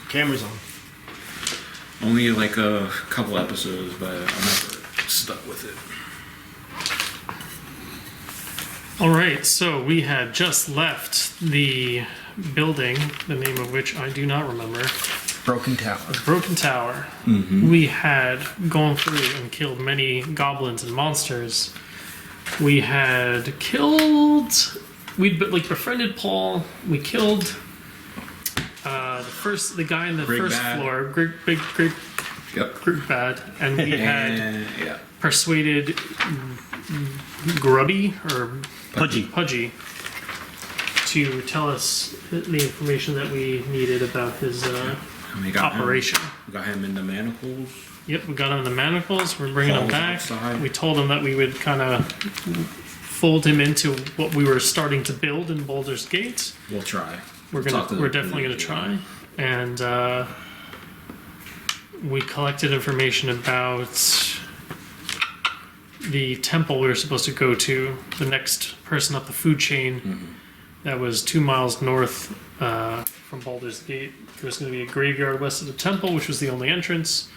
Camera's on. Only like a couple episodes, but I'm never stuck with it. Alright, so we had just left the building, the name of which I do not remember. Broken Tower. Broken Tower. Mm-hmm. We had gone through and killed many goblins and monsters. We had killed... We'd befriended Paul. We killed the guy in the first floor. Group bad. And we had persuaded Grubby or Pudgy to tell us the information that we needed about his operation. We got him in the manacles. Yep, we got him in the manacles. We're bringing him back. Outside. We told him that we would kind of fold him into what we were starting to build in Baldur's Gate. We'll try. We're definitely gonna try. And we collected information about the temple we were supposed to go to, the next person up the food chain. That was 2 miles north from Baldur's Gate. There was going to be a graveyard west of the temple, which was the only entrance,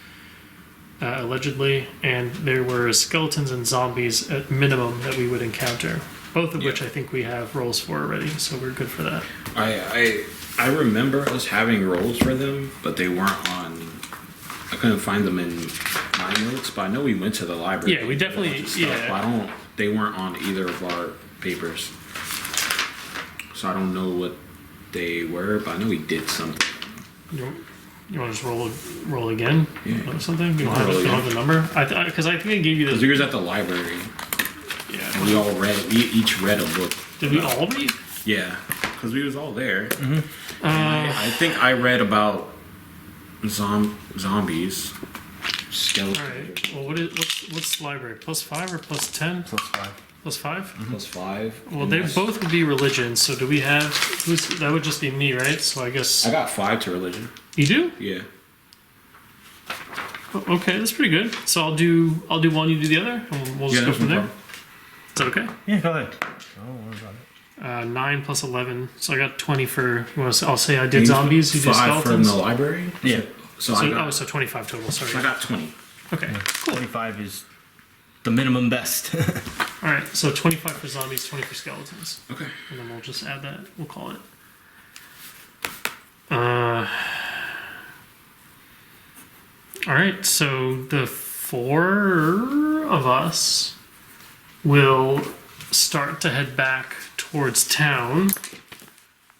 allegedly, and there were skeletons and zombies at minimum that we would encounter, both of which I think we have rolls for already, so we're good for that. I remember us having rolls for them, but they weren't on... I couldn't find them in my notes, but I know we went to the library. Yeah, we definitely... But they weren't on either of our papers. So I don't know what they were, but I know we did something. You want to just roll again? Yeah. Or something? You don't have the number? Because I think I gave you this. Because we was at the library. Yeah. And we each read a book. Did we all read? Yeah. Because we was all there. I think I read about zombies. Skeletons. Alright. Well, what's library? +5 or +10? +5. +5? +5. Well, they both would be religion, so do we have... that would just be me, right? So I guess... I got 5 to religion. You do? Yeah. Okay, that's pretty good. So I'll do one, you do the other, and we'll just go from there. Is that okay? Yeah, go ahead. Don't worry about it. 9 + 11, so I got 20 for... I'll say I did zombies, you did 5 skeletons. from the library? Yeah. So 25 total, sorry. I got 20. Okay, cool. 25 is the minimum best. Alright, so 25 for zombies, 20 for skeletons. Okay. And then we'll just add that, we'll call it. Alright, so the 4 of us will start to head back towards town,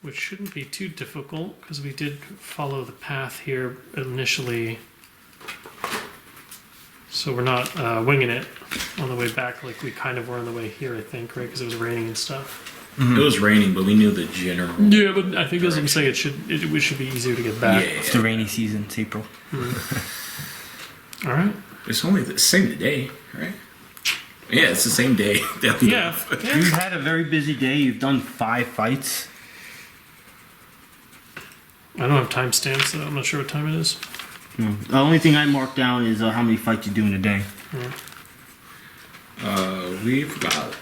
which shouldn't be too difficult because we did follow the path here initially. So we're not winging it on the way back like we kind of were on the way here, I think, right? Because it was raining and stuff. It was raining, but we knew the general. Yeah, but I think as I'm saying, it should be easier to get back. Yeah. It's the rainy season. It's April. All right. It's only the same day, right? Yeah, it's the same day. Yeah. You've had a very busy day. You've done 5 fights. I don't have timestamps, so I'm not sure what time it is. No. The only thing I marked down is how many fights you do in a day. We've got...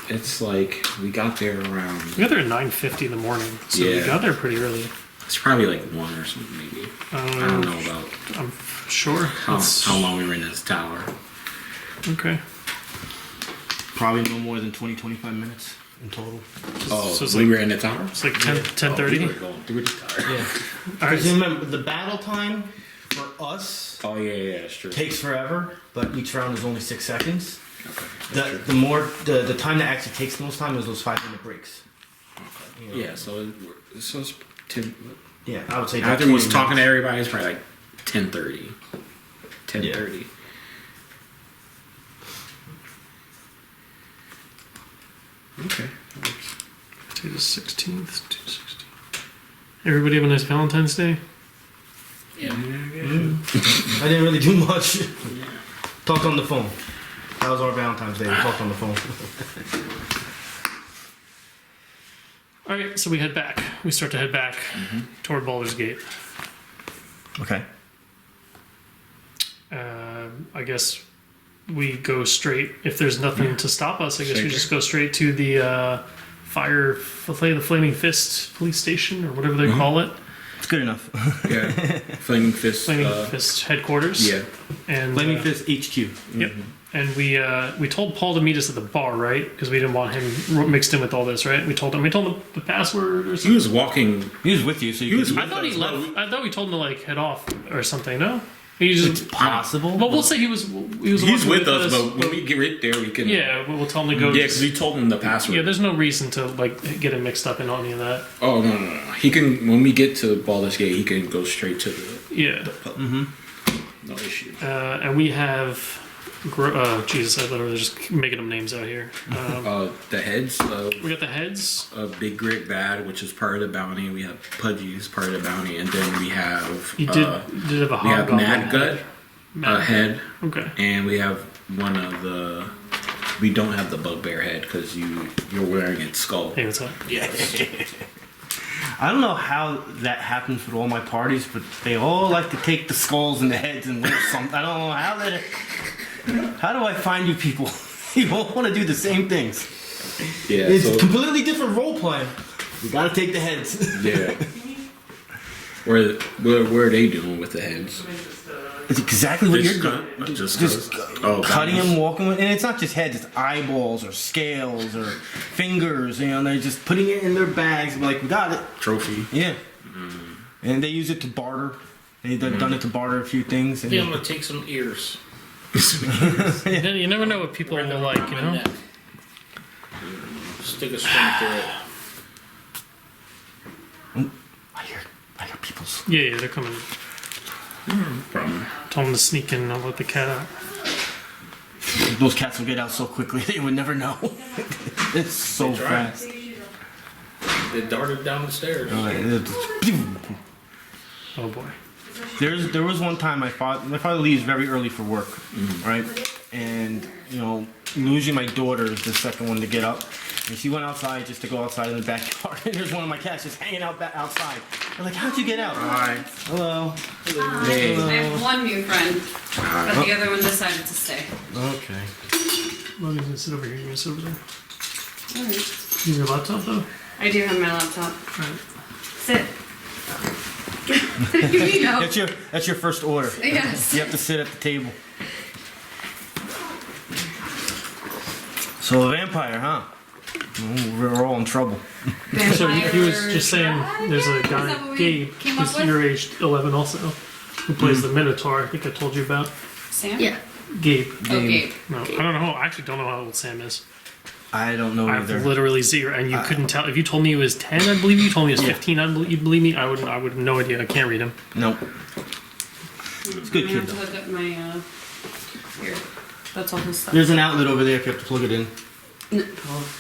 It's like we got there around... We got there at 9:50 in the morning, so we got there pretty early. It's probably like 1 or something, maybe. I don't know about... I'm sure. How long we were in this tower. Okay. Probably no more than 20-25 minutes in total. Oh, so it's we like- were in the tower? It's like 10:30. We were going through the tower. Yeah. All right. Because remember, the battle time for us Oh, yeah, that's true. takes forever, but each round is only 6 seconds. Okay. The time that actually takes the most time is those 5-minute breaks. You know? Yeah, so it's 10... Yeah, I would say After we was talking to everybody, it's probably like 10:30. 10:30. Okay. To the 16th. Everybody have a nice Valentine's Day. Yeah. I didn't really do much. Talked on the phone. That was our Valentine's Day. We talked on the phone. All right, so we head back. We start to head back toward Baldur's Gate. Okay. I guess we go straight. If there's nothing to stop us, I guess we just go straight to the the Flaming Fist police station or whatever they call it. It's good enough. Yeah. Flaming Fist. Flaming Fist headquarters. Yeah. And Flaming Fist HQ. Yep. And we told Paul to meet us at the bar, right? Because we didn't want him mixed in with all this, right? We told him the password or He something. was walking. He was with you, so you He was could... I thought he left. I thought we told him to like head off or something. No, he just. Possible. Well, we'll say he was. He's walking with us, but when we get right there, we can. Yeah, we'll tell him to go. Yeah, because we told him the password. Yeah, there's no reason to like get him mixed up in any of that. Oh no. He can. When we get to Baldur's Gate, he can go straight to the. Yeah. Pub. No issue. And we have. Jesus, I literally just making them names out here. The heads. We got the heads. Big Grit Bad, which is part of the bounty. We have Pudgy, who's part of the bounty, and then we have. You did have a we have hobgoblin Mad Gut head, Okay. and we have one of the. We don't have the Bugbear head because you're wearing its skull. Hey, what's up? Yes. I don't know how that happens with all my parties, but they all like to take the skulls and the heads and wear something. I don't know how that. How do I find you people? You all want to do the same things. Yeah. It's completely different role playing. You gotta take the heads. Yeah. Where are they doing with the heads? It's exactly what you're doing. Just Cutting them, walking with, and it's not just heads; it's eyeballs or scales or fingers. You know, they're just putting it in their bags. Like, we got it. Trophy. Yeah. And they use it to barter. They've done it to barter a few things. And Yeah, I'm gonna take some ears. You never know what people will like, you My know? neck. Stick a string through it. I hear people's. Yeah, they're coming. Problem. Tell them to sneak in and I'll let the cat out. Those cats will get out so quickly they would never know. It's so They tried. fast. They darted down the stairs. Oh boy. There was one time my father leaves very early for work, right? And usually my daughter is the second one to get up, and she went outside just to go outside in the backyard. And there's one of my cats just hanging out outside. I'm like, how'd you get out? Hi. Hello. Hey. I have one new friend, but the other one decided to stay. Okay. Logan's gonna sit over here. You're gonna sit over there. Alright. Use your laptop though? I do have my laptop. Alright. Sit. You know. That's your first order. Yes. You have to sit at the table. So a vampire, huh? We're all in trouble. So he was just saying there's a Is that guy, what we Gabe, came up who's with? your age 11 also, who plays the Minotaur. I think I told you about. Sam? Yeah. Gabe. Oh, Gabe. No, I don't know. I actually don't know how old Sam is. I don't know I have either. literally zero, and you couldn't tell. If you told me he was 10, I believe you. Told me he was 15, you believe me? I would have no idea. I can't read him. No. It's good I kid have to though. hook up my, here. That's all his stuff. There's an outlet over there if you have to plug it in.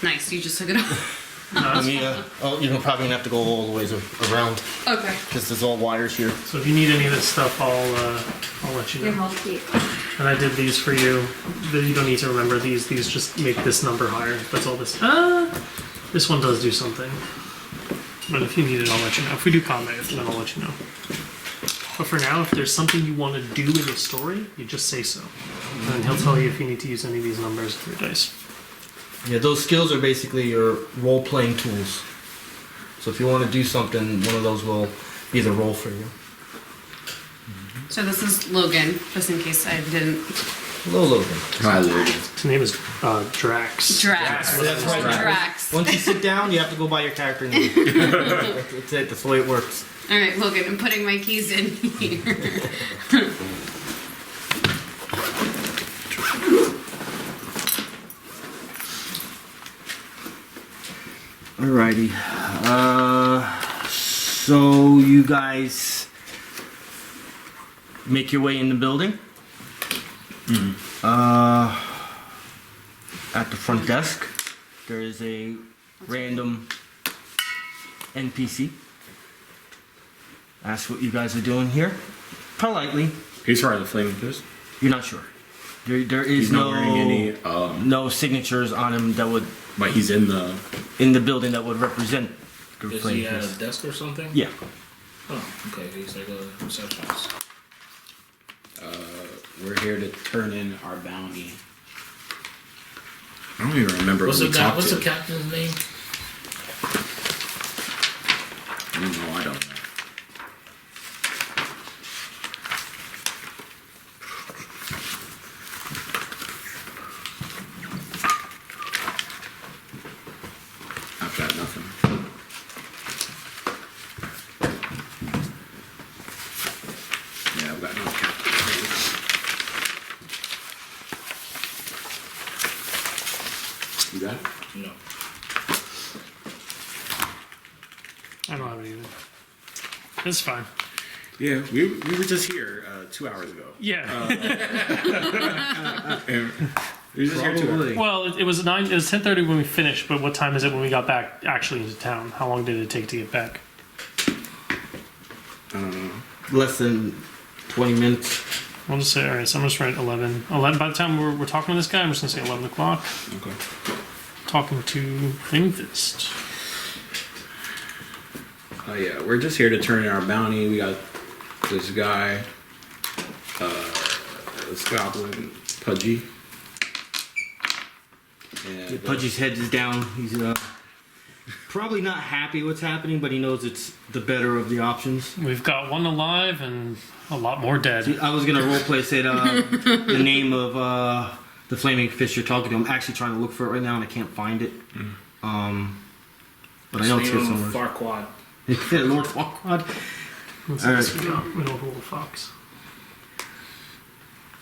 Nice, you just took it off. You're probably gonna have to go all the ways around Okay. because there's all wires here. So if you need any of this stuff, I'll let you Your know. health kit. And I did these for you. You don't need to remember these. These just make this number higher. That's all this. This one does do something. But if you need it, I'll let you know. If we do combat, then I'll let you know. But for now, if there's something you want to do in the story, you just say so. And he'll tell you if you need to use any of these numbers for your dice. Yeah, those skills are basically your role-playing tools. So if you want to do something, one of those will be the role for you. So this is Logan, just in case I didn't. Hello, Logan. Hi, Logan. His name is Drax. Drax. That's right. Drax. Once you sit down, you have to go by your character name. That's it. That's the way it works. All right, Logan, I'm putting my keys in here. Alrighty. So you guys make your way in the building. At the front desk, there is a random NPC. Ask what you guys are doing here. Politely. He's part of the Flaming Fist. You're not sure. There is He's not wearing any. no signatures on him that would But he's in the. in the building that would represent the Is Flame he at a Fist. desk or something? Yeah. Oh, okay. He's like a receptionist. We're here to turn in our bounty. I don't even remember What's who the we guy? talked What's to. the captain's name? No, I don't know. It's fine. Yeah, we were just here 2 hours ago. Yeah. And we were just here 2 hours. Probably. Well, it was 10:30 when we finished, but what time is it when we got back actually into town? How long did it take to get back? Less than 20 minutes. We'll just say, all right, so I'm just write 11. 11. By the time we're talking to this guy, I'm just gonna say 11 o'clock. Okay. Talking to Thingfist. Oh yeah, we're just here to turn in our bounty. We got this guy, this goblin, Pudgy. And, Pudgy's head is down. He's probably not happy what's happening, but he knows it's the better of the options. We've got one alive and a lot more dead. I was gonna roleplay say the name of the flaming fish you're talking to. I'm actually trying to look for it right now and I can't find it. But I know it's here somewhere. Farquaad. Lord Farquaad. Let's All right. see, we don't hold a fox.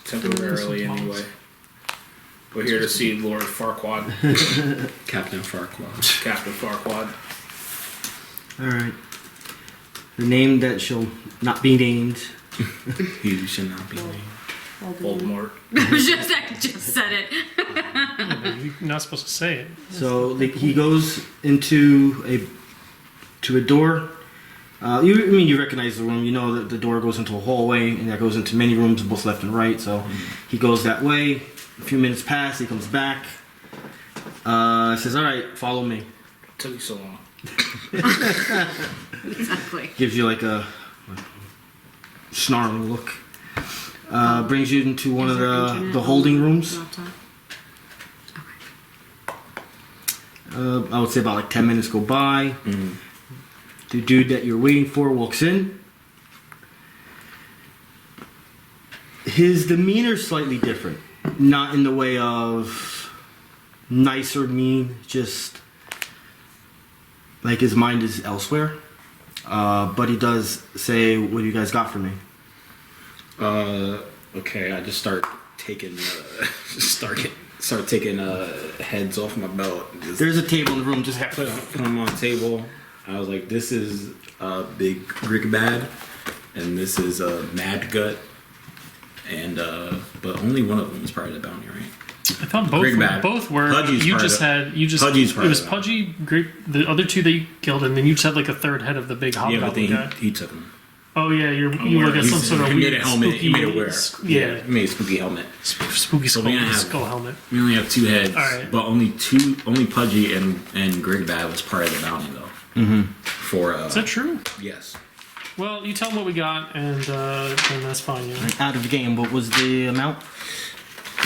Temporarily, anyway. We're here to see Lord Farquaad, Captain Farquaad. Captain Farquaad. All right. The name that shall not be named. He should not be named. Voldemort. I just said it. You're not supposed to say it. So he goes into a door. You recognize the room. You know that the door goes into a hallway, and that goes into many rooms, both left and right. So he goes that way. A few minutes pass. He comes back. Says, "All right, follow me." Took you so long. Exactly. Gives you like a snarling look. Brings you into one of the holding rooms. I would say about like 10 minutes go by. The dude that you're waiting for walks in. His demeanor's slightly different. Not in the way of nice or mean, just like his mind is elsewhere. But he does say, "What do you guys got for me?" Okay, I just start taking taking heads off my belt. Just There's a table in the room. Just have put them on the table. I was like, this is a big Grigbad, and this is a Mad Gut, and but only one of them is part of the bounty, right? I thought Grigbad. both were. Pudgy's You part just of- had. You just. Pudgy's part It was of it. Pudgy, the other two that you killed, and then you just had like a third head of the big Yeah, but hobgoblin then guy. he took them. Oh yeah, you look at some sort of He weird made a helmet. spooky. He made a wear. Yeah, he made a spooky helmet. spooky So we have- skull helmet. We only have 2 heads, Alright. but only Pudgy and Grigbad was part of the bounty though. For Is that true? yes. Well, you tell them what we got, and then that's fine. You know? out of the game. What was the amount?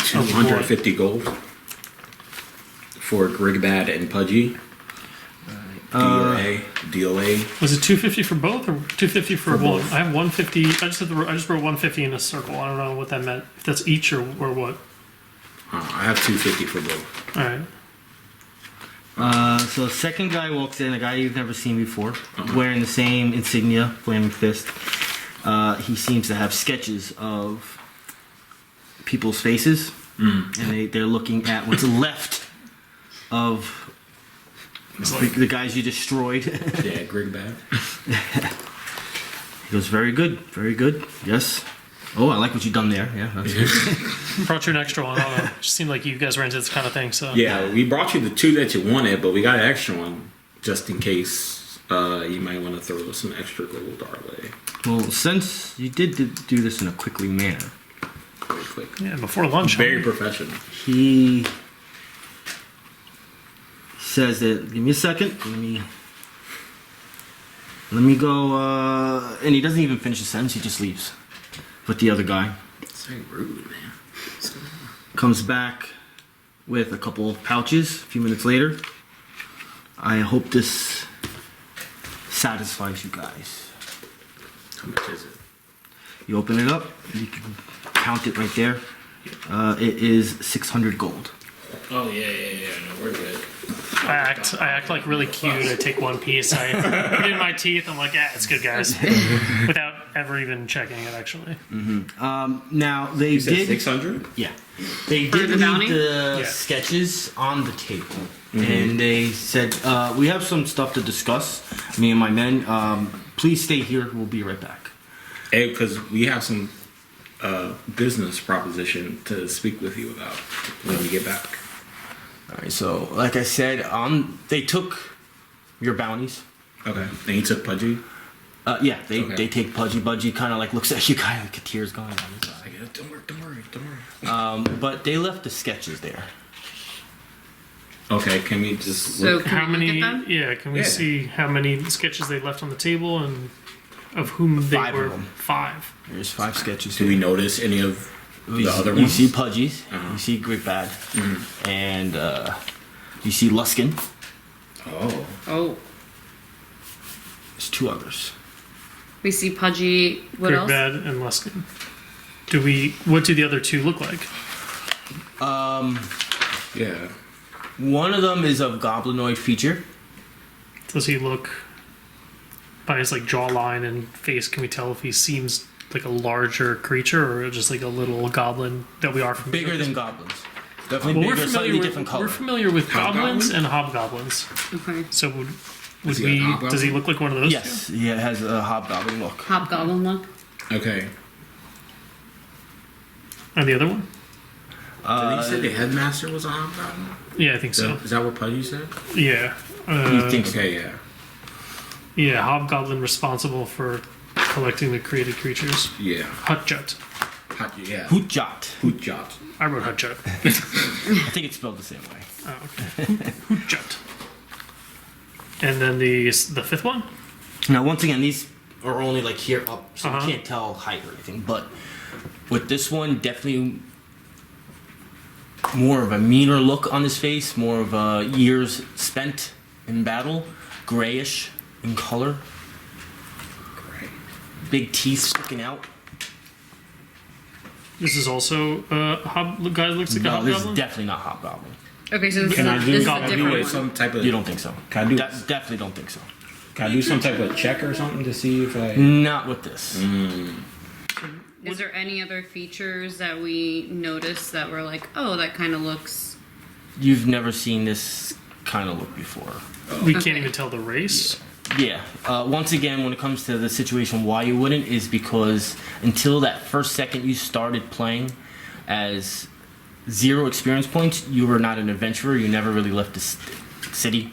250 gold for Grigbad and Pudgy. DOA. Was it 250 for both, or 250 for one? both. I have 150. I just wrote 150 in a circle. I don't know what that meant. If that's each or what. I have 250 for both. All right. So the second guy walks in, a guy you've never seen before, wearing the same insignia, flaming fist. He seems to have sketches of people's faces, and they're looking at what's left of the guys you destroyed. Yeah, Grigbad. He goes, very good, very good. Yes. Oh, I like what you've done there. Yeah, that's good. Brought you an extra one. I don't know. It just seemed like you guys were into this kind of thing. So Yeah, we brought you the 2 that you wanted, but we got an extra one just in case you might want to throw some extra gold our way. Well, since you did do this in a quickly manner, Very quick. yeah, before lunch. Very huh? professional. he says that, give me a second, let me go, and he doesn't even finish the sentence, he just leaves with the other guy. It's very rude, man. Comes back with a couple of pouches a few minutes later. I hope this satisfies you guys. How much is it? You open it up, you can count it right there. It is 600 gold. Oh yeah. No, we're good. I act like really cute. I take one piece. I put it in my teeth. I'm like, yeah, it's good, guys, without ever even checking it. Actually, Now they You said did. 600? Yeah, they For did the bounty? leave the Yeah. sketches on the table. and they said, "We have some stuff to discuss. Me and my men. Please stay here. We'll be right back." Hey, because we have some business proposition to speak with you about when we get back. All right. So, like I said, they took your bounties. Okay. And you took Pudgy? Yeah, they Okay. take Pudgy. Pudgy kind of like looks at you, guy, like a tear's going down his eye. Like, don't worry. But they left the sketches there. Okay, can we just So look? can How we many? look at them? Yeah, can we Yeah. see how many sketches they left on the table and of whom they 5 of were? them. 5. There's 5 sketches. Do we notice any of the other You ones? see Pudgy's, Uh-huh. you see Grigbad, and you see Luskin. Oh. Oh, There's 2 others. we see Pudgy. What else? Bad and Luskin. What do the other 2 look like? Yeah. One of them is of goblinoid feature. Does he look, by his like jawline and face, can we tell if he seems like a larger creature or just like a little goblin that we are familiar Bigger with? than goblins. Definitely Well, bigger, slightly different color. We're familiar with goblins Hobgoblin? and hobgoblins. Okay. So would Is he a we? hobgoblin? Does he look like one of those? Yes, he has a hobgoblin look. Hobgoblin look. Okay. Two? And the other one? Did he say the headmaster was a hobgoblin? Yeah, I think so. Is that what Pudgy said? Yeah. You think so? Okay, yeah. Yeah, hobgoblin responsible for collecting the created creatures. Yeah. Hutjut. Yeah. Hootjot. Hootjot. I wrote Hutjut. I think it's spelled the same way. Oh, okay. Hutjut. And then the 5th one? Now, once again, these are only like here up, so Uh-huh. you can't tell height or anything. But with this one, definitely more of a meaner look on his face, more of years spent in battle, grayish in color, Great. big teeth sticking out. This is also guy that looks like a No, this is hobgoblin? definitely not hobgoblin. Okay, so this Can I is do a goblin? different Do one. some type of. You don't think so? Can I do? Definitely don't think so. Can I do some type of check or something to see if I? Not with this. Is there any other features that we noticed that were like, oh, that kind of looks? You've never seen this kind of look before. We can't Okay. even tell the race. Yeah. Once again, when it comes to the situation, why you wouldn't is because until that first second you started playing as 0 experience points, you were not an adventurer. You never really left the city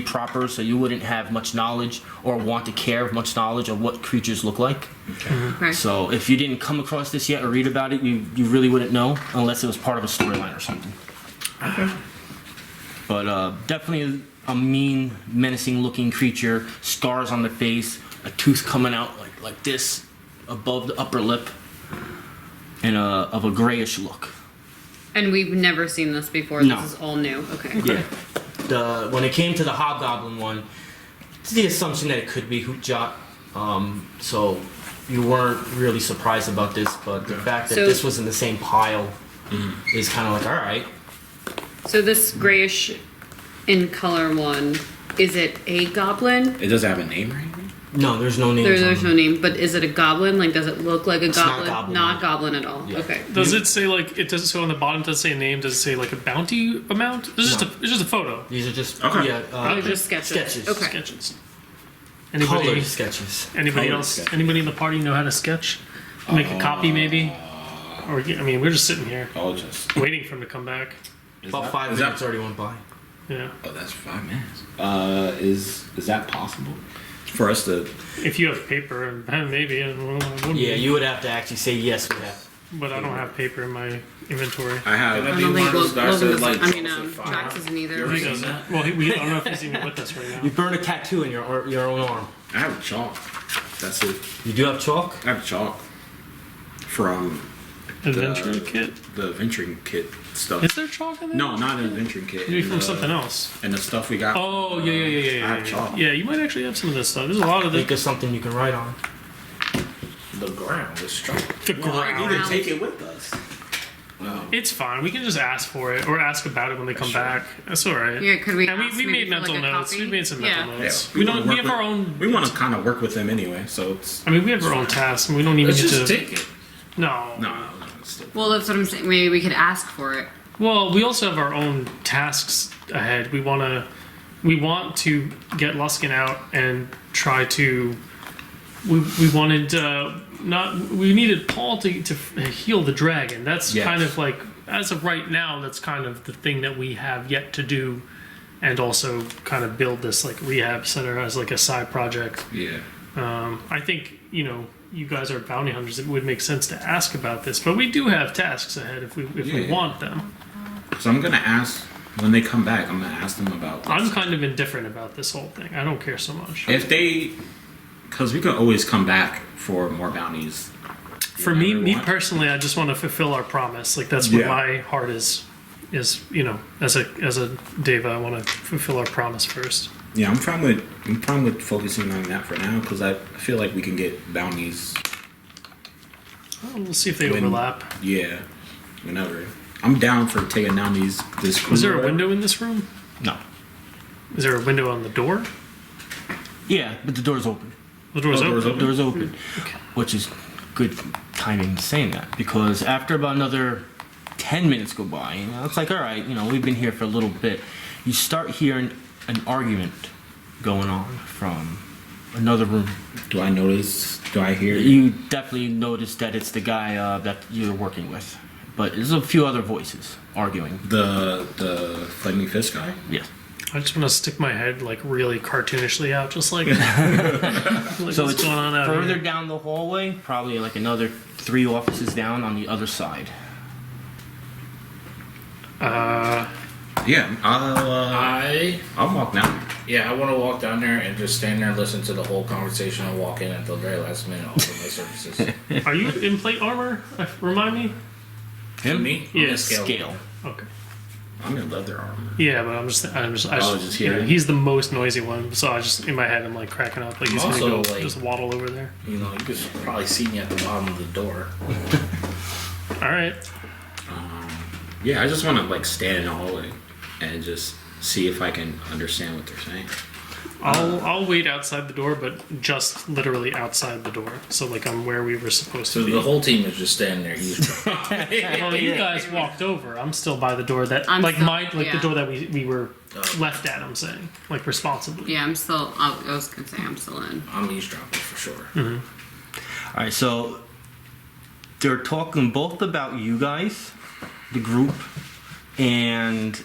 proper, so you wouldn't have much knowledge or want to care much knowledge of what creatures look like. Okay. So if you didn't come across this yet or read about it, you really wouldn't know unless it was part of a storyline or something. But definitely a mean, menacing-looking creature, scars on the face, a tooth coming out like this above the upper lip, and of a grayish look. And we've never seen this before. No. This is all new. Okay. Yeah. When it came to the hobgoblin one, it's the assumption that it could be Hootjot. So you weren't really surprised about this, but the fact that So- this was in the same pile is kind of like, all right. So this grayish in color one, is it a goblin? It doesn't have a name or anything. No, there's no names. There's on no name, but is it a goblin? Like, does it look like a It's not goblin? goblin. Not goblin at all. Yeah. Okay. Does it say like it doesn't? So on the bottom, does it say a name? Does it say like a bounty amount? It's No. just a photo. These are just Okay. yeah, Oh, just sketches. sketches. Okay. Sketches. Colored Anybody? sketches. Anybody Colored else? sketches. Anybody in the party know how to sketch? Make a copy maybe. Or I mean, we're just sitting here Oh, just. waiting for him to come back. About 5 is minutes that- already went by. Yeah. Oh, that's 5 minutes. Is that possible for us to? If you have paper, maybe. I wouldn't. Yeah, you would have to actually say yes with that. But I don't have paper in my inventory. I have. Can I I be don't one think of those guys Logan that doesn't. like I mean, draws a fire? Drax isn't either. You ever He seen doesn't. that? Well, I don't know if he's even with us right You now. burn a tattoo in your own arm. I have chalk. That's it. You do have chalk? I have chalk from Adventure kit. the venturing kit stuff. Is there chalk in there? No, not an adventuring kit. Maybe and, from something else. And the stuff we got. Oh yeah. I have chalk. Yeah, you might actually have some of this stuff. There's a lot of Think it. of something you can write on. The ground is strong. The Well, I need ground. to take it with us. Well, It's fine. We can just ask for it or ask about it when they come back. That's all right. Yeah, could we? And ask we maybe made for, mental like, a notes. copy? We made some Yeah. mental notes. yeah, We wanna don't. We work have our with- own. We want to kind of work with them anyway, so it's. I mean, we have our own tasks. And we don't even Let's need just to. take it. No. No, still. Well, that's what I'm saying. Maybe we could ask for it. Well, we also have our own tasks ahead. We want to get Luskin out and try to. We wanted we needed Paul to heal the dragon. That's Yes. kind of like, as of right now, that's kind of the thing that we have yet to do, and also kind of build this like rehab center as like a side project. Yeah. I think, you guys are bounty hunters. It would make sense to ask about this, but we do have tasks ahead if we Yeah. want them. So I'm gonna ask when they come back. I'm gonna ask them about this. I'm kind of indifferent about this whole thing. I don't care so much. If they, because we could always come back for more bounties. For me personally, I just want to fulfill our promise. Like that's what my heart is. As a Deva, I want to fulfill our promise first. Yeah, I'm fine with focusing on that for now because I feel like we can get bounties. Well, we'll see if they When- overlap. Yeah, whenever. I'm down for taking down this. Was there a window in this room? No. Is there a window on the door? Yeah, but the door's open. The door's Oh, open. door's The door's open, which is good timing saying that because after about another 10 minutes go by, it's like, all right, we've been here for a little bit. You start hearing an argument going on from another room. Do I notice? Do I hear? You definitely notice that it's the guy that you're working with, but there's a few other voices arguing. The flaming fist guy? Yes. I just want to stick my head like really cartoonishly out, just like. like So what's it's going on out further here? down the hallway, probably like another 3 offices down on the other side. Yeah, I'll walk now. I want to walk down there and just stand there and listen to the whole conversation and walk in at the very last minute offer my services. Are you in plate armor? Remind me. Him? Me? Yeah, I'm a scale. Scale. Okay. I'm in leather armor. Yeah, but just here? he's the most noisy one, so I just in my head I'm like cracking up, like he's gonna Also, go like- just waddle over there. You could probably see me at the bottom of the door. All right. Yeah, I just want to like stand in the hallway and just see if I can understand what they're saying. I'll wait outside the door, but just literally outside the door, so like I'm where we were supposed So to be. the whole team is just standing there. He's Well, you guys walked over. I'm still by the door that, I'm like still- the yeah. door that we were left at. I'm saying, like responsibly. Yeah, I'm still. I was gonna say I'm still in. I'm eavesdropping for sure. All right, so they're talking both about you guys, the group, and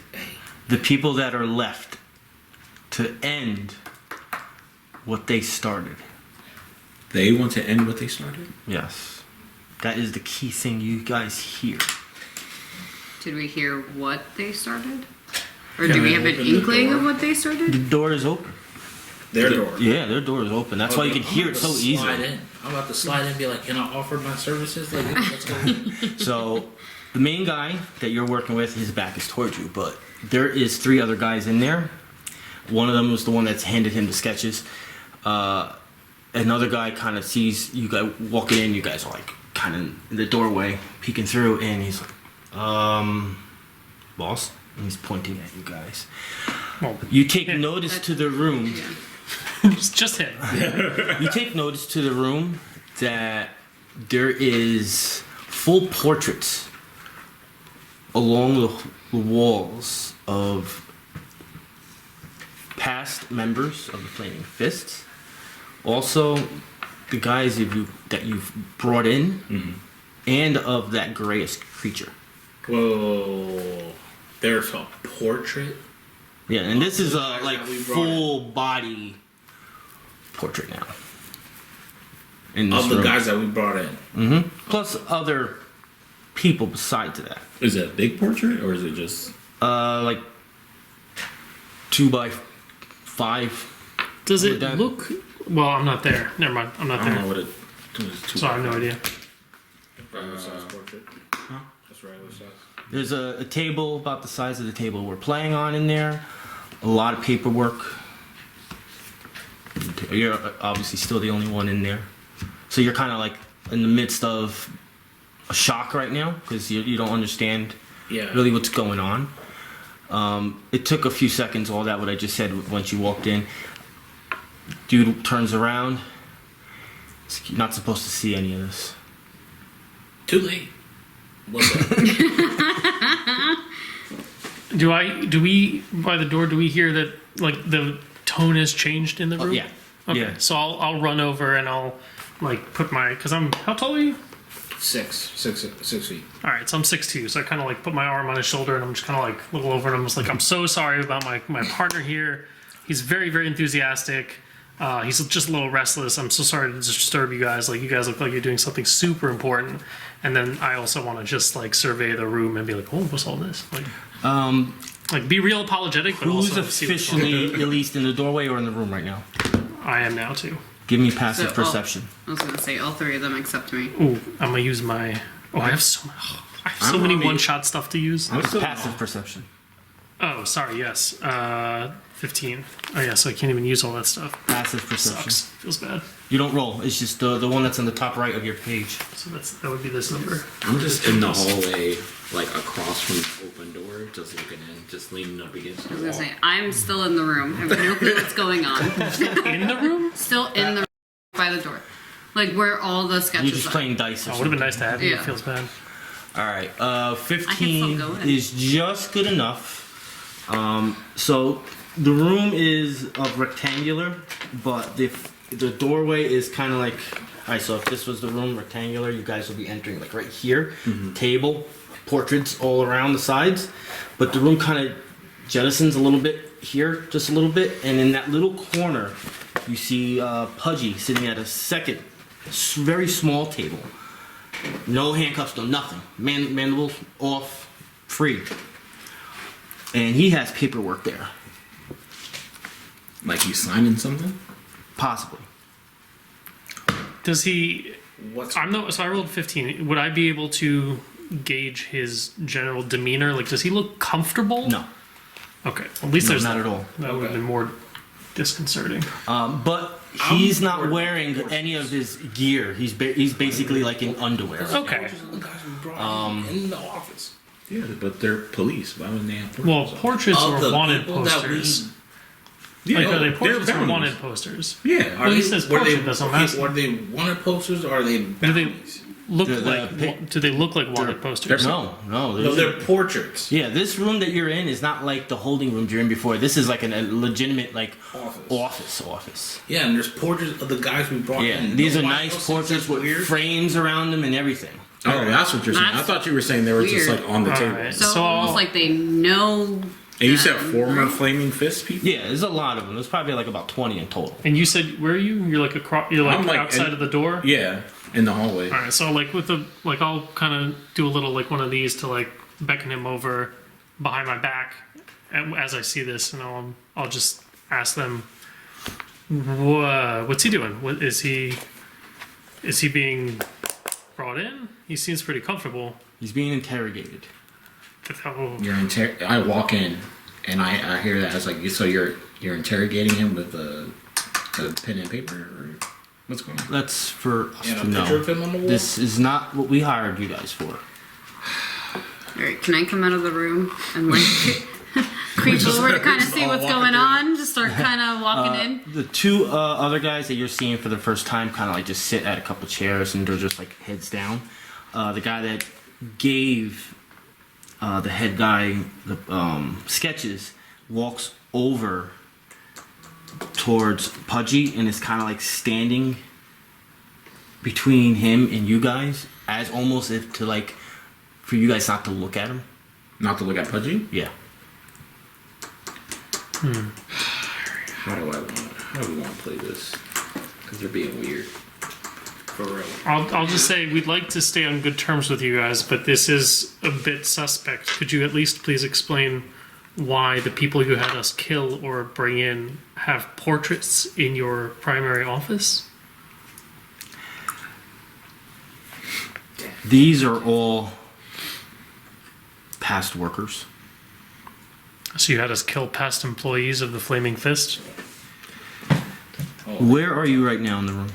the people that are left to end what they started. They want to end what they started? Yes. That is the key thing you guys hear. Did we hear what they started, or do we have an open the inkling door? of what they started? The door is open. Their door. Yeah, their door is open. That's why you can hear it so Slide easily. in. I'm about to slide in and be like, can I offer my services? Like, let's go. So, the main guy that you're working with, his back is towards you, but there is 3 other guys in there. One of them was the one that's handed him the sketches. Another guy kind of sees you guys walking in. You guys are like kind of in the doorway, peeking through, and he's like, boss? And he's pointing at you guys. Well, You take notice to the room. Yeah. it's just him. You take notice to the room that there is full portraits along the walls of past members of the Flaming Fists. Also, the guys that you've brought in, and of that grayest creature. Whoa. There's a portrait? Yeah, and this is a guys like that we brought full body portrait now. In this Of the room. guys that we brought in. Plus other people besides that. Is it a big portrait or is it just? Like 2 by 5. Does it That- look? Well, I'm not there. Never mind. I'm not I don't know there. what it. So I have no idea. Regular size portrait. That's regular size. There's a table about the size of the table we're playing on in there. A lot of paperwork. You're obviously still the only one in there. So you're kind of like in the midst of a shock right now because you don't understand Yeah. really what's going on. It took a few seconds, all that what I just said once you walked in. Dude turns around. You're not supposed to see any of this. Too late. What's up? Do we by the door? Do we hear that like the tone has changed in the room? Yeah. Okay. Yeah. So I'll run over and I'll like put my because I'm how tall are you? 6 feet. All right, so I'm 6'2", so I kind of like put my arm on his shoulder and I'm just kind of like look over and I'm just like, I'm so sorry about my partner here. He's very, very enthusiastic. He's just a little restless. I'm so sorry to disturb you guys. Like, you guys look like you're doing something super important. And then I also want to just like survey the room and be like, oh, what's all this? Like be real apologetic, but Who's also see what's going officially at least in the doorway or in the room right now? on. I am now too. Give me passive So, perception. I was gonna say all three of them except me. Ooh, I'm gonna use my. Oh, I have so many one-shot stuff to use. I'm still Passive perception. Oh, sorry. Yes, 15. Oh yeah, so I can't even use all that stuff. Passive perception. Sucks. Feels bad. You don't roll. It's just the one that's on the top right of your page. So that would be this number. I'm just in the hallway, like across from the open door, just looking in, just leaning up against the I was gonna wall. say I'm still in the room. I have no clue what's going on. In the room? Still in the room by the door, like where all the sketches You're just are. playing dice or Oh, would have been something. nice to have you. Yeah. It feels bad. All right. I 15 can still go in. is just good enough. So the room is rectangular, but the doorway is kind of like. All right. So if this was the room rectangular, you guys will be entering like right here. Table, portraits all around the sides, but the room kind of jettisons a little bit here, just a little bit, and in that little corner, you see Pudgy sitting at a second, very small table. No handcuffs, no nothing. Mandibles off, free. And he has paperwork there, Like he's signing something? possibly. Does he? What's So I rolled 15. Would I be able to gauge his general demeanor? Like, does he look comfortable? No, Okay. At least no, there's not that. at all. That would have been more disconcerting. But he's not wearing any of his gear. He's basically like in underwear. Okay. the guys we brought in the office? Yeah, but they're police. Why wouldn't they have Well, portraits? portraits Of or the wanted people that posters. Yeah, Like, are they they're portraits or bounties. wanted posters? Yeah. Well, he says portrait, that's what I'm asking. Were they wanted posters or are they Do they bounties? look The- the like? pic- Do they look like wanted posters? No. No, there's- they're portraits. Yeah, this room that you're in is not like the holding room you're in before. This is like a legitimate like office. Yeah, and there's portraits of the guys we brought Yeah, in. these are Nobody nice else thinks portraits that's with weird. frames around them and everything. Oh, that's what you're saying. I That's thought you were saying they were just weird. like on the table. Alright. So, So almost I'll- like they know. And you said them. former Flaming Fist people? Yeah, there's a lot of them. There's probably like about 20 in total. And you said where are you? You're like across. You're like, I'm, like, outside in- of the door. Yeah, in the hallway. All right. So like with the like, I'll kind of do a little like one of these to like beckon him over behind my back as I see this, and I'll just ask them, what's he doing? What is he? Is he being brought in? He seems pretty comfortable. He's being interrogated. With how, I walk in and I hear that. I was like, so you're interrogating him with a pen and paper? Or what's going on? That's for us And to a picture know. of him on the wall. This is not what we hired you guys for. All right, can I come out of the room and like creep over to kind of see what's going on? Just start kind of walking in. The two other guys that you're seeing for the first time kind of like just sit at a couple chairs and they're just like heads down. The guy that gave the head guy the sketches walks over towards Pudgy and is kind of like standing between him and you guys as almost if to like for you guys not to look at him. Not to look at Pudgy? Yeah. How do we want to play this? Because they're being weird. For real. I'll just say we'd like to stay on good terms with you guys, but this is a bit suspect. Could you at least please explain why the people you had us kill or bring in have portraits in your primary office? These are all past workers. So you had us kill past employees of the Flaming Fist? Where are you right now in the room?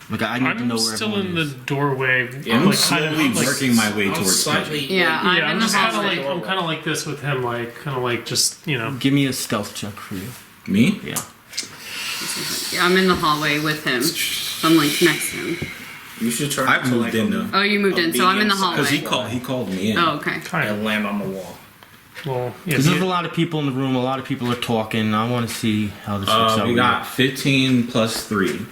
Like I need to I'm know where still everyone in the is. doorway. Yeah, I'm like, slowly working my way towards Pudgy. Yeah, I'm Yeah, in I'm the just kind of hallway. like I'm kind of like this with him, like kind of like just Give me a stealth check for you. Me? Yeah. Yeah, I'm in the hallway with him. So I'm like next to him. You should turn I've it to moved like in though. Oh, you moved in, so I'm in the medium hallway. Because he called me in. Oh, okay. kind and of. land on the wall. Well, yeah, Because there's a lot of people in the room. A lot of people are talking. I want to see how this works out. We got 15 plus 3.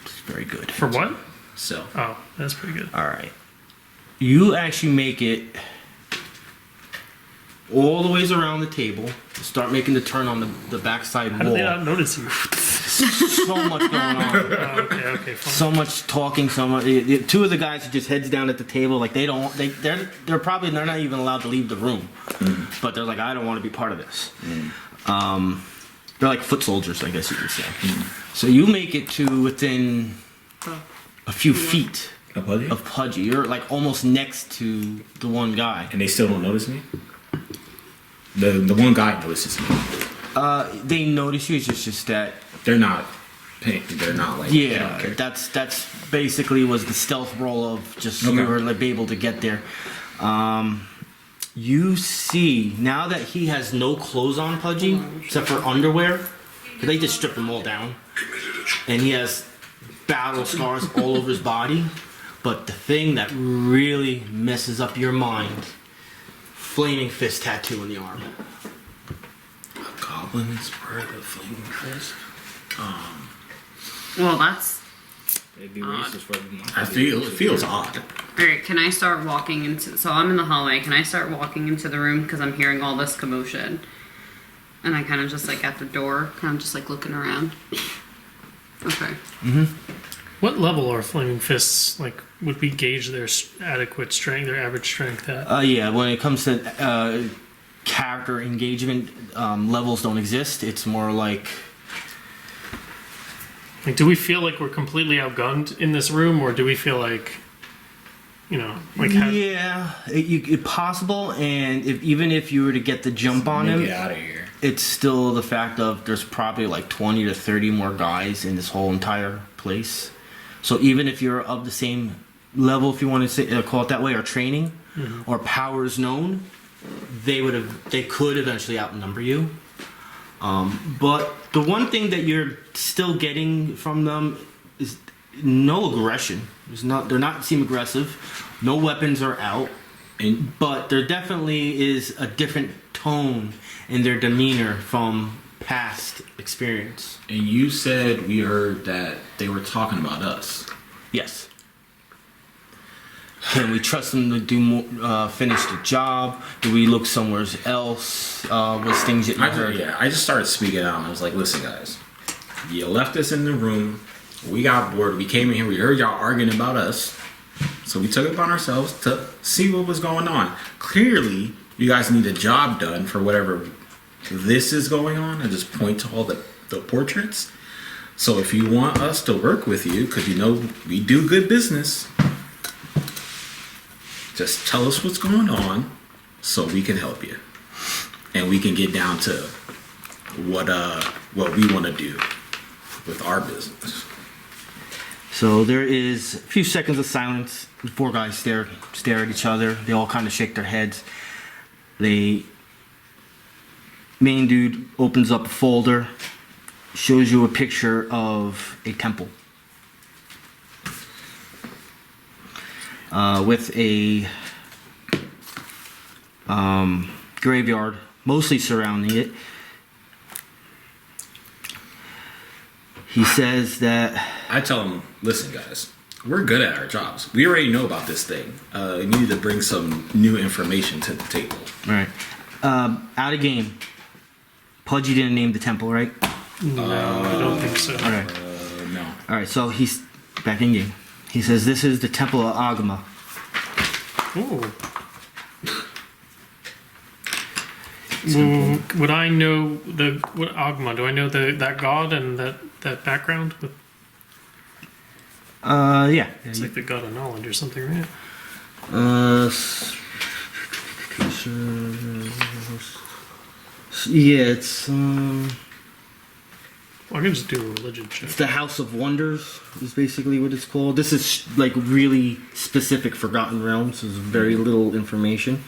It's very good. for what? So Oh, that's pretty good. All right. You actually make it all the ways around the table. Start making the turn on the backside How wall. did they not notice you? So much going on. Okay, fine. So much talking. So much. Two of the guys are just heads down at the table. Like they're not even allowed to leave the room. But they're like, I don't want to be part of this. They're like foot soldiers, I guess you could say. So you make it to within a few feet a buddy? of Pudgy. You're like almost next to the one guy. And they still don't notice me? The one guy notices me. They notice you. It's just that. They're not paying. They're not like. they don't Yeah, care. that's basically was the stealth roll of just you Okay. were like able to get there. You see now that he has no clothes on, Pudgy, except for underwear. 'Cause they just stripped him all down, and he has battle scars all over his body. But the thing that really messes up your mind: flaming fist tattoo on the arm. Goblins were the flaming fist. Well, that's It'd be racist for them. It feels odd. alright. Can I start walking into? So I'm in the hallway. Can I start walking into the room because I'm hearing all this commotion? And I kind of just like at the door, kind of just like looking around. Okay. What level are flaming fists? Like, would we gauge their adequate strength, their average strength at? Yeah, when it comes to character engagement, levels don't exist. It's more like Like, do we feel like we're completely outgunned in this room, or do we feel like, like yeah, it possible. And even if you were to get the jump on him, Get out of here. it's still the fact of there's probably like 20 to 30 more guys in this whole entire place. So even if you're of the same level, if you want to say, call it that way, or training, or powers known, they could eventually outnumber you. But the one thing that you're still getting from them is no aggression. They're not seem aggressive. No weapons are out. But there definitely is a different tone in their demeanor from past experience. And you said we heard that they were talking about us. Yes. Can we trust them to do more, finish the job? Do we look somewhere else? Was things that you heard? I just started speaking out. And I was like, listen, guys. You left us in the room. We got bored. We came in here. We heard y'all arguing about us. So we took it upon ourselves to see what was going on. Clearly, you guys need a job done for whatever this is going on. I just point to all the portraits. So if you want us to work with you, because we do good business, just tell us what's going on so we can help you. And we can get down to what we want to do with our business. So there is a few seconds of silence. The four guys stare at each other. They all kind of shake their heads. The main dude opens up a folder, shows you a picture of a temple with a graveyard mostly surrounding it. He says that I tell them, listen, guys, we're good at our jobs. We already know about this thing. We need to bring some new information to the table. all right, out of game. Pudgy didn't name the temple, right? No, I don't think so. All right. No. All right, so he's back in game. He says this is the Temple of Agama. Ooh. Would I know what Agma? Do I know that god and that background? Yeah. It's like the god of knowledge or something, right? Yeah, it's Well, I can just do a religion check. it's the House of Wonders is basically what it's called. This is like really specific Forgotten Realms. There's very little information,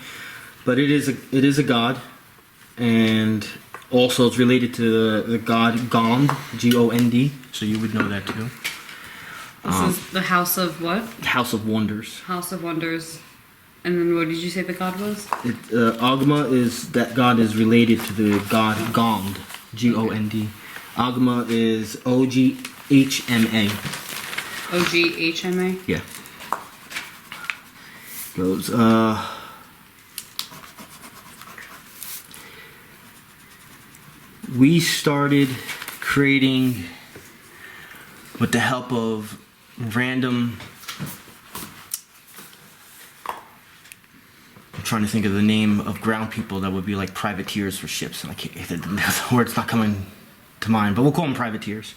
but it is a god, and also it's related to the god Gond, Gond. So you would know that too. This is the House of what? House of Wonders. House of Wonders. And then what did you say the god was? Agma is that god is related to the god Gond, Gond. Agma is OGHMA. OGHMA? Yeah. Goes, we started creating, with the help of random, I'm trying to think of the name of ground people that would be like privateers for ships, and I can't, the word's not coming to mind, but we'll call them privateers,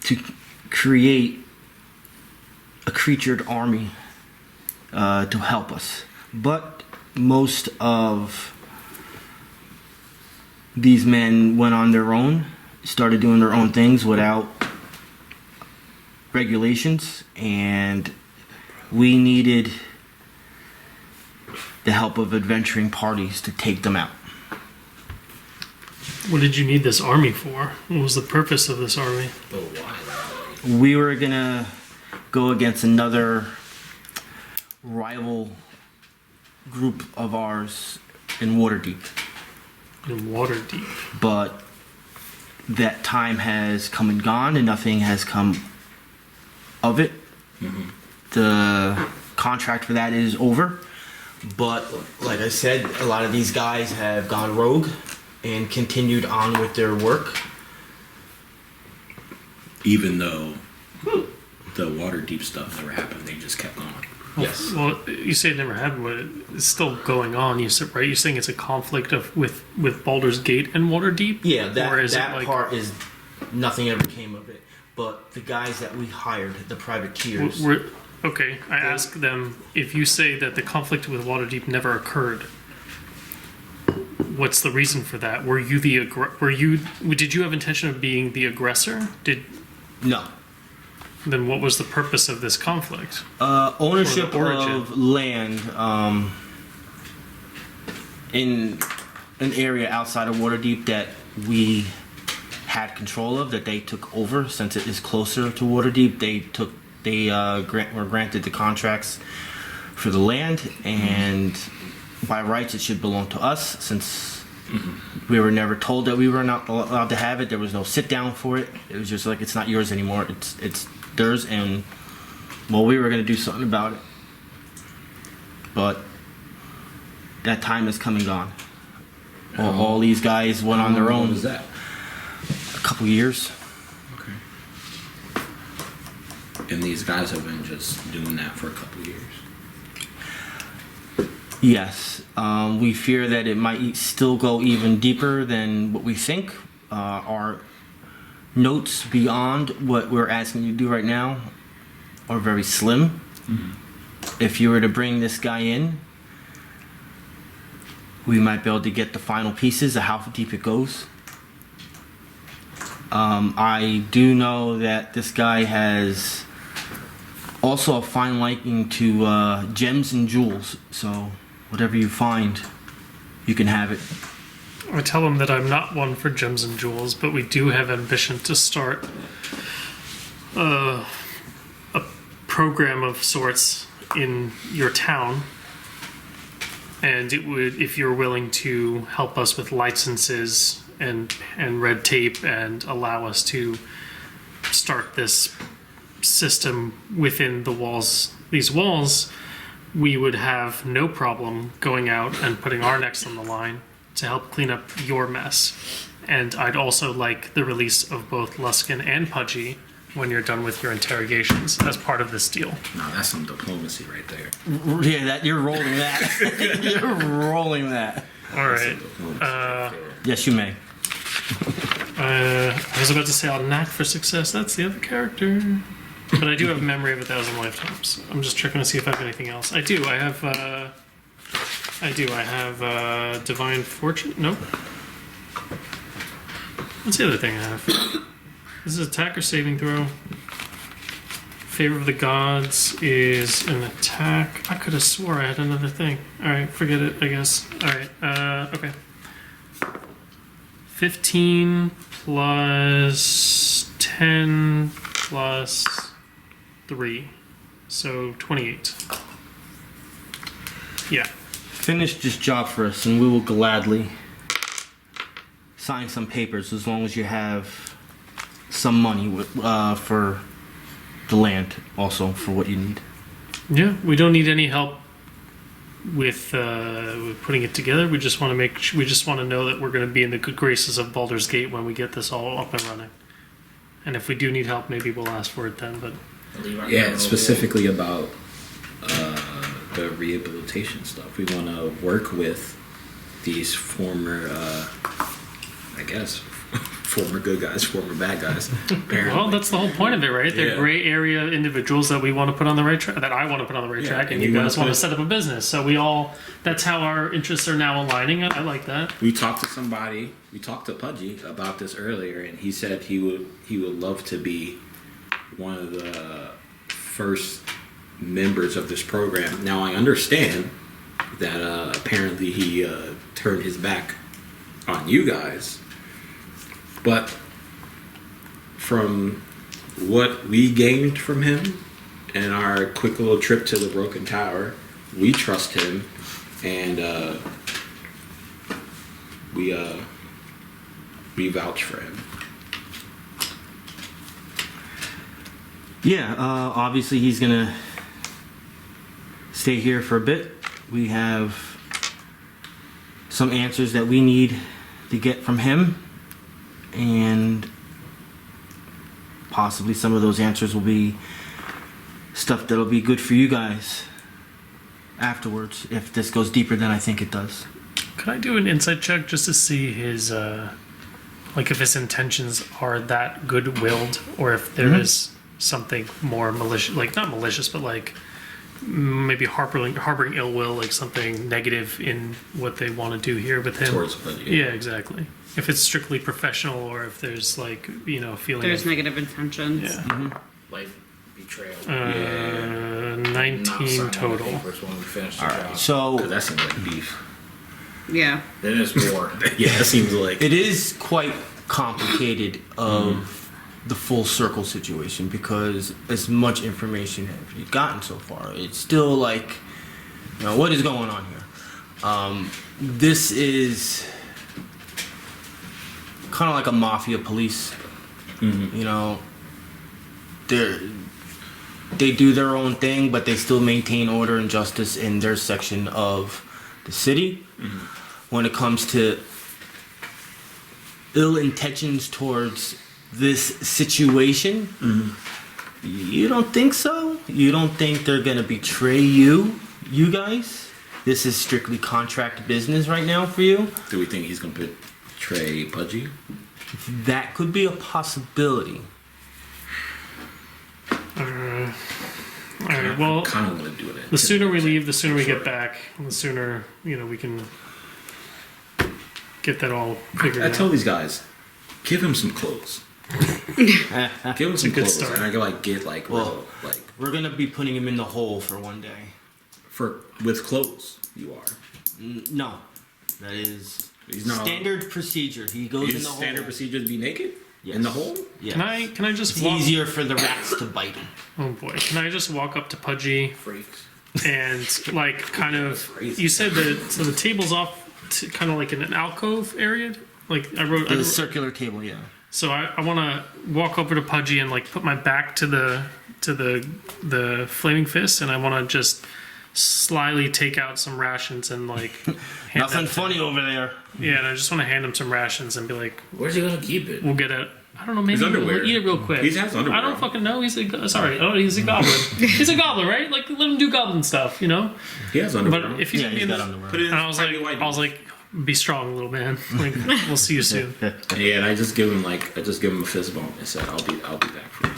to create a creatured army to help us. But most of these men went on their own, started doing their own things without regulations, and we needed the help of adventuring parties to take them out. What did you need this army for? What was the purpose of this army? But why? We were gonna go against another rival group of ours in Waterdeep, In Waterdeep. but that time has come and gone and nothing has come of it. The contract for that is over, but like I said, a lot of these guys have gone rogue and continued on with their work. Even though the Waterdeep stuff never happened, they just kept going. Yes. Well, you say it never happened, but it's still going on. You said, right? You're saying it's a conflict with Baldur's Gate and Waterdeep. Yeah, Or is that it like, part is nothing ever came of it. But the guys that we hired, the privateers, okay. I ask them, if you say that the conflict with Waterdeep never occurred, what's the reason for that? Were you did you have intention of being the aggressor? no. Then what was the purpose of this conflict? Ownership Or the origin. of land in an area outside of Waterdeep that we had control of, that they took over since it is closer to Waterdeep. They were granted the contracts for the land, and by rights it should belong to us since we were never told that we were not allowed to have it. There was no sit down for it. It was just like, it's not yours anymore. It's theirs, and well, we were gonna do something about it, but that time has come and gone. All these guys went on their own. What was that? A couple years. Okay. And these guys have been just doing that for a couple of years. Yes, we fear that it might still go even deeper than what we think. Our notes beyond what we're asking you to do right now are very slim. If you were to bring this guy in, we might be able to get the final pieces of how deep it goes. I do know that this guy has also a fine liking to gems and jewels, so whatever you find, you can have it. I tell them that I'm not one for gems and jewels, but we do have ambition to start a program of sorts in your town. And it would, if you're willing to help us with licenses and red tape and allow us to start this system within the walls, these walls, we would have no problem going out and putting our necks on the line to help clean up your mess. And I'd also like the release of both Luskin and Pudgy when you're done with your interrogations as part of this deal. No, that's some diplomacy right there. Yeah, that you're rolling that. You're rolling that. All right. Yes, you may. I was about to say I'll knack for success. That's the other character. But I do have memory of 1,000 lifetimes. I'm just checking to see if I have anything else. I do. I have divine fortune. Nope. What's the other thing I have? This is attack or saving throw. Favor of the gods is an attack. I could have swore I had another thing. Alright, forget it, I guess. Alright, okay. 15 plus 10 plus 3. So 28. Yeah. Finish this job for us, and we will gladly sign some papers as long as you have some money for the land, also for what you need. Yeah, we don't need any help with putting it together. We just want to know that we're going to be in the good graces of Baldur's Gate when we get this all up and running. And if we do need help, maybe we'll ask for it then. But Yeah, specifically about the rehabilitation stuff. We want to work with these former, I guess, former good guys, former bad guys. Apparently. well, that's the whole point of it, right? They're Yeah. gray area individuals that we want to put on the right track. That I want to put on the right Yeah, track, and and you you wanna guys want to put- set up a business. So we all. That's how our interests are now aligning. I like that. We talked to somebody. We talked to Pudgy about this earlier, and he said he would love to be one of the first members of this program. Now I understand that apparently he turned his back on you guys, but from what we gained from him and our quick little trip to the Broken Tower, we trust him, and we vouch for him. Yeah, obviously he's gonna stay here for a bit. We have some answers that we need to get from him, and possibly some of those answers will be stuff that'll be good for you guys afterwards, if this goes deeper than I think it does. Could I do an insight check just to see his, like, if his intentions are that good-willed, or if there is something more malicious, like not malicious, but like maybe harboring ill will, like something negative in what they want to do here with him. Towards Pudgy. Yeah, exactly. If it's strictly professional, or if there's like feeling. There's of, negative intentions. yeah. Like betrayal. 19 total. When we finish the All job. right, so Because that seems like beef. Yeah. Then it's war. Yeah, that seems like. it is quite complicated of the full circle situation, because as much information as you've gotten so far, it's still like, what is going on here? This is kind of like a mafia police. They do their own thing, but they still maintain order and justice in their section of the city. When it comes to ill intentions towards this situation, you don't think so? You don't think they're gonna betray you guys? This is strictly contract business right now for you? Do we think he's going to betray Pudgy? That could be a possibility. All right. Well, Kind of want to do it. the sooner we leave, the sooner we get back, and the sooner we can get that all figured I out. tell these guys, give him some clothes. Give him some good clothes, start. and I can get Well- real, We're gonna be putting him in the hole for one day. with clothes. You are. No, that is He's not standard procedure. He goes in His the standard hole. procedure to be naked Yes. in the hole. Yes. Can I just It's walk? easier for the rats to bite him. Oh boy! Can I just walk up to Pudgy Freaks. and like kind of? Crazy. You said that so the table's off, to kind of like in an alcove area. Like I wrote. The circular table, yeah. So I want to walk over to Pudgy and like put my back to the flaming fist, and I want to just slyly take out some rations and like hand Nothing that to funny him. over there. Yeah, and I just want to hand him some rations and be like, Where's he gonna keep it? we'll get it. I don't know, maybe His underwear. we'll eat it real quick. He has underwear I don't on. fucking know. He's sorry. Oh, he's a goblin. He's a goblin, right? Like let him do goblin stuff, He has underwear. But if he's Yeah, gonna be he's in got the, underwear. Put it in and I was like, be strong, little man. Like, we'll see you soon. Yeah, and I just give him a fist bump and said, "I'll be back for you."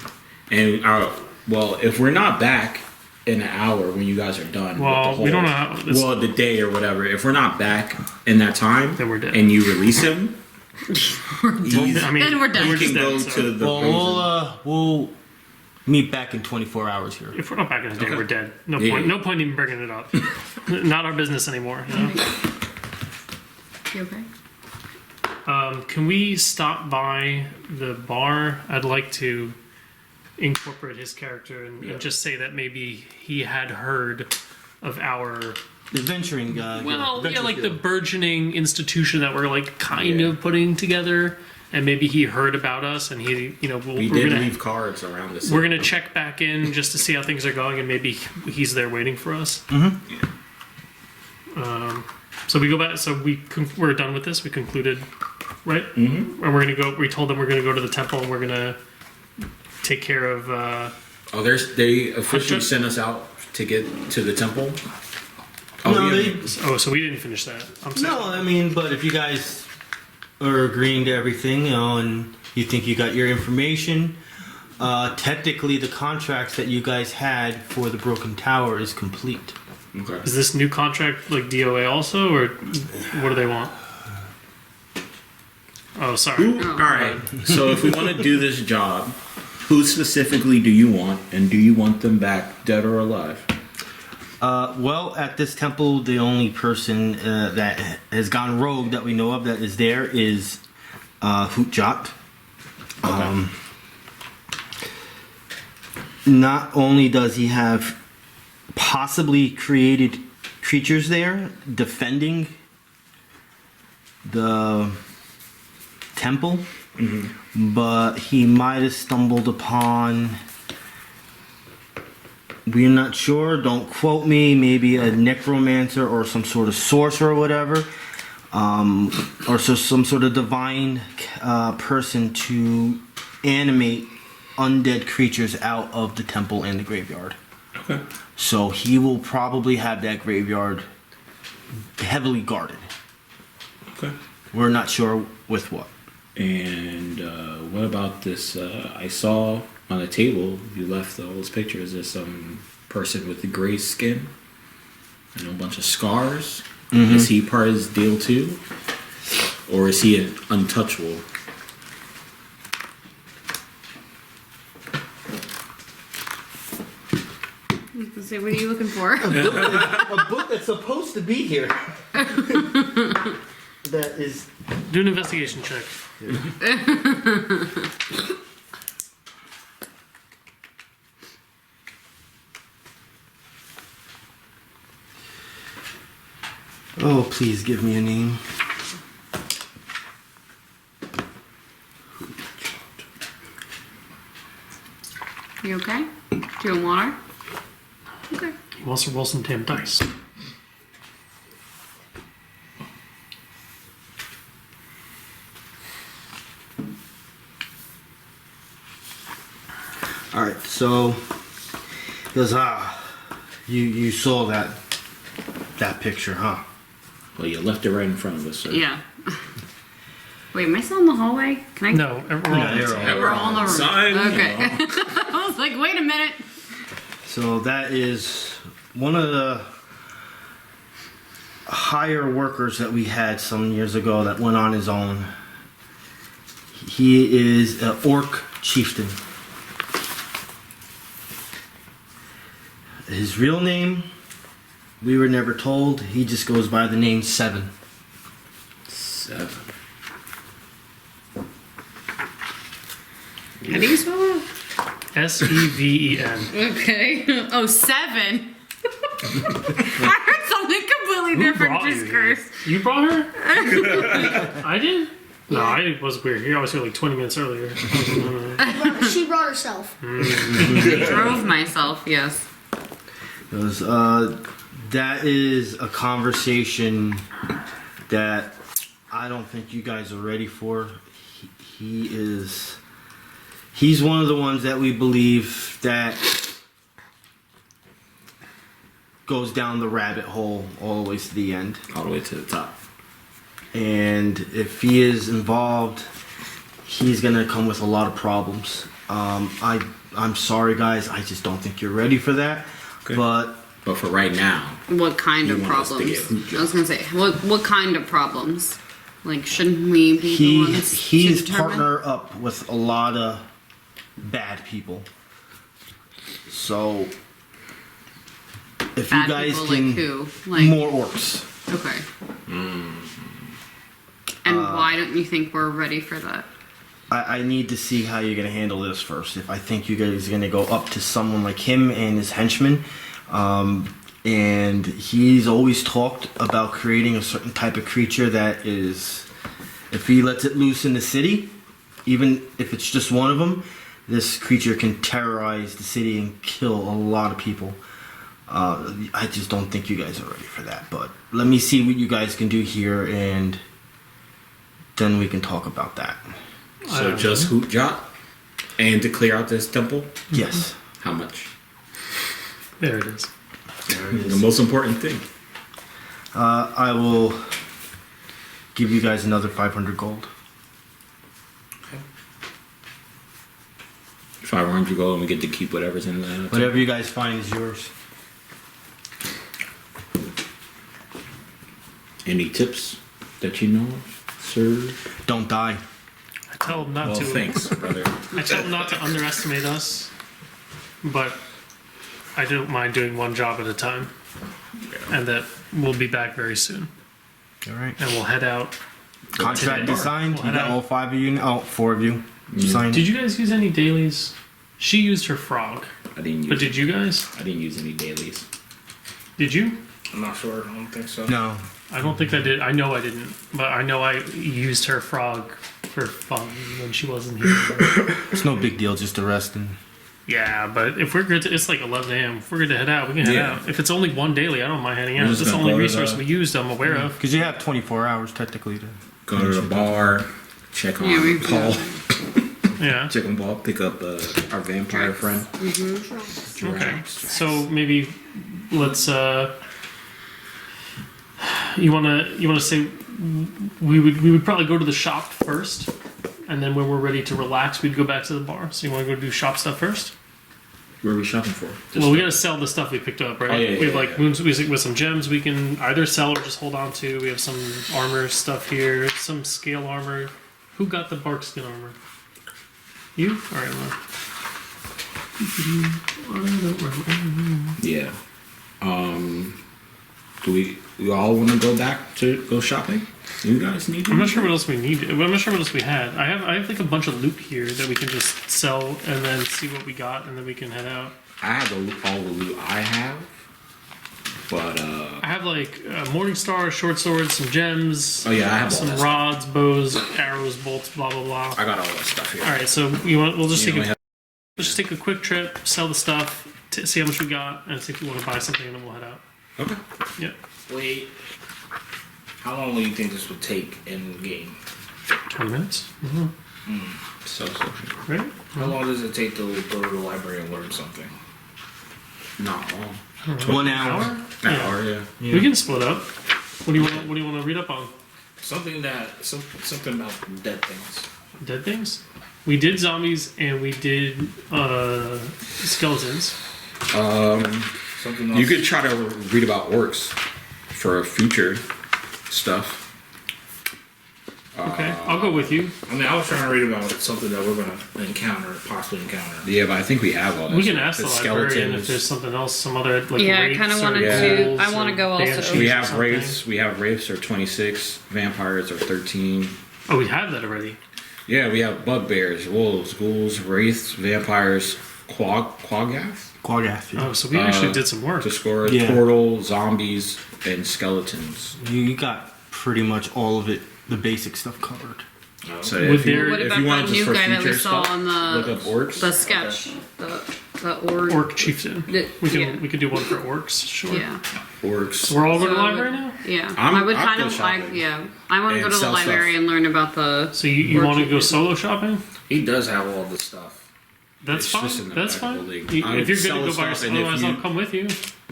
And well, if we're not back in an hour when you guys are done, Well, with the we whole- don't know how this- Well, the day or whatever. If we're not back in that time, Then we're dead. and you release him, I mean, Then we're done. we just can go dead, so- to the. Well, we'll meet back in 24 hours here. If we're not back in the day, Okay. we're dead. No Yeah. point. No point even bringing it up. Not our business anymore. You okay? Can we stop by the bar? I'd like to incorporate his character and just say that maybe he had heard of our adventuring. Well, adventure yeah, like the guild. burgeoning institution that we're like kind of putting together, and maybe he heard about us, and he, you know, We we're did gonna leave cards around the city. we're gonna check back in just to see how things are going, and maybe he's there waiting for us. So we go back. So we're done with this. We concluded, right? Mm-hmm. And we're gonna go. We told them we're gonna go to the temple, and we're gonna take care of. They officially sent us out to get to the temple. So we didn't finish that. I'm sorry. No, I mean, but if you guys are agreeing to everything, you know, and you think you got your information, technically the contracts that you guys had for the Broken Tower is complete. Okay. Is this new contract like DOA also, or what do they want? Oh, sorry. All right. So if we want to do this job, who specifically do you want, and do you want them back, dead or alive? Well, at this temple, the only person that has gone rogue that we know of that is there is Hootjot. Not only does he have possibly created creatures there defending the temple, but he might have stumbled upon, we're not sure, don't quote me, maybe a necromancer or some sort of sorcerer or whatever, or so some sort of divine person to animate undead creatures out of the temple and the graveyard. Okay. So he will probably have that graveyard heavily guarded. Okay. We're not sure with what. And what about this? I saw on the table you left all those pictures. There's some person with the gray skin and a bunch of scars. Is he part of his deal too, or is he an untouchable? So what are you looking for? A book that's supposed to be here. That is. Do an investigation check. Oh, please give me a name. You okay? Do you want water? Okay. He wants to roll some damn dice. All right, so he goes, you saw that picture, huh? Well, you left it right in front of us. So. Yeah. Wait, am I still in the hallway? Can I? No, we're all We're all in the room. Inside, Okay. I was like, wait a minute. So that is one of the higher workers that we had some years ago that went on his own. He is an orc chieftain. His real name, we were never told. He just goes by the name Seven. 7. How do you spell it? Seven. Okay. Oh, 7. I heard something completely different. brought you Just here? cursed. You brought her? I did? No, I was weird. I was here like 20 minutes earlier. She brought herself. Drove myself. Yes. Because that is a conversation that I don't think you guys are ready for. He's one of the ones that we believe that goes down the rabbit hole all the way to the end. All the way to the top. And if he is involved, he's gonna come with a lot of problems. I'm sorry, guys. I just don't think you're ready for that. Okay. But for right now, What kind of You want us to problems? get hooked I was gonna say, what kind of problems? Like, shouldn't we be the ones he's to determine? partner up with a lot of bad people. So if Bad you guys people, can, like who? Like more orcs. okay. And why don't you think we're ready for that? I need to see how you're gonna handle this first. If I think you guys are gonna go up to someone like him and his henchmen, and he's always talked about creating a certain type of creature that is, if he lets it loose in the city, even if it's just one of them, this creature can terrorize the city and kill a lot of people. I just don't think you guys are ready for that, but let me see what you guys can do here, and then we can talk about that. So just hoot jot and to clear out this temple. Yes. How much? There it is. The most important thing. I will give you guys another 500 gold. 500 gold, and we get to keep whatever's in there. Whatever you guys find is yours. Any tips that you know of, sir? Don't die. I tell him not Well, to. thanks, brother. I tell him not to underestimate us, but I don't mind doing one job at a time, and that we'll be back very soon, All right. and we'll head out. Contract Today. is signed. We'll You head got out. all 5 of you. Oh, 4 of you. Signed. Did you guys use any dailies? She used her frog, I didn't use. but did you guys? I didn't use any dailies. Did you? I'm not sure. I don't think so. No. I don't think I did. I know I didn't, but I know I used her frog for fun when she wasn't here. It's no big deal. Just a rest and. Yeah, but if we're good to, it's like 11 a.m. If we're good to head out, we can head Yeah. out. If it's only one daily, I don't mind heading out. We're It's just the gonna only go to resource the- we used, I'm aware of. Because you have 24 hours technically to. Go to the bar, check on Yeah, we- Paul, Yeah. check on Paul, pick up our vampire friend. Okay. So maybe let's. You wanna say we would probably go to the shop first, and then when we're ready to relax, we'd go back to the bar. So you want to go do shop stuff first? Where are we shopping for? Well, we gotta sell the stuff we picked up, right? Oh, yeah, we have yeah, like yeah. moons with some gems we can either sell or just hold on to. We have some armor stuff here, some scale armor. Who got the bark skin armor? You? All right, well. Yeah. Do we all want to go back to go shopping? You guys need. I'm not sure what else we need. I'm not sure what else we had. I have like a bunch of loot here that we can just sell and then see what we got, and then we can head out. I have all the loot I have, but I have like Morning Star, short swords, some gems. Oh, yeah, I have all some that stuff. rods, bows, arrows, bolts, blah blah blah. I got all that stuff here. All right, so we'll just You take only have- let's just take a quick trip, sell the stuff, see how much we got, and see if we want to buy something, and then we'll head out. Okay. Yep. Wait. How long do you think this would take in game? 20 minutes. So. Right? How long does it take to go to the library and learn something? Not long. 1 hour. An Yeah. hour, yeah. We can split up. What do you want to read up on? Something about dead things. Dead things? We did zombies and we did skeletons. Something else. You could try to read about orcs for future stuff. Okay, I'll go with you. I mean, I was trying to read about something that we're going to possibly encounter. Yeah, but I think we have all that. We can stuff. ask the The librarian skeletons. if there's something else, some other like Yeah, I wraiths kinda or wanted to- ghouls I wanna or go also- banshees We or have something. wraiths. We have wraiths are 26. Vampires are 13. Oh, we have that already. Yeah, we have bugbears, wolves, ghouls, wraiths, vampires, quaggath, Quaggath. Yeah. Oh, so we actually did some work. to score Yeah. portal, zombies, and skeletons. You got pretty much all of it, the basic stuff covered. So Would if you, there- What if about you want that just new for guy that we future saw stuff, on the look up orcs. the sketch? The orc. Orc chieftain. We yeah. could do one for orcs. Sure. Yeah. orcs. So we're all going to the So- library now. Yeah. I'm- I would I'll kind go of like. shopping. Yeah. I want to And go to the sell library stuff. and learn about the. So you orc want to go chieftain. solo shopping? He does have all this stuff. That's It's fine. just in the That's back fine. of the league. You- I if you're good sell to go by stuff, yourself, and if otherwise you- I'll come with you.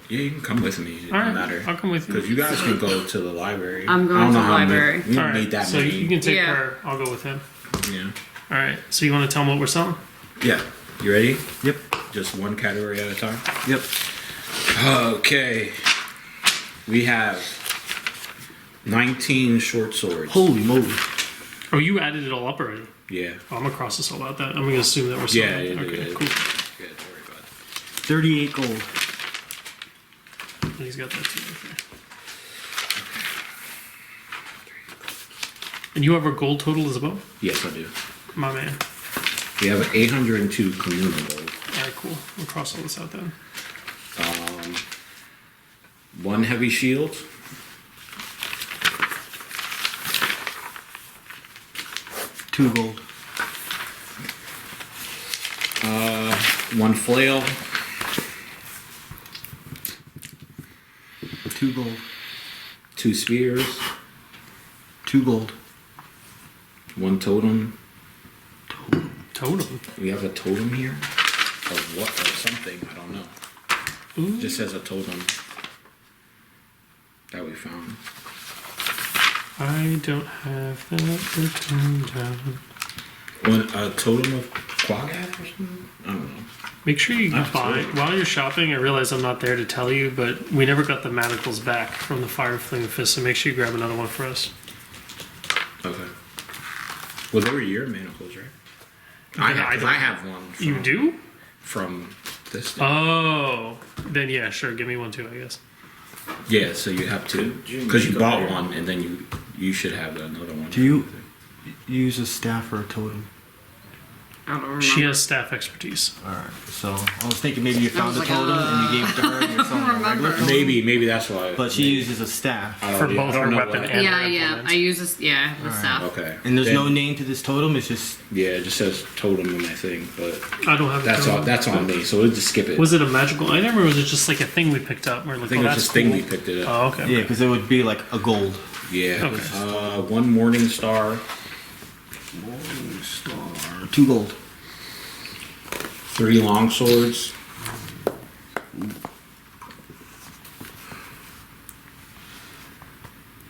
Yeah, you can come with me. It All doesn't right, matter. I'll come with you. Because you guys can go to the library. I'm going I don't to know the how many- library. We All don't right. need that So many. you can take Yeah. her. I'll go with him. Yeah. All right. So you want to tell them what we're selling? Yeah. You ready? Yep. Just one category at a time. Yep. Okay. We have 19 short swords. Holy moly. Oh, you added it all up already. Yeah. Oh, I'm gonna cross this all out. That I'm gonna assume that we're selling. Yeah, it. yeah, Okay. yeah. Cool. Yeah, don't worry about it. 38 gold. He's got that too. Okay. And you have a gold total as well, Yes, I do. my man. We have 802 communal gold. All right, cool. We'll cross all this out then. 1 heavy shield. Two gold. 1 flail. 2 gold. 2 spears. 2 gold. 1 totem. Totem. We have a totem here. Of what? Or something. I don't know. Ooh. It just says a totem that we found. I don't have that written down. A totem of Quagad or something? I don't know. Make sure you That's buy cool. while you're shopping. I realize I'm not there to tell you, but we never got the manacles back from the Fire Fling Fist, so make sure you grab another one for us. Okay. Well, they were your manacles, right? I have one. From, You do? From this thing. Oh, then yeah, sure. Give me one too, I guess. Yeah, so you have to. Because you bought one, and then you should have another one. Do you use a staff or a totem? I don't remember. She has staff expertise. Alright, so I was thinking maybe you found was a like, totem and you gave it to her and you're selling a regular totem. Maybe that's why. But she uses a staff. I don't- For I both don't her know weapon what- and Yeah, her yeah. implement. I use this. Yeah, the staff. Okay. And there's Then- no name to this totem, it's just Yeah, it just says totem in my thing, but I don't have a that's totem. all. That's on me. So we'll just skip it. Was it a magical item or was it just like a thing we picked up? We're like, I think oh, it was that's just cool. thing we picked it up. Oh, okay. yeah, because it would be like a gold. Yeah. Okay. 1 morning star. Star. 2 gold. 3 long swords.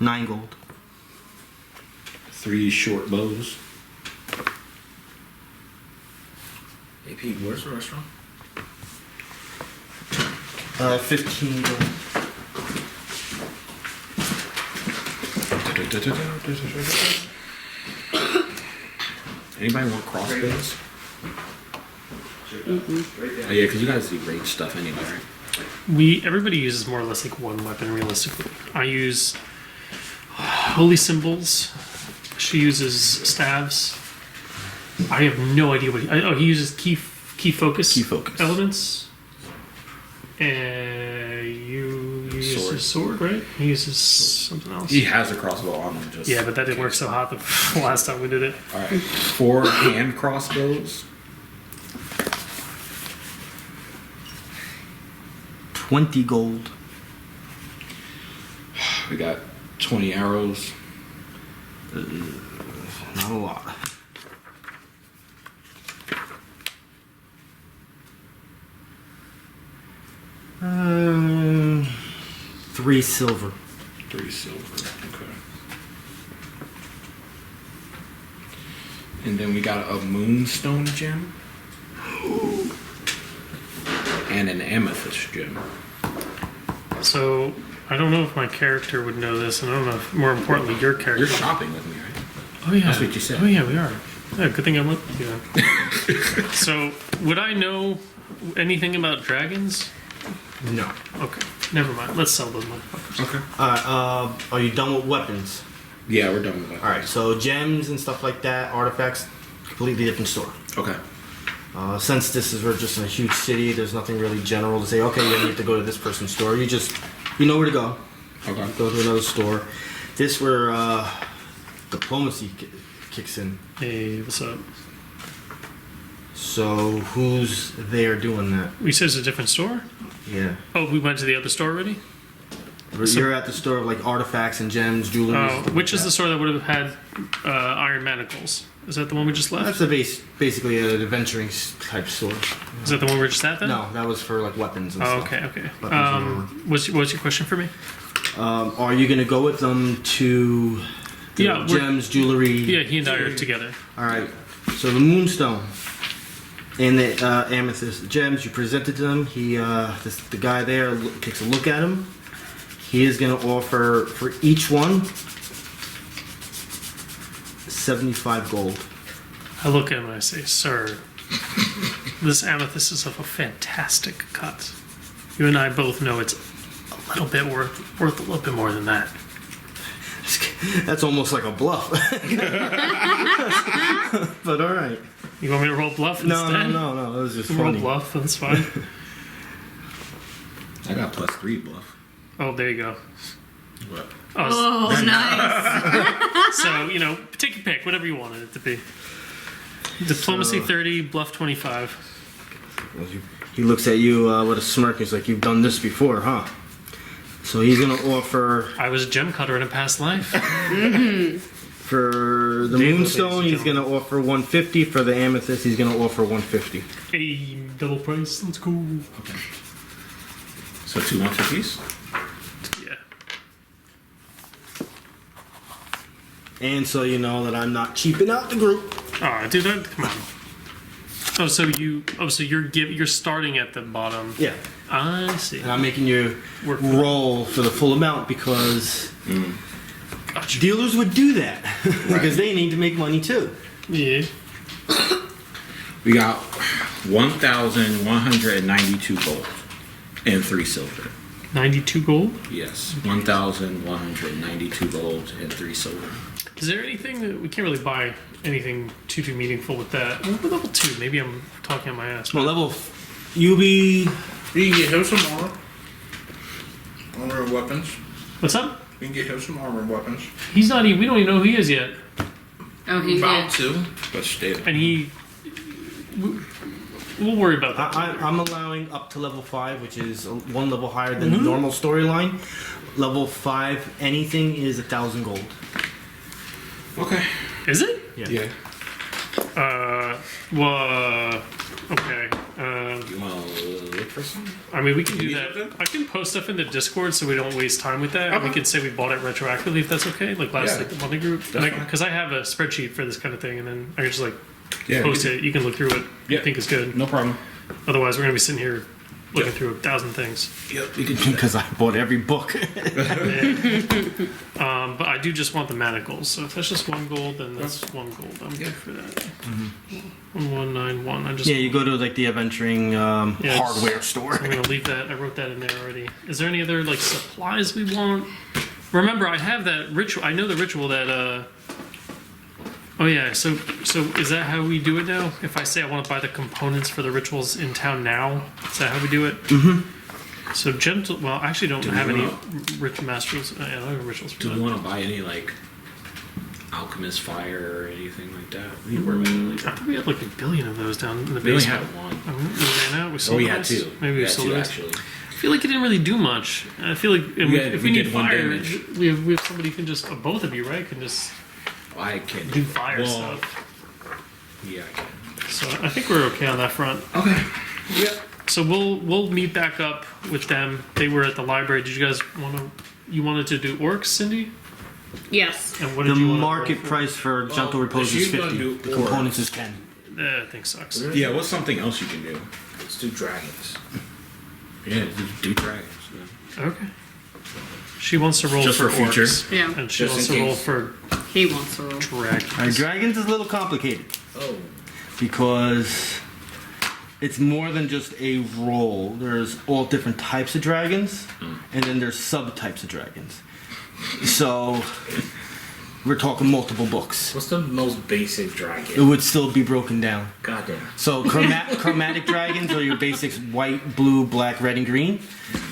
$9 gold. 3 short bows. AP, where's the restaurant? 15 gold. Anybody want crossbows? Oh, yeah, because you guys do range stuff anyway, right? Everybody uses more or less like one weapon realistically. I use holy symbols. She uses staves. I have no idea what he uses key focus. Key focus. Elements. And you use Sword. his sword, right? He uses something else. He has a crossbow on him. Just Yeah, but that didn't work so hot the last time we did it. All right. 4 hand crossbows. 20 gold. We got 20 arrows. Not a lot. Um, 3 silver. 3 silver. Okay. And then we got a moonstone gem. And an amethyst gem. So I don't know if my character would know this, and I don't know if, more importantly, your character. You're shopping with me, right? Oh yeah, That's what you said. Oh yeah, we are. Yeah, good thing I'm with you. Yeah. So would I know anything about dragons? No. Okay, never mind. Let's sell those motherfuckers. Okay. Alright, are you done with weapons? Yeah, we're done with that. Alright, so gems and stuff like that, artifacts, completely different store. Okay. Since we're just in a huge city, there's nothing really general to say, okay, you have to go to this person's store. You know where to go. Okay. Go to another store. This where diplomacy kicks in. Hey, what's up? So who's there doing that? We said it's a different store. Yeah. Oh, we went to the other store already. You're at the store of like artifacts and gems, jewelry. Oh, which is the store that would have had iron manacles? Is that the one we just left? That's basically an adventuring type store. Is that the one we were just at then? No, that was for like weapons and Oh, stuff. okay, okay. Weapons What's your question for me? Are you gonna go with them to the Yeah, we're- gems, jewelry? Yeah, he and I are together. All right. So the moonstone and the amethyst gems you presented to them. The guy there takes a look at them. He is going to offer for each one 75 gold. I look at him and I say, "Sir, this amethyst is of a fantastic cut. You and I both know it's a little bit worth a little bit more than that." That's almost like a bluff. But all right. You want me to roll bluff No, instead? no. That was just Roll funny. bluff. That's fine. I got +3 bluff. Oh, there you go. What? Oh, Oh, nice. so, you know, take your pick, whatever you wanted it to be. Diplomacy 30, bluff 25. He looks at you with a smirk. He's like, "You've done this before, huh?" So he's gonna offer I was a gem cutter in a past life. for the Deva, moonstone. ladies and He's gonna offer 150. For the amethyst, he's gonna offer 150. Hey, double price, let's go. Okay. So 2 150s? Yeah. And so you know that I'm not cheaping out the group. Alright, dude, come on. Oh, so you're starting at the bottom. Yeah, I see. and I'm making you Work. roll for the full amount because Gotcha. dealers would do that because they need to make money too. Yeah. We got 1,192 gold and 3 silver. 92 gold? Yes, 1,192 gold and 3 silver. Is there anything that we can't really buy anything too meaningful with that? Well, with level 2, maybe I'm talking on my ass. Well, you be You can get him some armor. Armor and weapons. What's up? You can get him some armor and weapons. He's not even, we don't even know who he is yet. Oh, he About did. to, but still. And we'll worry about that. I'm allowing up to level 5, which is one level higher than the normal storyline. Level 5, anything is 1,000 gold. Okay. Is it? Yeah. Well, okay. You want to look for some? I mean, we can do You that. need something? I can post stuff in the Discord so we don't waste time with that. We Okay. can say we bought it retroactively if that's okay. Like last Yeah. monthly group. That's fine. Because I have a spreadsheet for this kind of thing, and then I can just like Yeah. post it. You can look through it. Yeah. I think it's good. No problem. Otherwise, we're gonna be sitting here looking Yeah. through 1,000 things. Yep, we can do that. Because I bought every book. But I do just want the manacles. So if that's just 1 gold, then that's 1 gold. I'm good for that. 1191. I just. Yeah, you go to like the adventuring it's- hardware store. I'm gonna leave that. I wrote that in there already. Is there any other like supplies we want? Remember, I have that ritual. I know the ritual that. Oh yeah. So is that how we do it now? If I say I want to buy the components for the rituals in town now, is that how we do it? Mm-hmm. So gentle. Well, I actually don't have we any wanna- rich rituals. I don't have rituals for Do we that. want to buy any, like, alchemist fire or anything like that? We can worry about it I later. thought we had like a billion of those down in the We only basement. had one. We ran out. We Oh, sold we the had rest? 2. Maybe we had sold 2, the rest. actually. I feel like it didn't really do much. I feel like if we we need did 1 fire, damage. we have somebody who can just, both of you, right, can just I can do fire well, stuff. Yeah, I can. So I think we're okay on that front. Okay. Yeah. So we'll meet back up with them. They were at the library. Did you guys wanted to do orcs, Cindy? Yes. And what The did you want market price for Gentle Repose if is you're gonna 50. do The components is orcs- 10. That thing sucks. Yeah, what's something else you can do? Let's do dragons. Yeah, do dragons. Yeah. Okay. She wants to roll Just for for future. orcs. Yeah. And she Just wants in to roll case. for He wants to roll. dragons. Dragons is a little complicated Oh. because it's more than just a roll. There's all different types of dragons, and then there's subtypes of dragons. So we're talking multiple books. What's the most basic It dragon? would still be broken down. Goddamn. So chromatic dragons are your basics: white, blue, black, red, and green.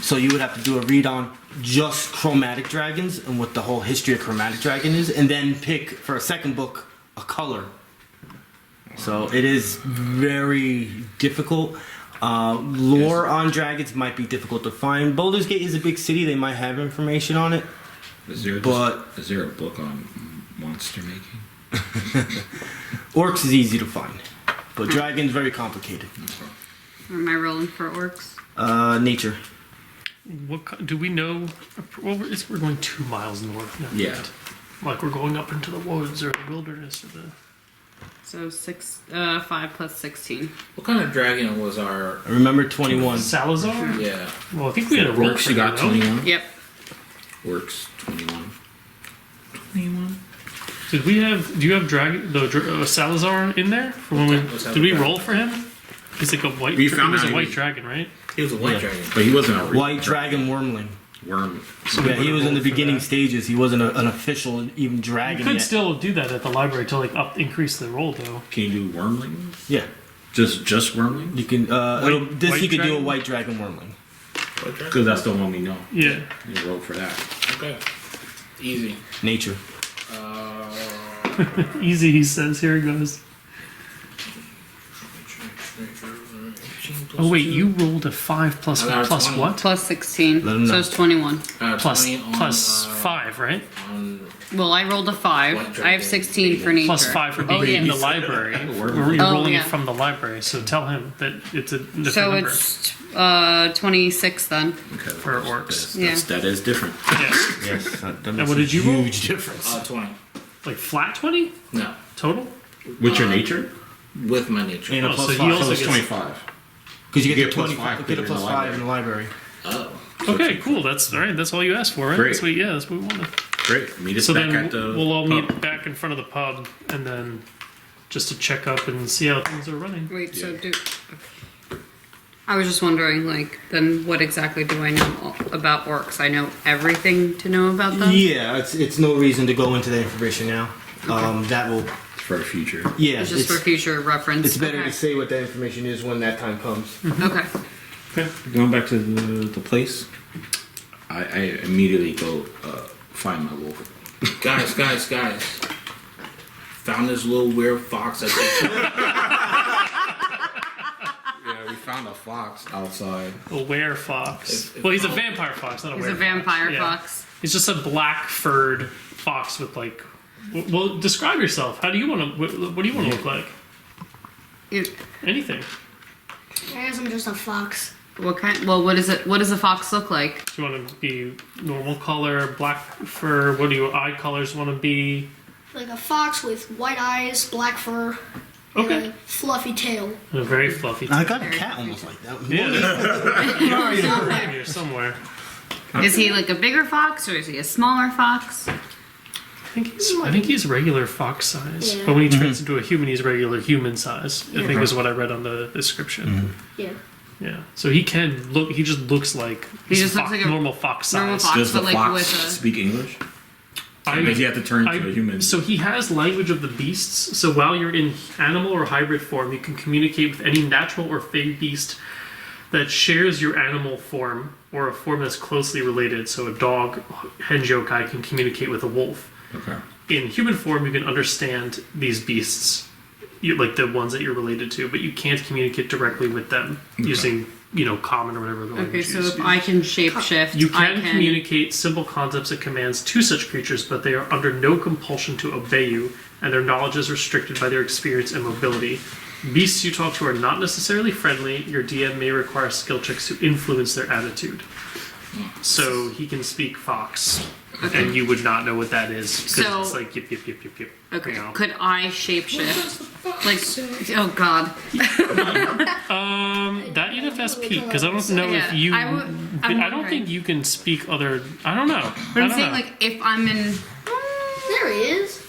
So you would have to do a read on just chromatic dragons and what the whole history of chromatic dragon is, and then pick for a second book a color. So it is very difficult. Lore on dragons might be difficult to find. Baldur's Gate is a big city; they might have information on it. Is there But- is there a book on monster making? Orcs is easy to find, but dragons very complicated. Am I rolling for orcs? Nature. Do we know? Well, we're going 2 miles north now. Yeah. right? Like we're going up into the woods or the wilderness or the. So 5 plus 16. What kind of dragon was our? Remember 21. Salazar? Yeah. Well, I think we had a roll Orcs, for you got that, no? 21. Yep. Orcs, 21. 21. Did we have? Do you have Salazar in there? For when What's that did we with roll for him? He's like a white. We He found was out a he white was- dragon, right? He was a white Yeah. dragon. But he wasn't a White dragon wormling. worm. So Yeah, we he was in the rolled for beginning that. stages. He wasn't an official even You dragon could yet. still do that at the library to like increase the roll though. Can you do wormling? Yeah, Just wormling? you can. White You could do a dragon? white dragon wormling. Because that's the one we know. Yeah. You wrote for that. Okay. Easy. Nature. Easy, he says. Here he goes. Oh wait, you rolled a 5 plus I got a plus 20. what? Plus 16. Let him So know. it's 21. Plus 20 on, plus 5, right? on Well, I rolled a 5. I have 16 for nature. Plus 5 for being Oh, yeah. in the library. Word. You're Oh, rolling yeah. it from the library, so tell him that it's a different So number. it's 26 then. Okay. For orcs. That is different. Yeah. Yes. That what did you roll? Huge difference. 20. Like flat 20 No. total? What's your nature? With my nature. And a Oh, plus so you 5. also So it's get- 25. Because you you get get plus 20, 5 you get a because plus you're in the 5 in the library. Oh. Okay, cool. That's all right. That's all you asked for, right? Great. That's what, yeah, that's what we wanted. Great. Meet us So back then at the we'll all pub. meet back in front of the pub, and then just to check up and see how things are running. Wait, so do. I was just wondering, like, then what exactly do I know about orcs? I know everything to know about them? Yeah, it's no reason to go into that information now. That will, for the future. yeah, It's just for future reference. it's better Okay. to say what that information is when that time comes. Okay. Okay. Going back to the place, I immediately go find my wolf. Guys. Found this little weird fox at the Yeah, we found a fox outside. A were-fox. If- Well, he's a vampire fox, not a He's were-fox. a vampire Yeah. fox. He's just a black-furred fox with, like... Well, describe yourself. How do you want to... What do you want to look like? Anything. I guess I'm just a fox. What kind? Well, what is it? What does a fox look like? Do you want to be normal color, black fur? What do your eye colors want to be? Like a fox with white eyes, black fur, Okay. and a fluffy tail. And a very fluffy... I got a cat almost like that. Yeah, here somewhere. Is he like a bigger fox or is he a smaller fox? I think he's regular fox size, Yeah. but when he turns into a human, he's regular human size. I think Yeah. is what I read on the description. Yeah. Yeah, so he can look. He just looks like He he's just looks like a normal fox size. normal fox. Does the But, like, fox with a- speak English? I- Does he have to turn into a human? So he has language of the beasts. So while you're in animal or hybrid form, you can communicate with any natural or fey beast that shares your animal form or a form that's closely related. So a dog, henjokai, can communicate with a wolf. Okay. In human form, you can understand these beasts, like the ones that you're related to, but you can't communicate directly with them using, common or whatever the Okay, language so you if use. I can shapeshift, You I can communicate simple concepts and commands to such creatures, but they are under no compulsion to obey you, and their knowledge is restricted by their experience and mobility. Beasts you talk to are not necessarily friendly. Your DM may require skill checks to influence their attitude. So he can speak fox, and you would not know what that is, because So- it's like yip, yip, yip, yip, yip. Okay. You know? Could I shapeshift? Like, oh god. That you'd have to ask Pete, because I don't know Yeah, if you... I would- I'm I don't wondering. think you can speak other... I don't know. But I I'm don't saying, know. like, if I'm in. There he is.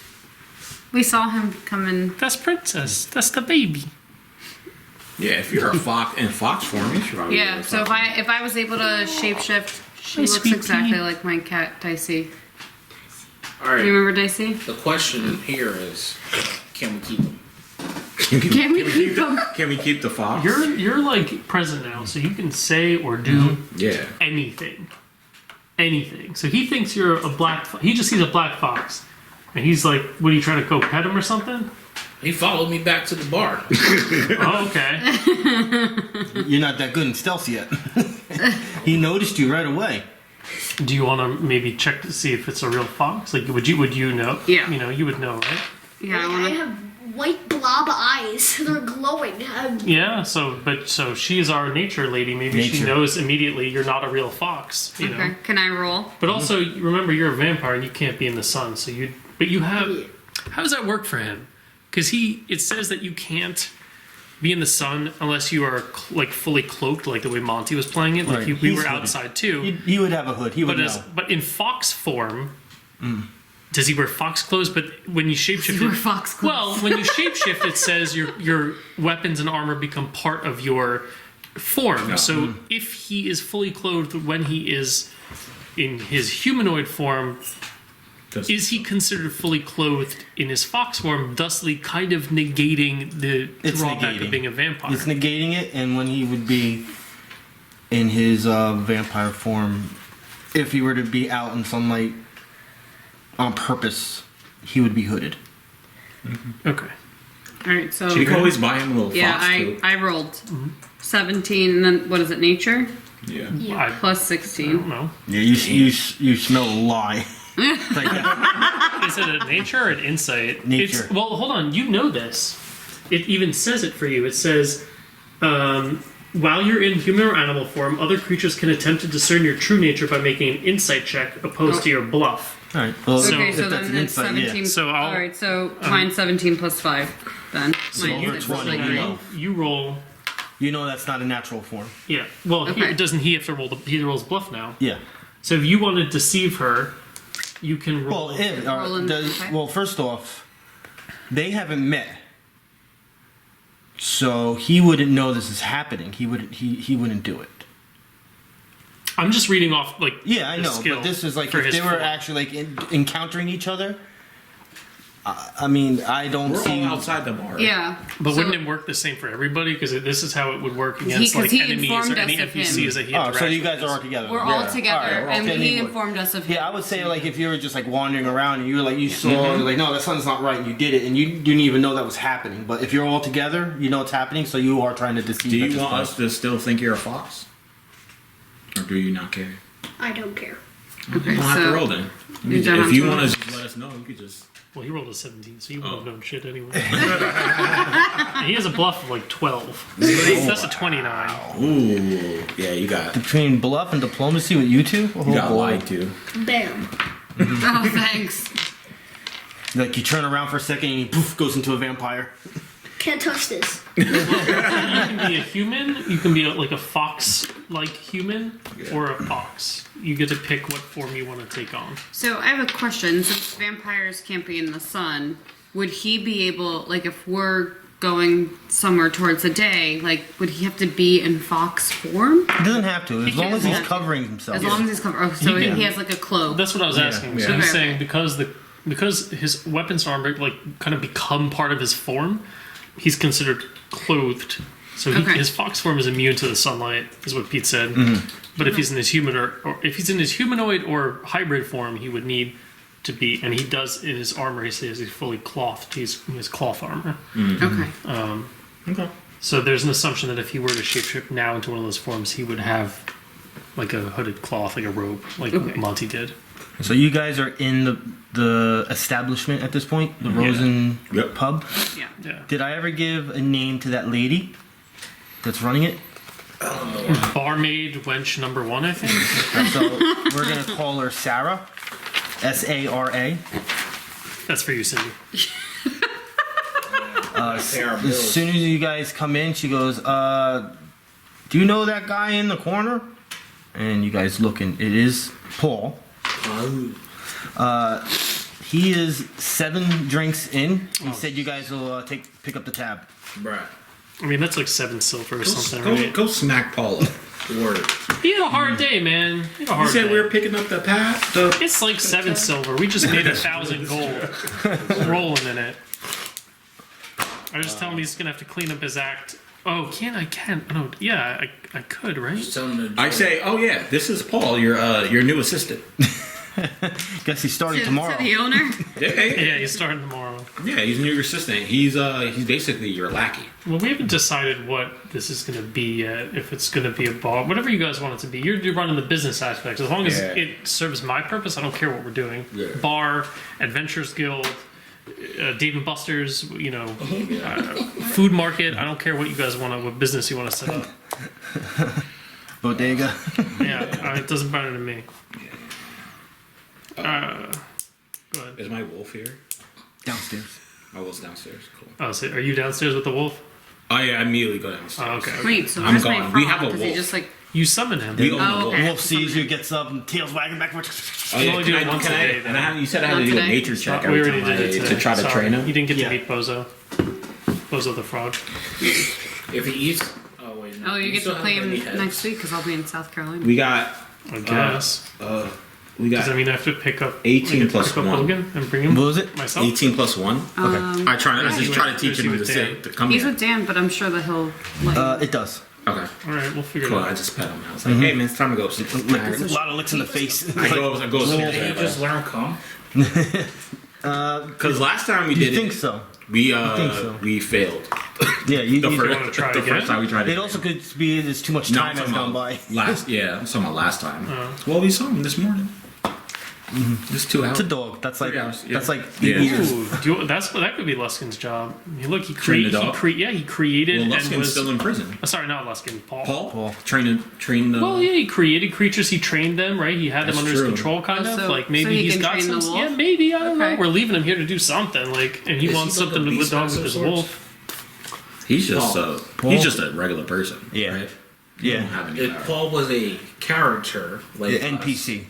We saw him come in. That's Princess. That's the baby. Yeah, if you're a fox in fox form, you should probably. Yeah. So if I was able to shapeshift, she Hi, looks sweet exactly pea. like my cat Dicey. All Do right. you remember Dicey? The question here is, can we keep him? Can we keep him? Can we keep the fox? You're like present now, so you can say or do Yeah. anything. Anything. So he thinks you're a black... He just sees a black fox. And he's like, what, are you trying to go pet him or something? He followed me back to the bar. Oh, okay. You're not that good in stealth yet. He noticed you right away. Do you want to maybe check to see if it's a real fox? Like, would you know? Yeah. You would know, right? Yeah, I I want to. have white blob eyes. They're glowing. Yeah, so she's our nature lady. Maybe she Nature. knows immediately you're not a real fox, you know. Okay. Can I roll? But also, remember, you're a vampire and you can't be in the sun, so you... But you have... How does that work for him? Because it says that you can't be in the sun unless you are, like, fully cloaked, like the way Monty was playing it. Like, Right. we He's were hooded. outside, too. He would have a hood. He would know. But in fox form... Does he wear fox clothes? But when you shapeshift, Wear fox clothes. well, when you shapeshift, it says your weapons and armor become part of your form. Yeah. So if he is fully clothed when he is in his humanoid form, is he considered fully clothed in his fox form, thusly kind of negating the It's drawback negating. of being a vampire? It's negating it, and when he would be in his vampire form, if he were to be out in sunlight on purpose, he would be hooded. Okay. All right, so So you can always buy him a little yeah, fox coat. I rolled 17, and then what is it? Nature Yeah. I plus don't 16. know. Yeah, you smell a lie. Like that. Is it a nature or an insight? Nature. It's, well, hold on. You know this. It even says it for you. It says, while you're in human or animal form, other creatures can attempt to discern your true nature by making an insight check opposed to your bluff. All right. Well, Okay, if so that's then an it's insight, 17. yeah. So I'll- all right, so mine's 17 plus 5. Then So Mine you're is 20, like you know. You roll. You know that's not a natural form. Yeah. Well, Okay. doesn't he have to roll? He rolls bluff now. Yeah. So if you want to deceive her, you can roll. Well, if, Roland, okay. well, first off, they haven't met, so he wouldn't know this is happening. He wouldn't do it. I'm just reading off like. Yeah, I the know, skill but this is like for if his they were form. actually like encountering each other. I mean, I don't We're see. all outside the bar. Yeah. But so, wouldn't it work the same for everybody? Because this is how it would work He- against 'cause like he enemies informed or any us of him. NPCs that he Oh, interacts so you with. guys are all together. We're Yeah. all together, All right, well, and then he would. informed us of him. Yeah, I would say like if you were just like wandering around and you were like you saw you're like no that something's not right and you did it and you didn't even know that was happening. But if you're all together, you know it's happening, so you are trying to deceive. Do at you this want point. us to still think you're a fox? Or do you not care? I don't care. Okay, You don't have so- to roll then. You don't If have you to want roll. to just let us know, you could just. Well, he rolled a 17, so you would have Oh. known shit anyway. And he has a bluff of like 12. That's a 29. Ooh, yeah, you got Between bluff and diplomacy with you two, oh, you got boy. lied to. Bam. Oh, thanks. Like you turn around for a second and he poof goes into a vampire. Can't touch this. You can be a human, you can be like a fox-like human, or a fox. You get to pick what form you want to take on. So I have a question. Since vampires can't be in the sun, would he be able, like, if we're going somewhere towards the day, like, would he have to be in fox form? He doesn't have to, as long as he's can't. covering himself. As long as he's covered. Oh, so He can. he has like a cloak. That's what I was asking. So Yeah. he's Okay, saying okay. because his weapons armor like kind of become part of his form, he's considered clothed. So Okay. his fox form is immune to the sunlight, is what Pete said. But if he's in his human or if he's in his humanoid or hybrid form, he would need to be, and he does in his armor. He says he's fully clothed. He has cloth armor. Okay. Okay. So there's an assumption that if he were to shapeshift now into one of those forms, he would have like a hooded cloth, like a robe, like Okay. Monty did. So you guys are in the establishment at this point, the Rosen Yep. pub. Yeah. Yeah. Did I ever give a name to that lady that's running it? Barmaid wench number 1, I think. So we're gonna call her Sarah, Sara. That's for you, Cindy. As soon as you guys come in, she goes, "Do you know that guy in the corner?" And you guys look, and it is Paul. He is 7 drinks in. He said you guys will pick up the tab. Bruh. I mean, that's like 7 silver or something, Go, right? go smack Paula. Word. He had a hard day, man. He had a You hard said day. we were picking up the path. It's like 7 silver. We just made 1,000 gold rolling in it. I just tell him he's gonna have to clean up his act. Oh, I can. Oh, no, yeah, I could, right? Just tell him to I say, oh yeah, this is Paul, your new assistant. Guess he's starting To tomorrow. the owner. Yeah, he's starting tomorrow. Yeah, he's your assistant. He's basically your lackey. Well, we haven't decided what this is going to be yet. If it's going to be a bar, whatever you guys want it to be. You're running the business aspects. As long as Yeah. it serves my purpose, I don't care what we're doing. Yeah. Bar, Adventures Guild, Dave & Buster's, food market. I don't care what you guys what business you want to set up. Bodega. Yeah, it doesn't matter to me. Go ahead. Is my wolf here? Downstairs. My wolf's downstairs. Cool. Oh, so are you downstairs with the wolf? Oh yeah, I immediately go downstairs. Oh, okay. Wait, so I'm where's my gone. frog? We have a Does he wolf. just like? You summon him. We own the Oh, wolf. okay. Wolf sees you, gets up, and tails wagging back. Oh, You yeah, only do it can I- once can a I- day, And though. I had, you said I had Not to do a today? nature check We every already time did it to today. try to Sorry. train him. You didn't get Yeah. to meet Bozo. Bozo the frog. If he eats. Oh, wait. No. Oh, you get still to have play him any heads. next week because I'll be in South Carolina. We got I guess. we Does that got mean I have to pick up 18 I have to plus pick up 1. Logan and bring him What was it? myself? 18 plus 1. Okay. I just try to teach Is he him with to Dan? come He's here. with Dan, but I'm sure that he'll like. It does. Okay. All right, we'll figure Cool. it I out. just pet him. I was like, hey man, it's time to go. A lot of licks in the face. I go Did you just learn come? because last time we You did think it, so? we think so? we failed. Yeah, you The you- wanna try the again? first time we tried it. It also could be there's too much No, time I'm has talking gone about by. last. Yeah, I'm talking about last time. Well, we saw him this morning. Just 2 hours. It's a dog. That's like 3 hours, yeah. that's like Yeah. eaters. Ooh, that could be Luskin's job. Look, he Train the created. dog? He created Well, and Luskin's was. still in prison. Sorry, not Luskin. Paul. Paul, train the. Well, yeah, he created creatures. He trained them, right? He had them That's under true. his control, kind Oh, of. so- Like so maybe he he's can got train some. the wolf? Yeah, maybe I don't know. Okay. We're leaving him here to do something. Like, and he Is wants he like something a with the dog with beastmaster his of sorts? wolf. He's just Paul. he's just a regular person. Yeah. Right? He Yeah. don't have any If power. Paul was a character, like Yeah, us, NPC.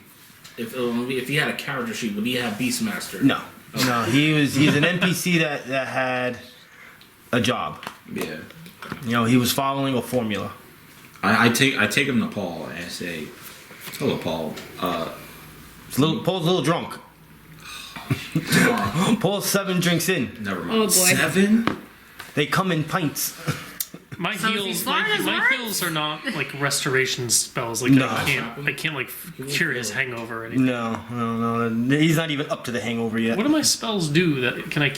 if he had a character sheet, would he have Beastmaster? No, no, he's an NPC that had a job. Yeah. You know, he was following a formula. I take him to Paul and I say, hello Paul. Paul's a little drunk. Paul's 7 drinks in. Never mind. Oh, boy. 7? They come in pints. My So is he heals, smart as my words? heals are not like restoration spells. Like No. I can't like cure his hangover or anything. No. He's not even up to the hangover yet. What do my spells do that can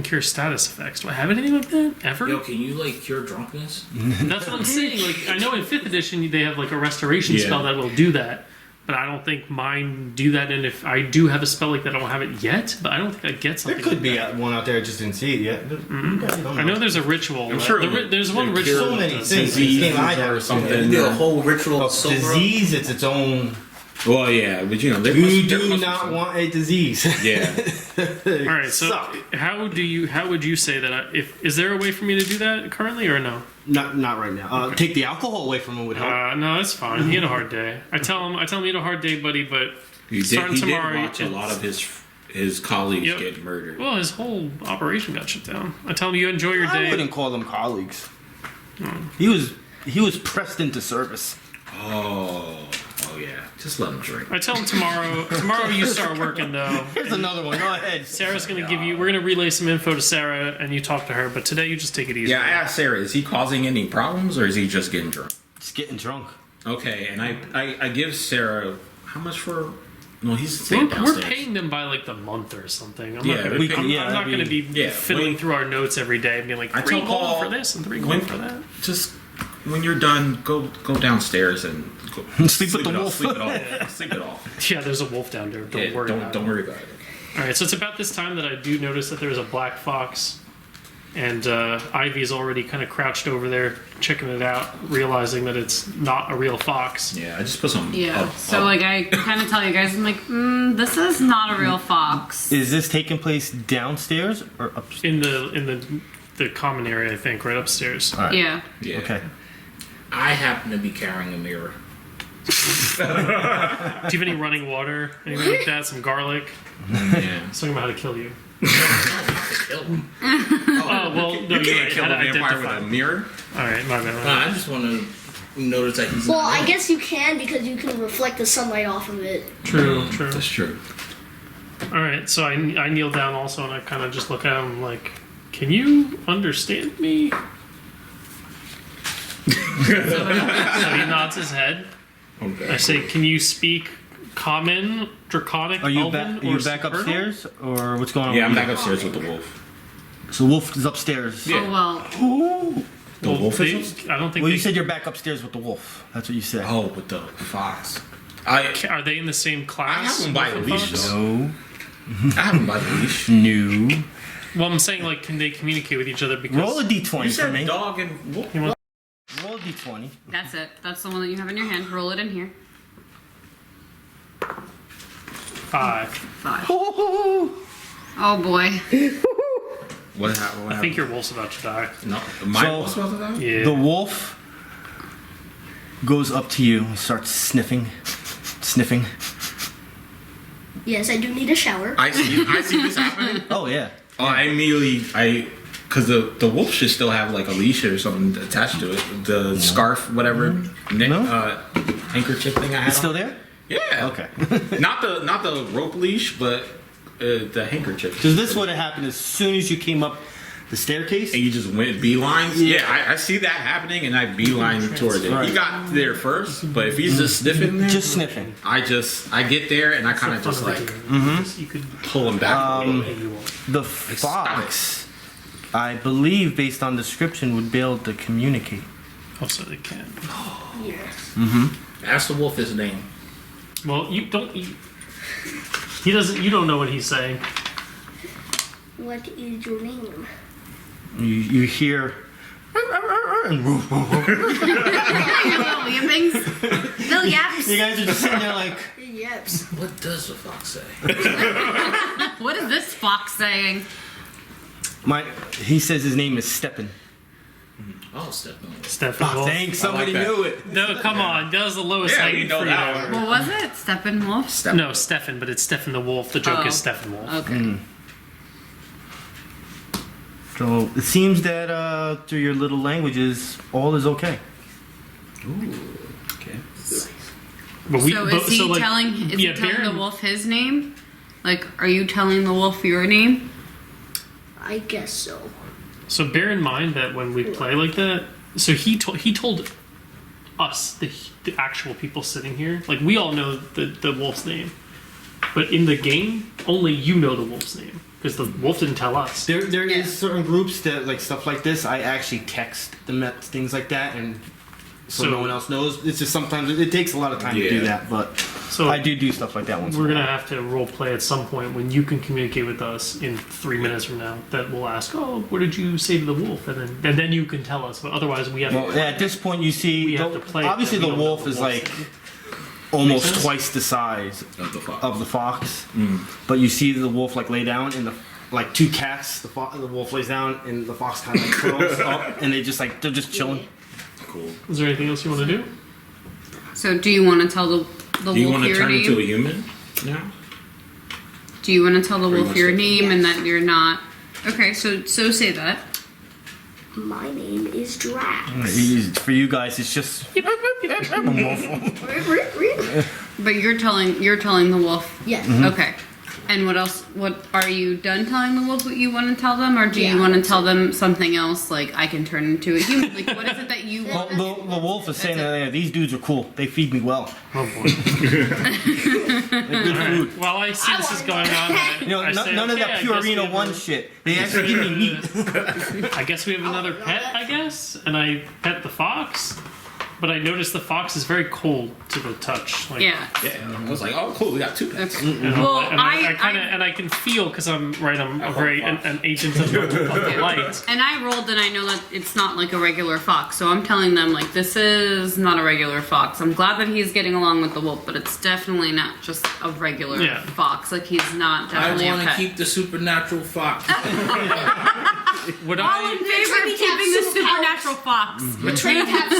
cure status effects? Do I have anything like that ever? Yo, can you like cure drunkenness? That's what I'm saying. Like I know in 5th edition they have like a restoration Yeah. spell that will do that, but I don't think mine do that. And if I do have a spell like that, I don't have it yet. But I don't think I get There something. could like be that. one out there, I just didn't see it yet. You guys don't I know there's a ritual. I'm sure There's one there- ritual. so that many does things. that. Disease This game I or have, something. Do a whole ritual of silver. Disease, it's its own. Well, yeah, but you know, there You must- there do must be not some- want a disease. Yeah. All right. So Suck. how would you say that? Is there a way for me to do that currently or no? Not right now. Take the alcohol away from him would help. No, it's fine. He had a hard day. I tell him he had a hard day, buddy. But He starting did tomorrow, watch a lot of his colleagues Yep. get murdered. well, his whole operation got shut down. I tell him you enjoy your I day. wouldn't call them colleagues. He was pressed into service. Oh yeah. Just let him drink. I tell him tomorrow. Tomorrow you start working though. Here's another one. Go ahead. Sarah's gonna give you. We're gonna relay some info to Sarah, and you talk to her. But today you just take it easy. Yeah, I asked Sarah, is he causing any problems or is he just getting drunk? Just getting drunk. Okay, and I give Sarah how much for? No, he's We're, staying we're downstairs. paying them by like the month or something. I'm Yeah, not gonna, we I'm, can- yeah, I'm not that'd gonna be yeah, fiddling when- through our notes every day and being like I 3 tell gold Paul for this and 3 when- gold for that. Just when you're done, go downstairs and go, Sleep with the it off, wolf. Sleep it off. Sleep it off. Yeah, there's a wolf down there. Don't worry. about Don't it. worry about it. All right, so it's about this time that I do notice that there's a black fox, and Ivy's already kind of crouched over there, checking it out, realizing that it's not a real fox. Yeah, I just put some. Yeah. So like I kind of tell you guys, I'm like, this is not a real fox. Is this taking place downstairs or upstairs? In the common area, I think, right upstairs. All right. Yeah. Yeah. Okay. I happen to be carrying a mirror. Do you have any running water? Anything like that? Some garlic? Yeah. Something about how to kill you. Kill him. Oh, well, no, You you're can't right. kill How a to vampire with identify. a mirror. All right, my bad. I just want to notice that he's. Well, not I in. guess you can because you can reflect the sunlight off of it. True. That's true. All right, so I kneel down also, and I kind of just look at him like, "Can you understand me?" So he nods his head. Okay. I say, "Can you speak Common, Draconic, Are you Elven, back? or Are you back Supernal?" upstairs, or what's going on? Yeah, I'm with back you? upstairs with the wolf. So Wolf is upstairs. Yeah. Oh well. The Well, wolf they- is. I don't think. Well, they, you said you're back upstairs with the wolf. That's what you said. Oh, with the fox. are they in the same class? I have them by a Wolf and leash, Fox? though. No. I have him by the leash. No. Well, I'm saying like, can they communicate with each other? Because Roll a d20 You for said me. dog and wolf. You want- Roll a d20. That's it. That's the one that you have in your hand. Roll it in here. 5. 5. Oh, Oh boy. What happened? I think your wolf's about to die. No, my So- wolf's supposed to die? Yeah. The wolf goes up to you and starts sniffing. Yes, I do need a shower. I see this happening. Oh yeah. Oh, because the wolf should still have like a leash or something attached to it. The scarf, whatever, No? handkerchief thing I had. It's still on. there? Yeah. Okay. Not the rope leash, but the handkerchief. Because this would have happened as soon as you came up the staircase. And you just went beelines? Yeah, I see that happening, and I beeline towards it. He got there first, but if he's just sniffing there, Just sniffing. I get there, and I kind of just like You could pull him back. The fox, I believe, based on description, would be able to communicate. also they can. Yes. Ask the wolf his name. Well, you don't. He doesn't. You don't know what he's saying. What is your name? You hear. And Little yappings. Little yaps. you guys are just sitting there like. Yes. What does the fox say? What is this fox saying? He says his name is Steppen. Oh, Stephen. Stephen Oh, Wolf. thanks, somebody that. knew it. No, come on. That was the lowest Yeah, hanging you know fruit that ever. one. What was it? Steppenwolf? No, Stefan, but it's Stefan the Wolf. The joke Oh. is Stefan Wolf. Okay. So it seems that through your little languages, all is okay. Okay. But So is he like, telling yeah, he telling Baron- the wolf his name? Like, are you telling the wolf your name? I guess so. So bear in mind that when we play like that, so he told us, the actual people sitting here, like we all know the wolf's name, but in the game, only you know the wolf's name because the wolf didn't tell us. There is Yeah. certain groups that like stuff like this. I actually text them at things like that, and so So- no one else knows. It's just sometimes it takes a lot of time to do Yeah. that, but So I do stuff like that once. we're in a gonna have to role play at some point when you can communicate with us in 3 minutes from now. That we'll ask, oh, what did you say to the wolf, and then you can tell us. But otherwise, we have. Well, at this point, you see, We have to play it obviously that the we don't know wolf the is wolf's like name. almost Makes sense? twice the size Of the fox. of the fox, but you see the wolf like lay down, and the like two cats. The wolf lays down, and the fox kind of like curls up, and they're just chilling. Cool. Is there anything else you want to do? So do you want to tell the Do you wolf want to your turn name? into a human now? Do you want to tell the Pretty wolf much your so. name and that you're not? Okay, so say that. My name is Drax. For you guys, it's just But you're telling the wolf. Yes. Okay. And what else? What are you done telling the wolf what you want to tell them, or do Yeah, you want to that's tell them something else? Like I can turn into a human. Like what is it that you Well, want? the wolf is saying That's that these dudes are cool. They feed me well. Oh boy. They're good food. Well, I see this is going on. You know, I say, none of okay, that I guess we Purina have One a- shit. They actually give me meat. I guess we have another pet, I guess, and I pet the fox, but I noticed the fox is very cold to the touch. Like, Yeah. Yeah. I was like, oh, cool. We got two pets. Okay. And Well, I kind of and I can feel because I'm a very an agent of the light. And I rolled, and I know that it's not like a regular fox. So I'm telling them like this is not a regular fox. I'm glad that he's getting along with the wolf, but it's definitely not just a regular Yeah. fox. Like he's not I definitely a want to pet. keep the supernatural fox. Would All I in favor of keeping the supernatural fox.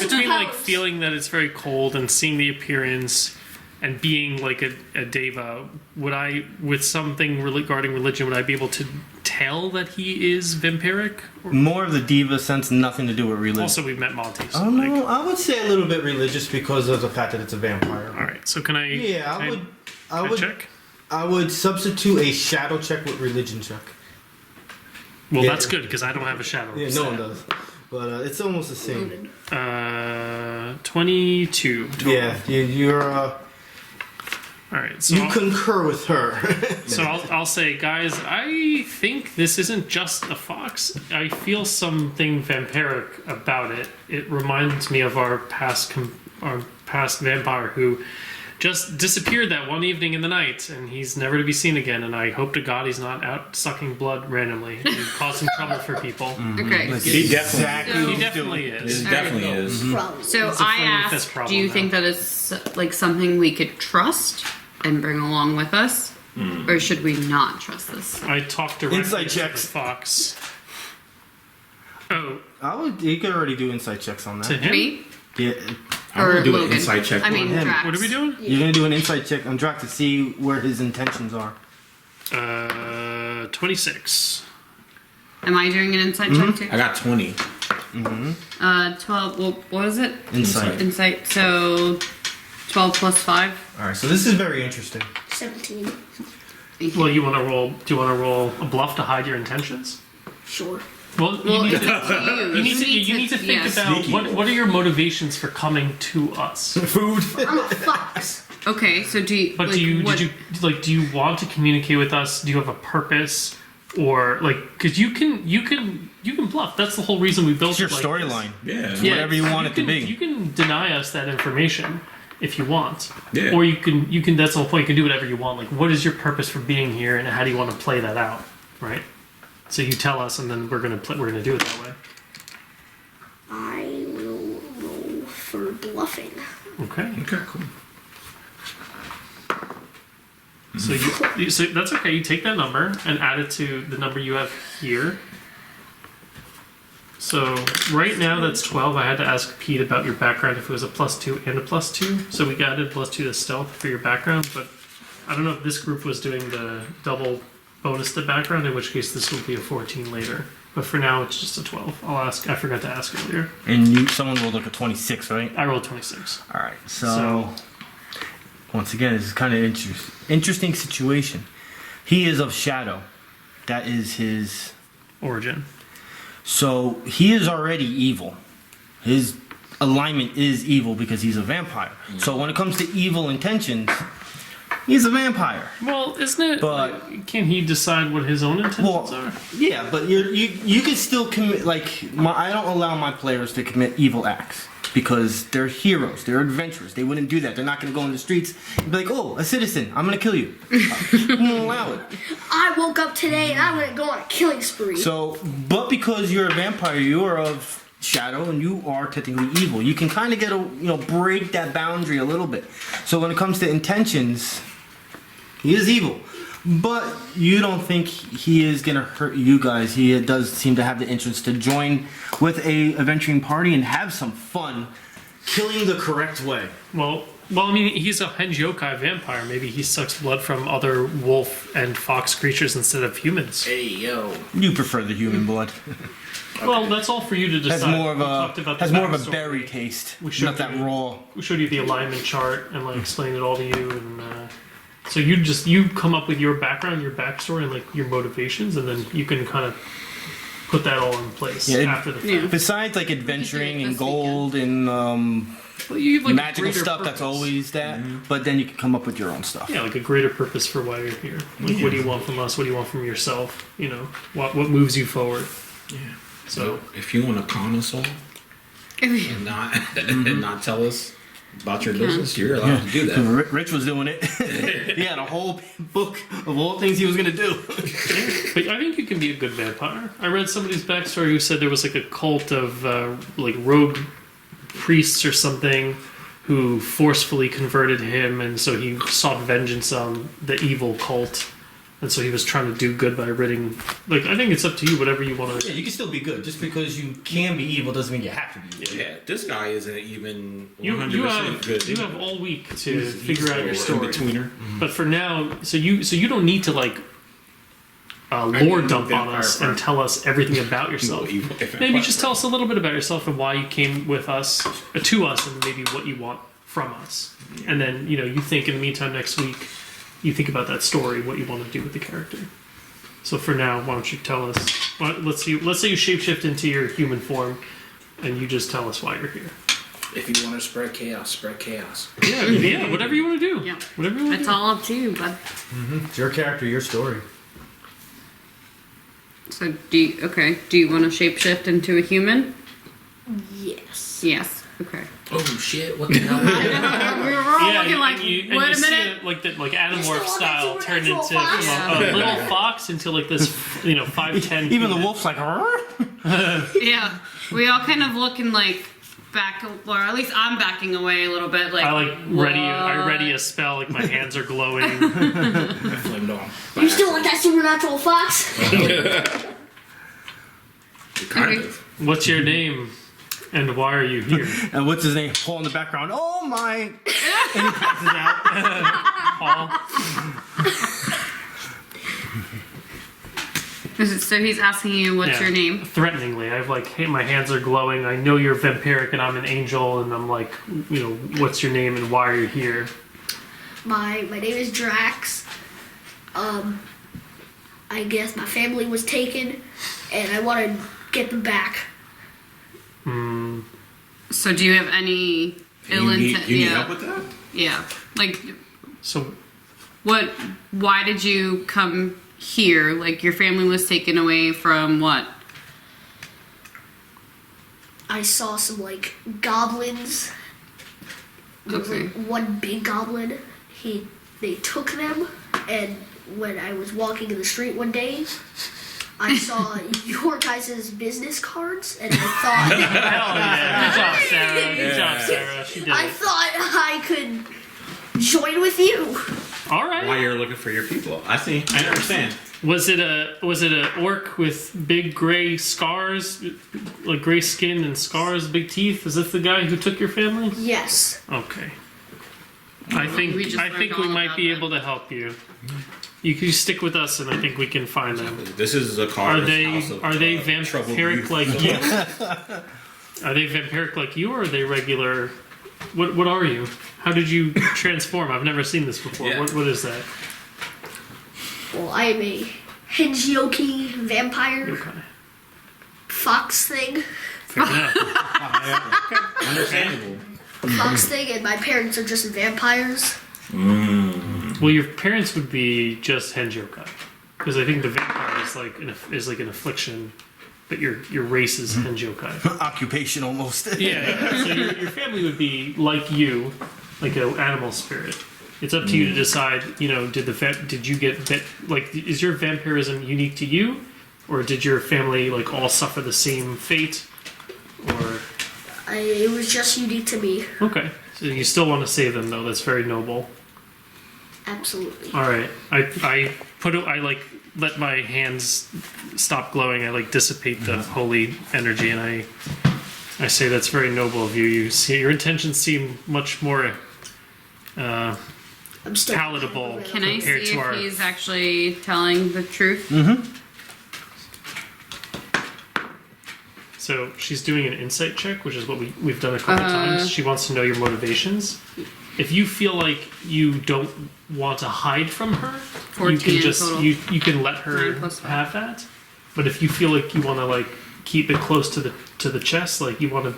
between like feeling that it's very cold and seeing the appearance and being like a Deva, would I, with something regarding religion, would I be able to tell that he is vampiric? Or, More of the diva sense, nothing to do with religion. also, we've met Monty. So I don't know. like, I would say a little bit religious because of the fact that it's a vampire. all right. So can I? Yeah, can I can would. check. I would substitute a shadow check with religion check. Well, Yeah. that's good because I don't have a shadow. Yeah, no one does. But it's almost the same. 22. Total. Yeah, you're. All right. So You concur with her. So I'll say, guys, I think this isn't just a fox. I feel something vampiric about it. It reminds me of our past vampire who just disappeared that one evening in the night, and he's never to be seen again. And I hope to God he's not out sucking blood randomly and causing trouble for people. Okay. He definitely, exactly. So- He definitely he is. definitely is. Probably. So It's a I friendly fist asked, problem do you now. think that it's like something we could trust and bring along with us, or should we not trust this? I talked directly Insight to checks. the fox. Oh, You could already do insight checks on to that. him? Me I'm Yeah, gonna or do an Logan? insight check I on mean, him. Drax. What are we doing? you're gonna do an insight check on Drax to see where his intentions are. 26. Am I doing an insight check too? I got 20. 12. Well, what was it? Insight. Insight. So 12 plus 5. All right, so this is very interesting. 17. Well, you want to roll? Do you want to roll a bluff to hide your intentions? Sure. Well, Well, you need it's to, up to you. you need to think yes. about Sneaky. what are your motivations for coming to us. Food. I'm a fox. Okay, so do you? But like, do you what, do you want to communicate with us? Do you have a purpose, or like because you can bluff? That's the whole reason we built It's your it like this. storyline. Yeah. Whatever you want it to be. You can deny us that information if you want, Yeah. or you can. That's the whole point. You can do whatever you want. Like, what is your purpose for being here, and how do you want to play that out, right? So you tell us, and then we're gonna do it that way. I will roll for bluffing. Okay. Okay, cool. So that's okay. You take that number and add it to the number you have here. So right now that's 12. I had to ask Pete about your background if it was a +2 and a +2. So we added +2 to stealth for your background, but I don't know if this group was doing the double bonus to background, in which case this will be a 14 later. But for now it's just a 12. I'll ask. I forgot to ask earlier. And someone rolled like a 26, right? I rolled 26. All right. So once again, this is kind of interesting situation. He is of shadow. That is his. Origin. So he is already evil. His alignment is evil because he's a vampire. So when it comes to evil intentions, he's a vampire. Well, isn't it? But- Can he decide what his own intentions are? Yeah, but you can still commit. I don't allow my players to commit evil acts because they're heroes, they're adventurers. They wouldn't do that. They're not going to go in the streets and be like, "Oh, a citizen, I'm going to kill you." I won't allow it. I woke up today and I'm gonna go on a killing spree. So, but because you're a vampire, you are of shadow and you are technically evil. You can kind of break that boundary a little bit. So when it comes to intentions, he is evil. But you don't think he is going to hurt you guys. He does seem to have the interest to join with a adventuring party and have some fun killing the correct way. Well, I mean, he's a Henge yokai vampire. Maybe he sucks blood from other wolf and fox creatures instead of humans. Hey, yo. You prefer the human blood. Well, that's all for you to decide. Has more of We talked about the a backstory. berry taste. We showed Not that you- raw. We showed you the alignment chart and explained it all to you, and so you come up with your background, your backstory, and your motivations, and then you can kind of put that all in place Yeah, after the fact. Yeah. Besides adventuring this and gold and Well, you have, a magical greater stuff, that's purpose. always that. But then you can come up with your own stuff. Yeah, a greater purpose for why you're here. What do you want from us? What do you want from yourself? What moves you forward? Yeah. So If you want to con us all and not and not tell us about your business, you're allowed to do that. Rich was doing it. He had a whole book of all things he was gonna do. But I think you can be a good vampire. I read somebody's backstory who said there was a cult of rogue priests or something who forcefully converted him, and so he sought vengeance on the evil cult, and so he was trying to do good by ridding. I think it's up to you, whatever you want to. Yeah, you can still be good. Just because you can be evil doesn't mean you have to be evil. Yeah, this guy isn't even 100% You good. have all week to figure out your story. In-betweener. But for now, so you don't need to lore dump on us and tell us everything about yourself. Maybe just tell us a little bit about yourself and why you came with us, to us, and maybe what you want from us. And then you think in the meantime next week, you think about that story, what you want to do with the character. So for now, why don't you tell us? Let's say you shapeshift into your human form, and you just tell us why you're here. If you want to spread chaos, spread chaos. Yeah, whatever you want to do. Yeah. Whatever you want to It's do. all up to you, bud. It's your character, your story. So do you want to shapeshift into a human? Yes. Yes. Okay. Oh shit! What the hell? We were all looking like, and wait you a see minute. it, like Animorph still want style that turned into supernatural from fox? a little fox into this 5'10". Even the wolf's like, "Arr?" Yeah. We all kind of looking back, or at least I'm backing away a little bit. I ready a spell. My hands are glowing. Flamed on. You still want that supernatural fox? Kind Okay. of. What's your name, and why are you here? And what's his name? Paul in the background. Oh my! And he passes out. Paul. So he's asking you, what's Yeah. your name? Threateningly, I have hey, my hands are glowing. I know you're vampiric, and I'm an angel, and I'm what's your name, and why are you here? My name is Drax. I guess my family was taken, and I wanted get them back. So do you have any ill intent? You need help with that? Yeah. Like, So why did you come here? Like, your family was taken away from what? I saw some like goblins. There was Okay. like one big goblin. They took them, and when I was walking in the street one day, I saw your guys' business cards, and I thought hell yeah, good job, Sarah. Good job, Sarah. She did I it. thought I could join with you. All right. Why you're looking for your people? I see. I understand. Was it a orc with big gray scars, like gray skin and scars, big teeth? Is this the guy who took your family? Yes. Okay. I think We just I learned think all we might about be that. able to help you. You can stick with us, and I think we can find them. This is Zakhar's Are they house of, are they troubled vampiric youth. like you? Are they vampiric like you, or are they regular? What are you? How did you transform? I've never seen this before. Yeah. What is that? Well, I am a Henjioki vampire Okay. fox thing. Fair enough. Understandable. Fox thing, and my parents are just vampires. Well, your parents would be just Henjokai, because I think the vampire is like an affliction, but your race is Henjokai. Occupation almost. Yeah. So your family would be like you, like an animal spirit. It's up to you to decide. You know, did you get like is your vampirism unique to you, or did your family like all suffer the same fate, or It was just unique to me. okay? So you still want to save them though. That's very noble. Absolutely. All right, I like let my hands stop glowing. I like dissipate the holy energy, and I say that's very noble of you. You see, your intentions seem much more I'm still palatable. Can I compared see to if our. he's actually telling the truth? So she's doing an insight check, which is what we've done a couple times. She wants to know your motivations. If you feel like you don't want to hide from her, you 14 can just total. you can let her 9 + 5. have that. But if you feel like you want to like keep it close to the chest, like you want to,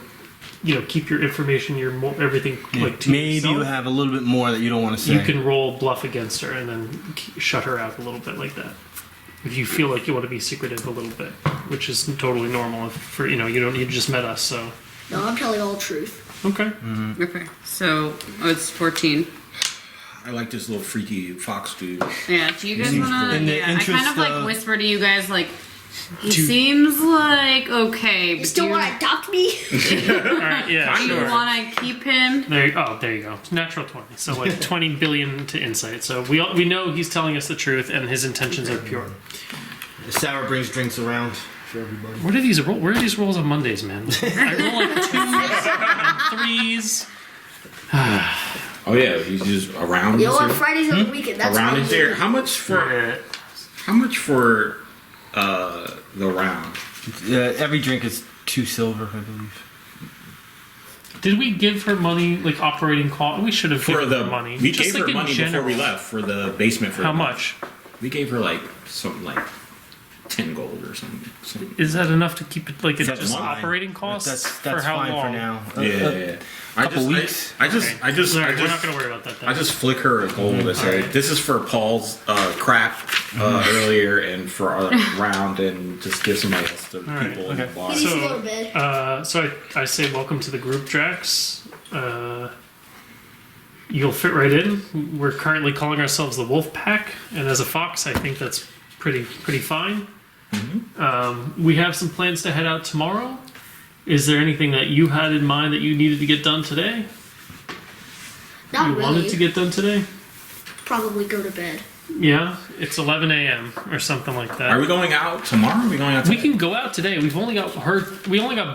keep your information, everything like to Maybe yourself, you have a little bit more that you don't want to say. you can roll bluff against her and then shut her out a little bit like that. If you feel like you want to be secretive a little bit, which is totally normal. You just met us, so No, I'm telling all truth. okay. Okay. So it's 14. I like this little freaky fox dude. Yeah. Do you guys wanna? in the Yeah. I kind interest of like of- whisper to you guys like. He seems like okay, You but still do you, want to adopt me? All right, yeah, do you sure. want to keep him? There you go. Natural 20. So like 20 billion to insight. So we know he's telling us the truth and his intentions are pure. Sarah brings drinks around for everybody. Where are these rolls on Mondays, man? I roll like 2s and 3s. Oh yeah, he's just around. You know us what? here. Fridays on the weekend. That's Around my is there. weekend. How much for the round? Every drink is 2 silver, I believe. Did we give her money, like operating cost? We should have For given the her money. we Just gave like her in money general. before we left for the basement. For How the month. much? We gave her like something like 10 gold or something. Is that enough to keep it like it's That's just fine. operating costs That's for how fine long? for now. Yeah. Couple weeks. I just Sorry, we're not gonna worry about that. Then. I just flick her a gold and say, Alright. "This is for Paul's crap earlier, and for our round, and just give somebody else to Alright, people in the okay. bar." He needs So, to go to bed. So I say welcome to the group, Drax. You'll fit right in. We're currently calling ourselves the Wolf Pack, and as a fox, I think that's pretty fine. We have some plans to head out tomorrow. Is there anything that you had in mind that you needed to get done today? Not you really. wanted to get done today? Probably go to bed. Yeah, it's 11 a.m. or something like that. Are we going out tomorrow? Are we going out? We Today? can go out today. We only got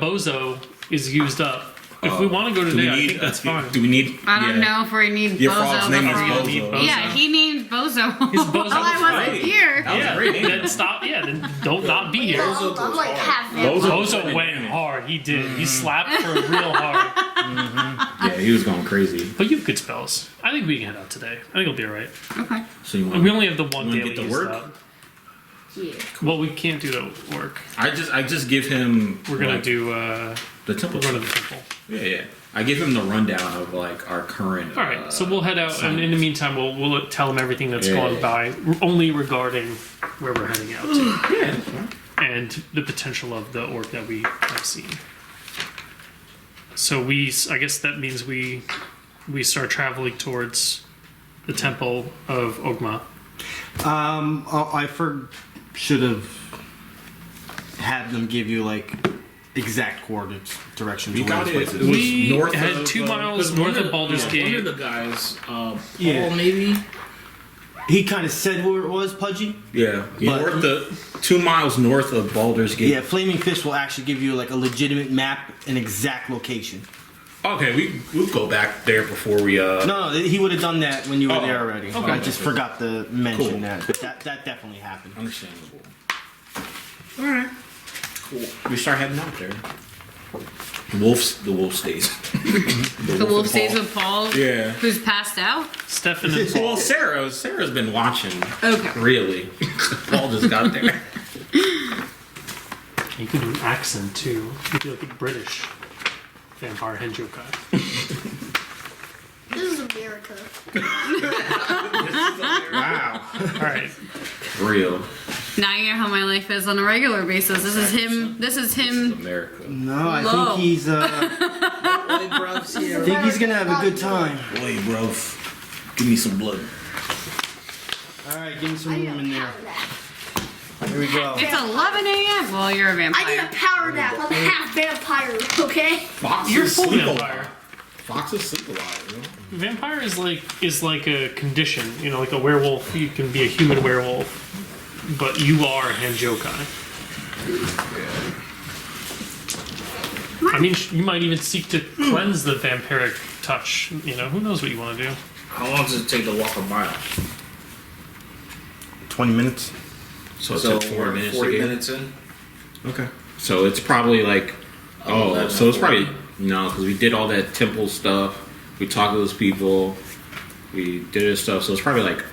Bozo is used up. If we want to go Do we today, I need- think that's fine. Do we need? I don't know if we need Your Bozo. frog's name is before- Bozo. Bozo. Yeah, he named Bozo. His Bozo Oh, I wasn't Right. here. That was Yeah, a great name. then stop. Yeah, then don't not be here. I'm like half Bozo. vampire. Bozo went hard. He did. He slapped for real hard. Yeah, he was going crazy. But you have good spells. I think we can head out today. I think it'll be all right. Okay. So you We want? only have the one wanna daily get to use work? up. Yeah. Well, we can't do the work. I just give him. We're gonna like, do. the temple. We're going to the temple. Yeah. I give him the rundown of like our current. All right, so we'll head out, and in the meantime, we'll tell him everything that's Yeah, gone yeah. by, only regarding where we're heading out to, Yeah. That's fine. and the potential of the orc that we have seen. So I guess that means we start traveling towards the temple of Ogma. I should have had them give you like exact coordinates, directions. We to where got this it. place is. It was We north had of, 2 miles north of Baldur's One Gate. of the guys, Yeah. Paul maybe. He kind of said where it was, Pudgy. Yeah. But- 2 miles north of Baldur's Gate. Yeah, Flaming Fist will actually give you like a legitimate map and exact location. Okay, we'll go back there before we. No, he would have done that when you were Oh, there already. okay. I just forgot to mention Cool. that, but that definitely happened. Understandable. All right. Cool. We start heading out there. The wolf stays. The wolf stays with Paul. Yeah. Who's passed out. Stefan and Paul. Well, Sarah's been watching. Okay. Really. Paul just got there. You could do an accent too. You could do like a British vampire henjokai. This is America. Wow. All right. Real. Now you know how my life is on a regular basis. This is him. This is him. America. No, I Low. think he's. I think he's gonna have a good time. Wait, bro. Give me some blood. All right, give me some I need room a in there. power nap. Here we go. It's 11 a.m. Well, you're a I need a vampire. power nap. I'm half vampire, okay? Foxes You're full sleep a vampire. lot. Foxes sleep a lot, you know? Vampire is like a condition. You know, like a werewolf. You can be a human werewolf, but you are henjokai. I mean, you might even seek to cleanse the vampiric touch. You know, who knows what you want to do? How long does it take to walk a mile? 20 minutes. So it So took 4 we're minutes 40 to get. minutes in. Okay. So it's probably like, 11, so it's 40. probably, no, because we did all that temple stuff. We talked to those people. We did this stuff. So it's probably like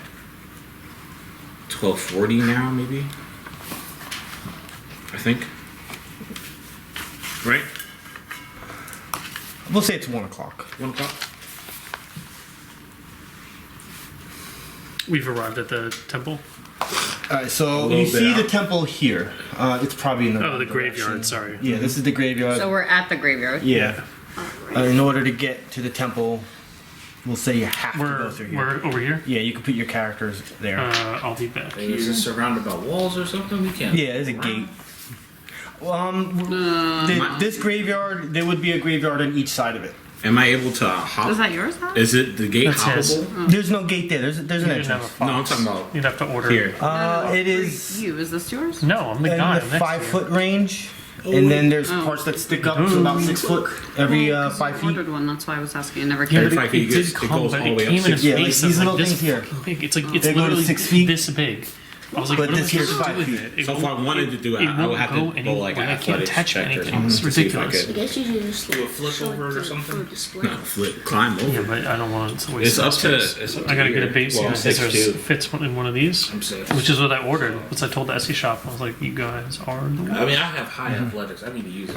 12:40 now, maybe. I think. Right? We'll say it's 1 o'clock. 1 o'clock? We've arrived at the temple. All right, so little you bit see the out. temple here. It's probably in the. Oh, the direction. graveyard. Sorry. Yeah, this is the graveyard. So we're at the graveyard. Yeah. In order to get to the temple, we'll say you have to go We're through here. we're over here. Yeah, you can put your characters there. I'll be back. Hey, is here. it surrounded by walls or something? We can't. Yeah, there's a gate. This graveyard, there would be a graveyard on each side of it. Am I able to hop? Is that yours? Huh? Is it the gate That's his. hoppable? There's no gate there. There's an You didn't have a entrance. fox. No, I'm talking about You'd have to order. here. It is You. Is this yours? No, I'm the in guy. the next to 5 you. foot range, and then there's Oh. parts that stick up to about 6 foot every 5 I feet. ordered one. That's why I was asking. I never Yeah, came. but Every 5 feet, it it did goes- it come, goes but all it the way up came in 6 his feet. Yeah, like face. these I'm little this things here. fucking big. It's like it's They go to literally 6 feet. this big. I was like, But what this am I here's supposed to 5 do with feet. it? It So if I won't- wanted to do it, I won't would have go to go anywhere. like I an can't athletics touch check or anything. something It's to see if I ridiculous. I could. guess you should just Do a flip over it or something? For display. No, flip, climb over. Yeah, but I don't want it to waste It's up to. space. It's up to I gotta here. get a base Well, I'm suit that 6'2". fits in one of these, I'm safe. which is what I ordered. Once I told the Etsy shop, I was like, "You guys are the I mean, I have high athletics. I need to use it.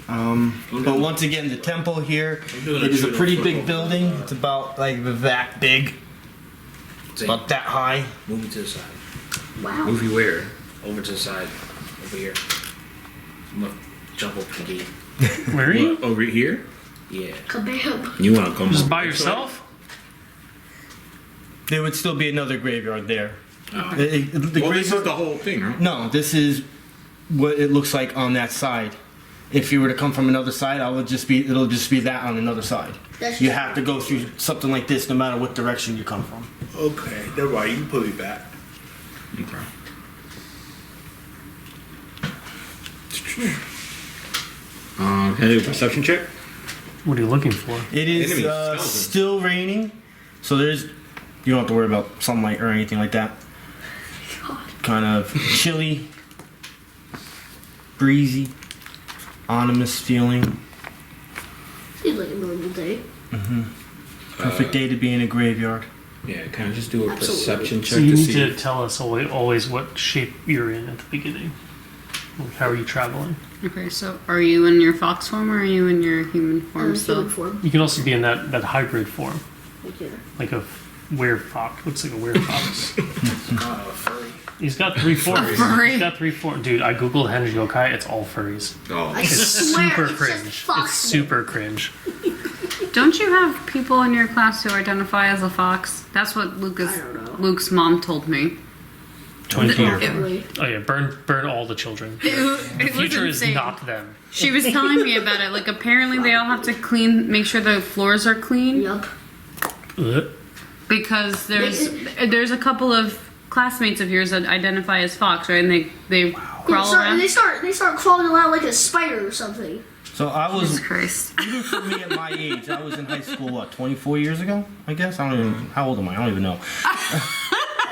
But once again, the temple here, I'm doing it is a judo pretty flip big over. building. It's about like that big, Say, about that high. move me to the side. Wow. Movie where? Over to the side. Over here. I'm gonna jump over the gate. Where are you? What, over here? Yeah. Kabam. You want to come Just over by this yourself? There would still be another graveyard there. Oh. The way? Well, this is graveyard- the whole thing, right? No, this is what it looks like on that side. If you were to come from another side, it'll just be that on another side. That's You just- have to go through something like this no matter what direction you come from. Okay, never mind. You can put me back. Okay. Can I do a perception check? What are you looking for? It is Enemy skeleton. still raining, so you don't have to worry about sunlight or anything like that. Kind of chilly, breezy, ominous feeling. Seems like a normal day. Perfect day to be in a graveyard. Yeah, kind of just do a Absolutely. perception check So you to need see. to tell us always what shape you're in at the beginning. Like, how are you traveling? Okay, so are you in your fox form or are you in your human form still? Human form. You can also be in that hybrid form, Okay. like a werefox. Looks like a werefox. Furry. He's got 3 forms. furry. He's got 3 forms. Dude, I googled Henry Yokai. It's all furries. Oh, I It's swear, super it's just cringe. It's fox. super cringe. Don't you have people in your class who identify as a fox? That's what I don't know. Luke's mom told me. 24. Probably. Oh yeah, burn all the children. It The was future is insane. not them. She was telling me about it. Like apparently they all have to make sure the floors are clean Yup. Ugh. because there's a couple of classmates of yours that identify as fox, right? And they crawl around. They start crawling around like a spider or something. So I was, Jesus Christ. even for me at my age, I was in high school, what, 24 years ago? I guess? I don't even, how old am I? I don't even know.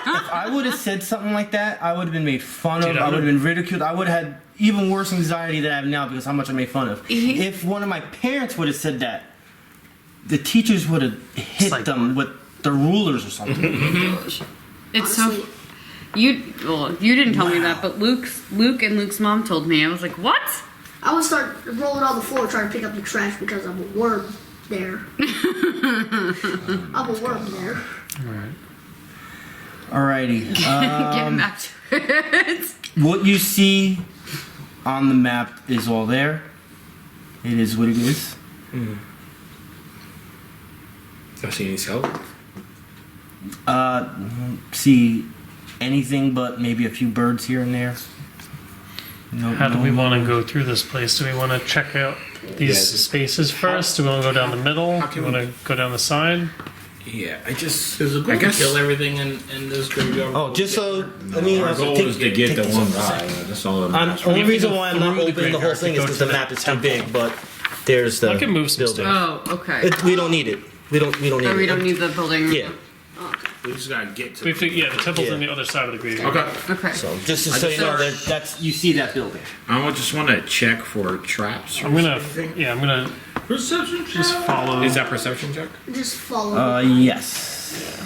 If I would have said something like that, I would have been made fun of. Dude, I would have been ridiculed. I would have had even worse anxiety than I have now because how much I made fun of. If one of my parents would have said that, the teachers would have hit like- them with the rulers or something. It's Honestly. so you didn't tell me that, but Luke and Luke's mom told me. I was like, what? I would start rolling on the floor trying to pick up the trash because I'm a worm there. I'm a worm there. Alrighty. Getting back to it. What you see on the map is all there. It is what it is. I see any skeletons? Don't see anything but maybe a few birds here and there. No, How do no- we want to go through this place? Do we want to check out these Yeah, spaces first? Do we want to go down the middle? How Do can we want we- to go down the side? Yeah, I just. Is the goal I to guess kill everything in this graveyard? Oh, just so I mean, our goal take- is to get take the this one off. guy. That's all that I'm, matters. only have to reason go why I'm not through the opening the whole graveyard thing to is go because to the that map is too temple. big. But there's the I can move some building. stuff. Oh, okay. We don't need it. We don't need Oh, it. we don't need the building. Yeah. We just gotta get to We have to, yeah, the temple's Yeah. on the other side of the graveyard. Okay. Okay. So just so you know that that's you see that building. I just want to check for traps. Or I'm gonna, anything. yeah, I'm gonna perception check. just follow. Is that perception check? Just follow. Yes.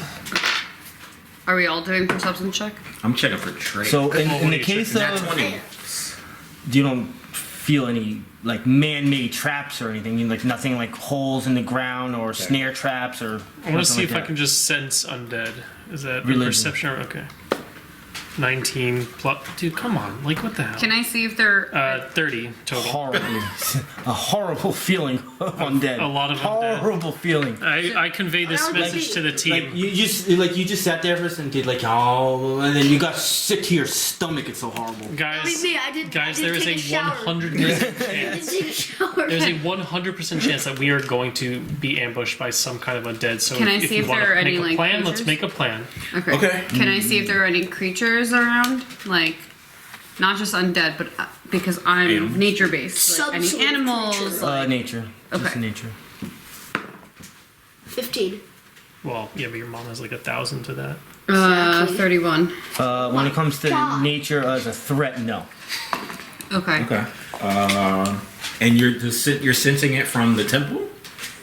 Are we all doing perception check? I'm checking for traps. So Well, in what the are you case checking? of, Nat 20. you don't feel any like man-made traps or anything. You like nothing like holes in the ground or snare traps or. I want to see nothing if like I can just sense undead. Is that a Religion. perception? Okay. 19 plus. Dude, come on. Like, what the hell? Can I see if they're 30 total. horrible, a horrible feeling of undead. A lot of undead. horrible feeling. I convey this I don't message think- to the team. Like you just sat there for a second, did like oh, and then you got sick to your stomach. It's so horrible. guys, I mean, me, I did- guys, I did there is take a a shower. 100% I didn't chance. take a shower. There's a 100% chance that we are going to be ambushed by some kind of undead. So Can I if see you if want there are to make any, a like, plan, let's creatures? make a plan. okay. Okay. Can I see if there are any creatures around? Like, not just undead, but because I'm Animals. nature based. Like, Some any sort of animals? creature. Like, Nature. Just Okay. nature. 15. Well, yeah, but your mom has like 1,000 to that. Exactly. 31. When it comes to God. nature as a threat, no. Okay. Okay. And you're sensing it from the temple,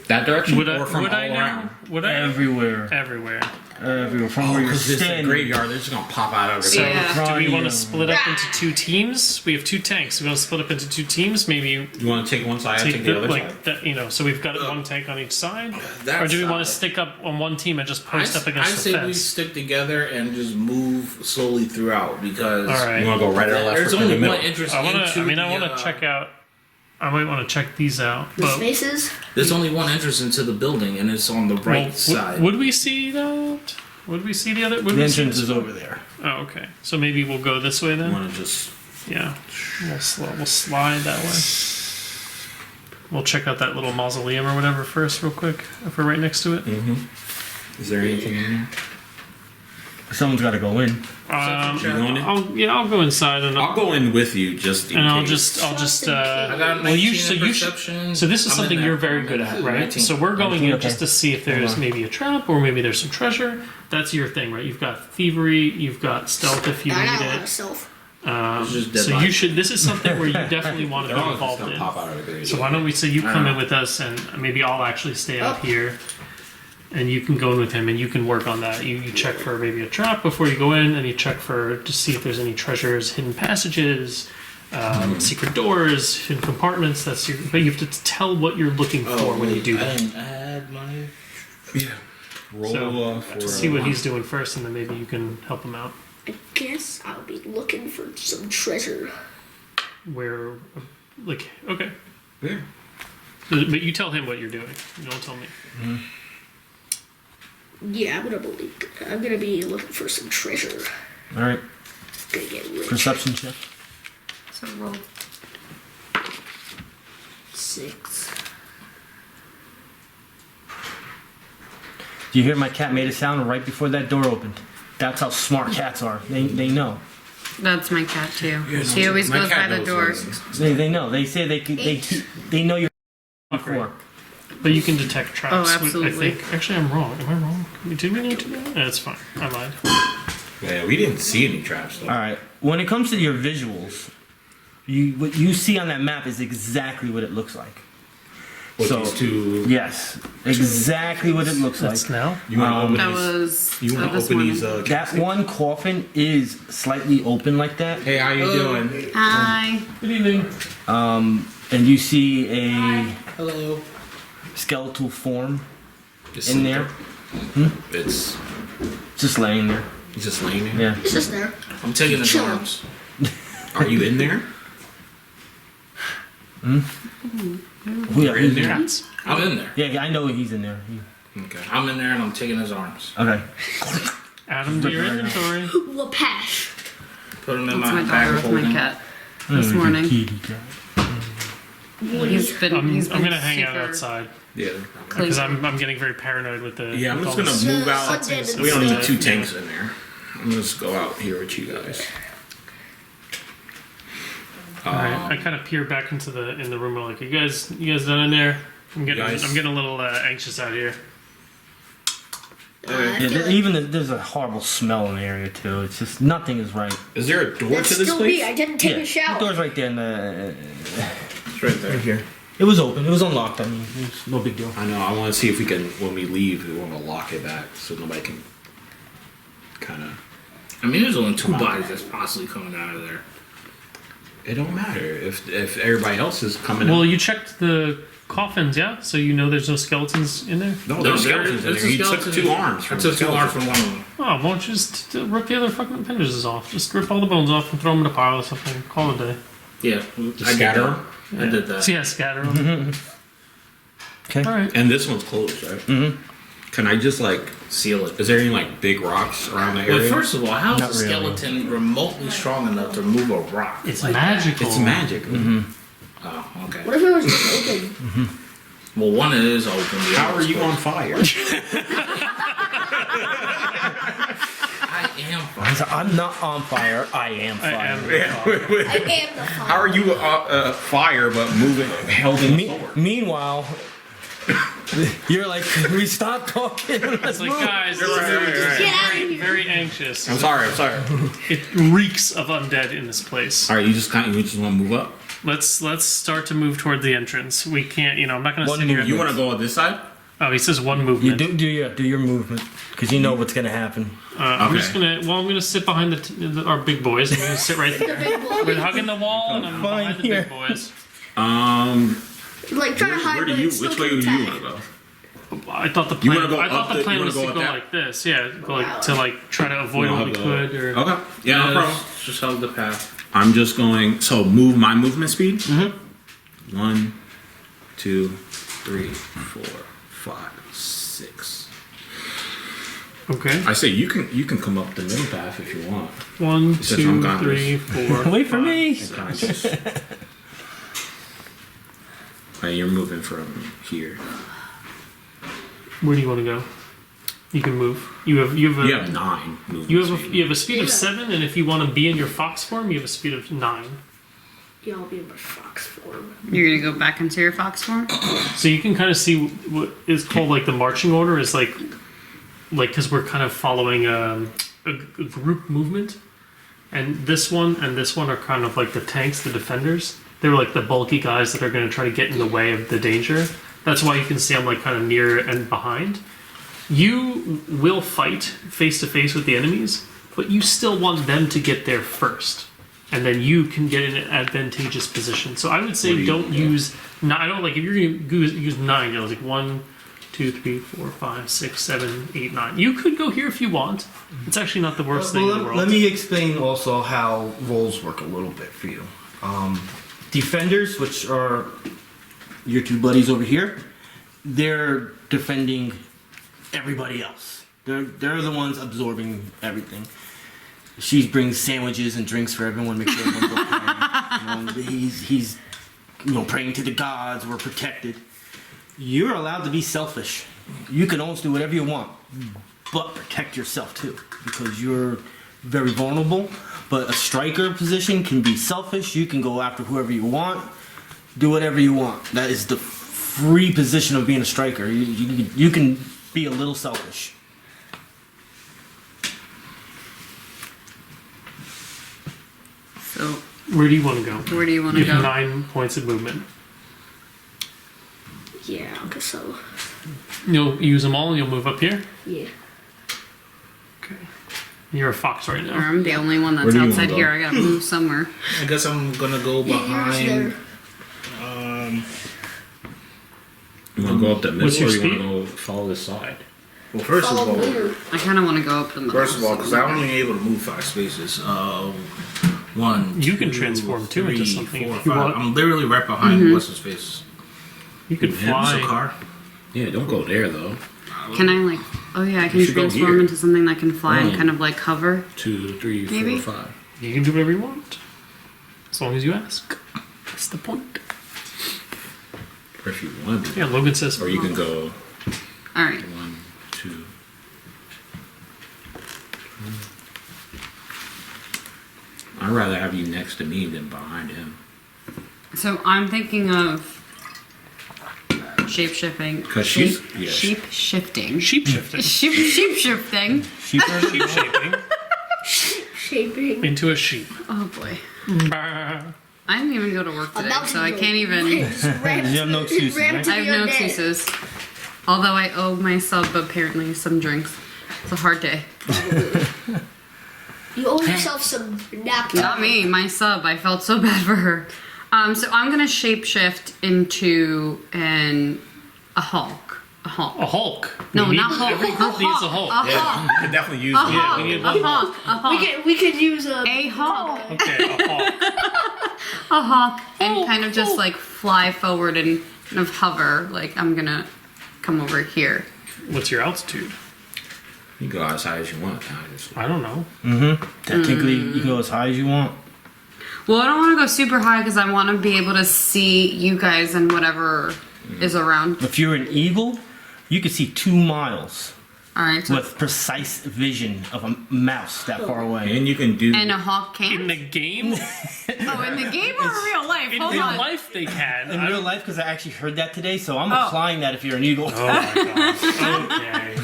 that direction, Would or from all I know? around? Would I? Everywhere. Everywhere. Everywhere. From Oh, where you're because it's a standing. graveyard. They're just gonna pop out of So it. Yeah. do we want Yeah. to split up into 2 teams? We have 2 tanks. We want to split up into 2 teams. Maybe You want to take one side, take take the the, other like side. that. You know, so we've got 1 tank on each side. that Or do we want to side. stick up on 1 team and just I post up against the say we fence? stick together and just move slowly throughout because All right. You want to go right or left there's or in only the middle? one entrance. I want to. into I mean, I the, want to check out. I might want to check these out. The But spaces. There's only one entrance into the building, and it's on the right well, side. would we see that? Would we see the other? Would The we see entrance this is one? over there. Oh, okay. So maybe we'll go this way You then. want to just Yeah. We'll slide that way. We'll check out that little mausoleum or whatever first, real quick, if we're right next to it. Is there anything in there? Someone's got to go in. You going in? I'll go inside and I'll go in with you just in I'll case. just Just in case. I got a well, you 19 so in you should. perception. So this is I'm in something that. you're very I'm good in at, that. right? 19. So we're going in Okay. just to see if there's maybe a trap or maybe there's some treasure. That's your thing, right? You've got thievery, you've got stealth if you I got a need lot of it. self. It's just dead So you bodies. should. This is something where you definitely want to They're be all just involved gonna in. pop out of the graveyard. So why don't we say you come in with us and maybe I'll actually stay out here. and you can go in with him and you can work on that. You check for maybe a trap before you go in, and you check for to see if there's any treasures, hidden passages, secret doors, hidden compartments. But you have to tell what you're looking for when you do I that. didn't add my. Yeah. Roll So for see what he's doing first, and then maybe you can help him out. I guess I'll be looking for some treasure. Where, like, okay, Yeah. but you tell him what you're doing. You don't tell me. Yeah, I'm gonna be looking for some treasure. All right. Gonna get rich. Perception check. So roll. 6. Do you hear my cat made a sound right before that door opened? That's how smart cats are. They know. That's my cat too. She always My goes cat by the knows door. things. They know. They say they know you're before. But you can detect traps. Oh, I absolutely. think. Actually, I'm wrong. Am I wrong? Did we need to do that? That's fine. I lied. Yeah, we didn't see any traps though. All right. When it comes to your visuals, what you see on that map is exactly what it looks like. With So- these two. Yes, exactly what it looks like. That's now. You want to open That these? was. You want to this open morning. these? That one coffin is slightly open like that. Hey, how you doing? Hi. Good evening. And you see a Hello. skeletal form Just in there, It's just laying there. he's just laying there. Yeah. It's just there. I'm taking his Chill. arms. Are you in there? You're in there? Cats. I'm in there. Yeah, I know he's in there. Okay. I'm in there and I'm taking his arms. Okay. Add him to your inventory. Lapash. Put him in That's my my bag daughter of with my holding. cat this morning. Kitty cat. He's been. I'm gonna hang out super outside Yeah. because clingy. I'm getting very paranoid with the. Yeah, I'm with just all gonna this- move out. Undead We don't need stuff. two tanks in there. I'm gonna just go out here with you guys. All right. I kind of peer back into the room. I'm like, you guys done in there? I'm getting a little anxious out here. I Yeah, feel like even there's a horrible smell in the area too. It's just nothing is right. Is there a door that's to this still place? me. I didn't take Yeah, a the shower. door's right there in the It's right there. here. It was open. It was unlocked. I mean, it's no big deal. I know. I want to see if we can, when we leave, we want to lock it back so nobody can kind of. I mean, there's only 2 bodies that's possibly coming out of there. It don't matter if everybody else is coming. Well, in. you checked the coffins, yeah? So you know there's no skeletons in there? No, there's skeletons in there. He took 2 arms. I From took the 2 arms skeleton. from one of them. Oh, why don't you just rip the other fucking appendages off? Just rip all the bones off and throw them in a pile or something. Call it a day. Yeah, Just scatter that. them. I did that. So yeah, scatter them. Okay. All right. And this one's closed, right? Mm-hmm. Can I just like Seal it. Is there any like big rocks around the Well, area? first of all, how is Not a really. skeleton remotely strong enough to move a rock? It's like magical. It's magic. Oh, okay. What if it was just open? Well, one is open. The How other are is you on closed. fire? I am fine. I'm not on fire. I am I fire. am. I am the fire. How are you fire but moving held in the sword? Meanwhile, you're like, can we stop talking? It's Let's like, move. guys, Right, right. Get out of very, here. very anxious. I'm sorry. It reeks of undead in this place. All right, you just want to move up. Let's start to move toward the entrance. We can't, I'm not gonna One sit here. move. You want to go on this side? Oh, he says one You movement. do your movement because you know what's gonna happen. I'm Okay. just gonna. Well, I'm gonna sit behind our big boys. I'm gonna sit right The there. big boy. We're hugging the wall, and I'm Fine behind the here. big boys. Like trying to hide, Where do but you? it's still Which way do you getting want to attacked. go? I thought the You plan. wanna go I thought up the the- plan you was wanna to go go up like this. Yeah, go like to like try to avoid what we could. Or Okay. Yeah, no problem. Just hug the path. I'm just going. So move my movement speed. Mm-hmm. 1, 2, 3, 4, 5, 6. okay. I say you can come up the middle path if you want. 1, It's just 2, unconscious. 3, 4. Wait for 5. me. And kind of just. Alright, you're moving from here. Where do you want to go? You can move. You have You have 9 movement. you have a speed of 7, and if you want to be in your fox form, you have a speed of 9. Yeah, I'll be in my fox form. You're gonna go back into your fox form? So you can kind of see what is called like the marching order is like because we're kind of following a group movement, and this one are kind of like the tanks, the defenders. They're like the bulky guys that are going to try to get in the way of the danger. That's why you can see I'm like kind of near and behind. You will fight face to face with the enemies, but you still want them to get there first, and then you can get in an advantageous position. So I would say don't use 9. I don't like if you're going to use 9. You're like 1, 2, 3, 4, 5, 6, 7, 8, 9. You could go here if you want. It's actually not the worst thing in the world. Let me explain also how roles work a little bit for you. Defenders, which are your two buddies over here, they're defending everybody else. They're the ones absorbing everything. She brings sandwiches and drinks for everyone, make sure everyone's okay. He's praying to the gods. We're protected. You're allowed to be selfish. You can almost do whatever you want, but protect yourself too, because you're very vulnerable. But a striker position can be selfish. You can go after whoever you want, do whatever you want. That is the free position of being a striker. You can be a little selfish. So Where do you want to go? where do you want to You have go? 9 points of movement. Yeah, I guess so. You'll use them all and you'll move up here. Yeah. Okay. You're a fox right Or now. I'm the only one Where that's do you outside wanna here. I gotta move somewhere. I guess I'm gonna go Yeah, yours behind. there. You want to go up the middle, What's your or you want speed? to go follow this side? Well, first of Follow all, the leader. I kind of want to go up the middle. First of all, because I'm only able to move 5 spaces. 1, You can 2, transform, too, into 3, something 4, if you 5. want. I'm literally right behind what's his face. You could fly. Zakhar. Yeah, don't go there though. Can I like? Oh yeah, I can You should go transform here. into something that can fly and One. kind of like hover. 2, 3, 4, Maybe? 5. You can do whatever you want. As long as you ask. That's the point. Or if you want to. Yeah, Logan says. Or you can go All right. 1, 2. I'd rather have you next to me than behind him. So I'm thinking of shape shifting. 'Cause she's- yeah. sheep shifting. Sheep shifting. Sheep shifting. Sheep shaping Shaping. into a sheep. Oh boy. Bah. I didn't even go to work today, About so I to can't even. You have no excuses, Ram right? to I have the no undead. excuses. Although I owe my sub apparently some drinks. It's a hard day. You owe yourself some napkins. Not me, my sub. I felt so bad for her. So I'm gonna shapeshift into a Hulk. A Hulk. A Hulk. No, We need- not Hulk. Every group needs a Hulk. A Hulk. You could definitely use A one. Hulk. we need A one Hulk. A Hulk. We could use a Hulk. Okay, a Hulk. A Hulk. And kind of just like fly forward and kind of hover. Like I'm gonna come over here. What's your altitude? You can go as high as you want. Obviously. I don't know. Technically, you can go as high as you want. Well, I don't want to go super high because I want to be able to see you guys and whatever is around. If you're an eagle, you can see 2 miles All right. So, with precise vision of a mouse that far away. And you can do. and a hawk In can. the game, Oh, in the game or in real life? in Hold real on. life they can. In I real don't- life, because I actually heard that today, so I'm Oh. applying that if you're an eagle. Oh my god. Okay.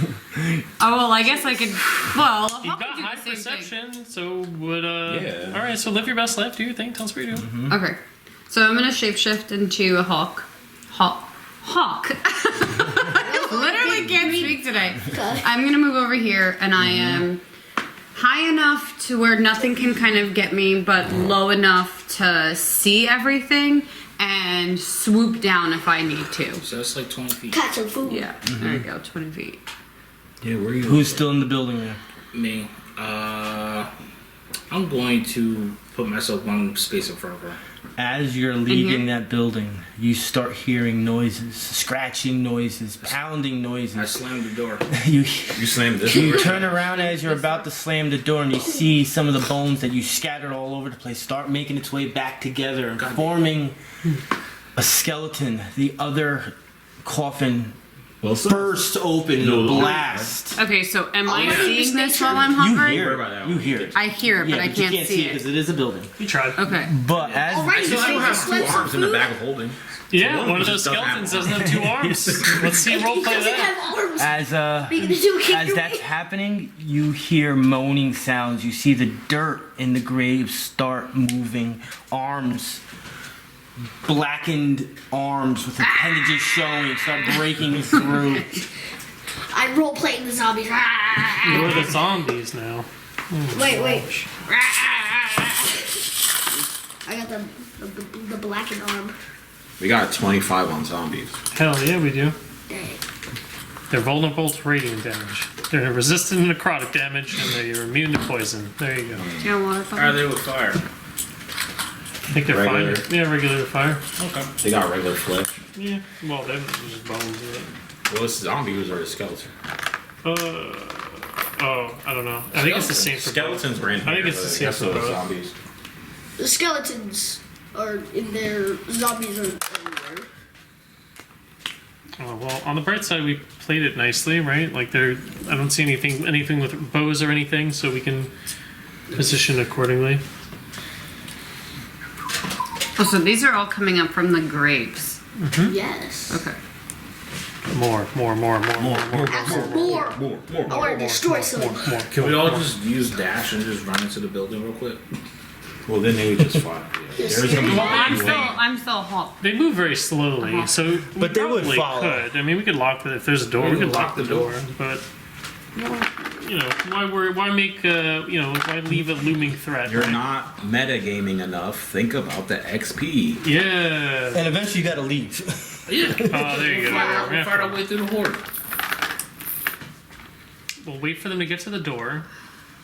Oh well, I guess I could. Well, a You've hawk got could do high the same perception, so would Yeah. All right, so live your best life. Do your thing. Tell us what you do. thing. Okay, so I'm gonna shapeshift into a hawk. Hawk. Literally can't speak today. I'm gonna move over here, and I am high enough to where nothing can kind of get me, but low enough to see everything and swoop down if I need to. So that's like 20 feet. catch some food. Yeah, there you go, 20 feet. Yeah, where are you? Who's still in the building there? Me. I'm going to put myself one space in front of her. As you're leaving that building, you start hearing noises, scratching noises, pounding I noises. slammed the door. You You slammed this You door. turn around as you're about to slam the door, and you see some of the bones that you scattered all over the place start making its way back together and forming a skeleton. The other coffin Well, so bursts open in a blast. Okay, so am I yeah. seeing Just make this sure. while I'm You hovering? hear Worry it. about that You one. hear it. I hear it, Yeah, but I you can't can't see see it because it. it is a building. You tried. Okay. But as Alright, You so still you have just 2 let some arms in the food? bag of holding. Yeah, one one of those doesn't have skeletons doesn't have 2 arms. Let's see a He role play doesn't that. have arms. as What are you gonna do? Kick as your that's way? happening, you hear moaning sounds. You see the dirt in the grave start moving. Arms, blackened arms with appendages showing, start breaking through. I'm role playing the zombies. Ah! We're the zombies now. Wait. I got the blackened arm. We got 25 on zombies. Hell yeah, we do. Dang. They're vulnerable to radiant damage. They're resistant to necrotic damage, and they're immune to poison. There you go. Do you want water? How are they with fire? I think they're Regular. fine. Yeah, regular fire. Okay. They got regular flesh. Yeah. Well, they're just bones of it. Well, it's zombies or a skeleton. Oh, I don't know. I think it's the same for both. Skeletons were in here. I think it's but the same guess for it was both. zombies. The skeletons are in there. Zombies are everywhere. Oh, well, on the bright side, we played it nicely, right? Like I don't see anything with bows or anything, so we can position accordingly. Oh, so these are all coming up from the graves. Yes. Okay. More. Absolutely more. I want to destroy some. More. Can we all just use dash and just run into the building real quick? Well, then they would just fly. Yes. There's gonna be Well, I'm one. still hot. They move very slowly, so But they would probably follow. could. I mean, we could lock the if there's a door. We could lock the door, but you know, why leave a looming threat? You're right? not metagaming enough. Think about the XP. Yeah. And eventually you gotta leave. Yeah. Oh, there you go. We'll fight our way through the horde. We'll wait for them to get to the door,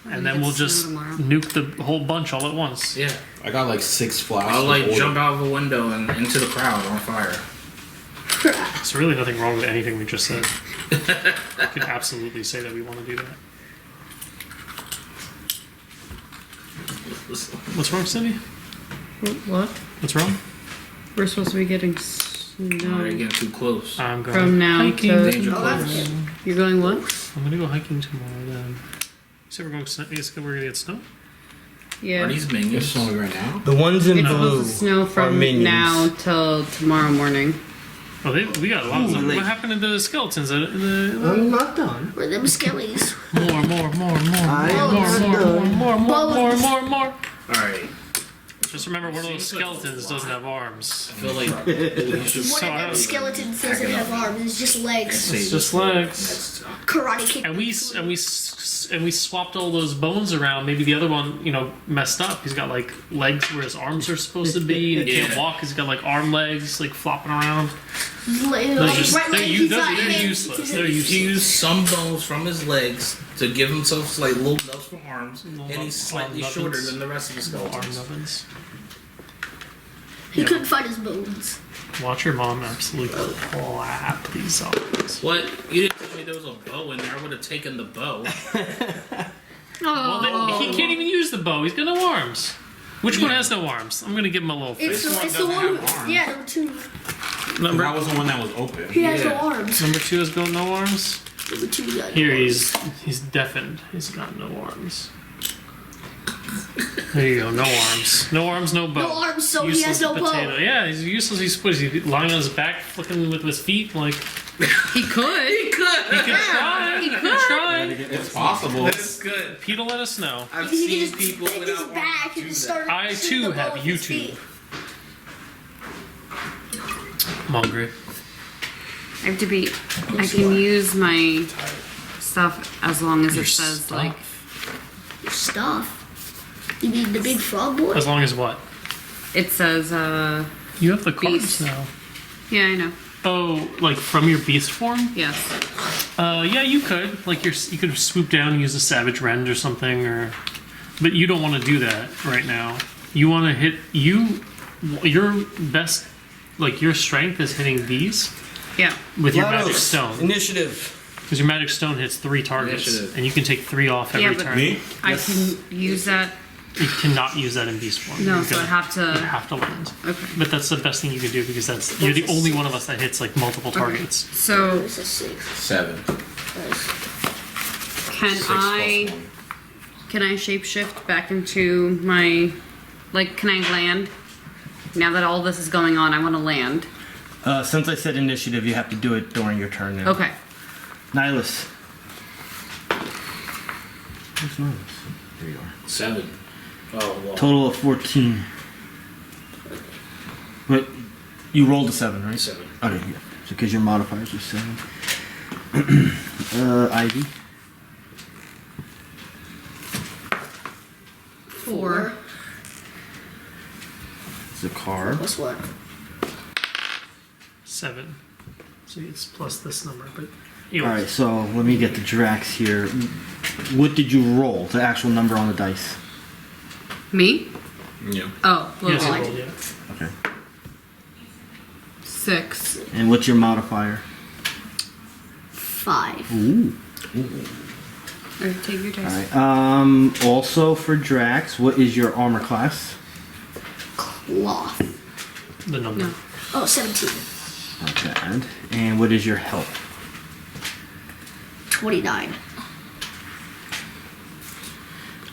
and get then we'll snow just tomorrow. nuke the whole bunch all at once. Yeah. I got like 6 flashes. I'll like of oil. jump out of a window and into the crowd on fire. There's really nothing wrong with anything we just said. We could absolutely say that we want to do that. What's wrong, Cindy? What? What's wrong? We're supposed to be getting Now snow you're getting too close. I'm going from now hiking. to. Danger Oh, that's close. good. You're going what? I'm gonna go hiking tomorrow then. So we're going snow. We're gonna get snow. Yeah. Are these It's minions? snowing right now. The ones in It's blue supposed to snow are from minions. now till tomorrow morning. Oh, we got lots of. Ooh, What happened to the skeletons? I'm not done. Where them skellies? More. I am not done. More. Alright. Just remember, one of those skeletons doesn't have arms. I feel like we should One of them skeletons doesn't have arms. It's just legs. say It's just legs. Karate kick. And we swapped all those bones around. Maybe the other one, messed up. He's got like legs where his arms are supposed to be, and he can't Yeah. walk. He's got like arm legs, like flopping around. They're They're useless. They're useless. He used some bones from his legs to give himself like little nubs for arms, and he's slightly arm shorter nubbins. than the rest of the Arm skeletons. nubbins. He couldn't find his bones. Watch your mom absolutely clap these zombies. What? You didn't tell me there was a bow in there. I would have taken the bow. Well, then, he can't even use the bow. He's got no arms. Which one has no arms? I'm gonna give him a little face. It's the one. Yeah, number two. That was the one that was open. He has no Yeah. arms. Number 2 has got no arms. Number two got Here no arms. he's deafened. He's got no arms. There you go, no arms. No arms, no bow. No arms, so he has no bow. Yeah, he's useless. He's lying on his back, flicking with his feet like He could. He could. he could try. He could try. It's possible. That's good. Pete will let us know. I've He seen can just people bend his without back arms and do just that. start. I, shooting too, the have bow with his YouTube. feet. I'm hungry. I have to be. I can use my stuff as long as it says like. Your stuff. You mean the big frog boy? As long as what? It says. You have the cards Beast. now. Yeah, I know. Oh, like from your beast form? Yes. Yeah, you could. Like you could swoop down and use a savage rend or something, but you don't want to do that right now. You want to hit your best, like your strength is hitting these Yeah. with your Lados, magic stone, Initiative. because your magic stone hits 3 targets, Initiative. and you can take 3 off Yeah, every but- turn. Me? I can use that. You cannot use that in beast form. No, You're so I gonna- have You to. have to land. Okay. But that's the best thing you can do because you're the only one of us that hits like multiple targets. So It's a 6. 7. can 6 I? plus 1. Can I shapeshift back into my? Like, can I land? Now that all this is going on, I want to land. Since I said initiative, you have to do it during your turn now. Okay. Nihilus. Where's Nihilus? There you are. 7. Oh, well. Total of 14. Wait, you rolled a 7, right? 7. Okay, yeah. So because your modifiers are 7. Ivy. 4. Zakhar. Plus what? 7. So it's plus this number, but Alright, so let me get the Drax here. What did you roll? The actual number on the dice. Me? Yeah. Oh, well, yes, like roll, yeah. Okay. 6. And what's your modifier? 5. Ooh. Or take your dice. Alright. Also for Drax, what is your armor class? Cloth. The number. No. Oh, 17. Not bad. And what is your health? 29.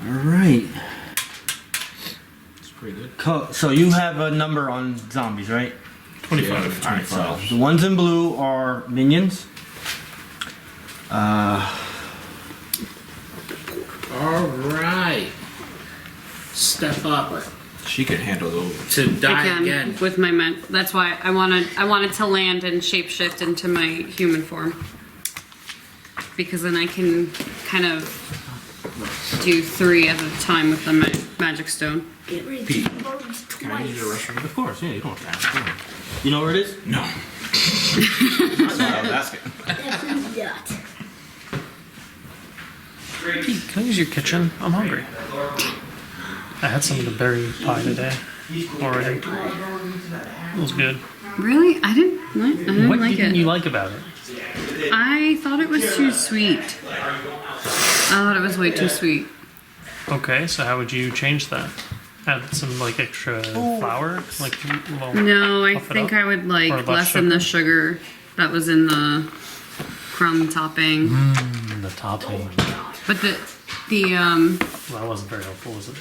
Alright. It's pretty good. So you have a number on zombies, right? 25. Yeah. Alright, so the ones in blue are minions. Alright. Step up She can handle those. to I die can again. with my men. That's why I wanted to land and shapeshift into my human form. Because then I can kind of do 3 at a time with the magic stone. Get ready Pete, to bones Can I use your twice. restroom? Of course, yeah, you don't have to ask. You know where it is? No. That's why I was asking. Definitely not. Can I use your kitchen? I'm hungry. I had some of the berry pie today already. It was good. Really? I didn't What like didn't it. you like about it? I thought it was too sweet. I thought it was way too sweet. Okay, so how would you change that? Add some like extra flour? Like well, No, I puff it think up? I would like Or less lessen the sugar that was in the crumb topping. the topping. But the Well, that wasn't very helpful, was it?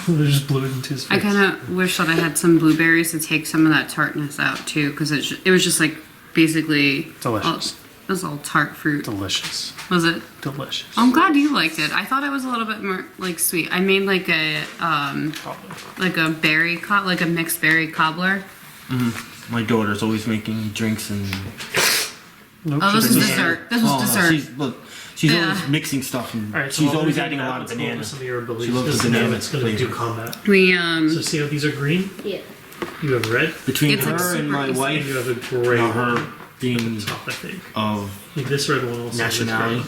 They just blew it into his face. I kind of wish that I had some blueberries to take some of that tartness out too, because it was just like basically Delicious. It was all tart fruit. Delicious. Was it? Delicious. I'm glad you liked it. I thought it was a little bit more like sweet. I made like a berry like a mixed berry cobbler. My daughter's always making drinks and. Nope, Oh, this she is didn't. dessert. This Oh, was no, dessert. she's Yeah. always mixing stuff and Alright, so she's while always we're adding a doing lot that, of let's go over banana. some of your abilities. She loves Just the know banana it's going to do flavor. combat. We So see how these are green? Yeah. You have red. Between It's, like, her and super my easy. And wife, you have a gray now one her at being the top, I think. of Like this red one also. nationality,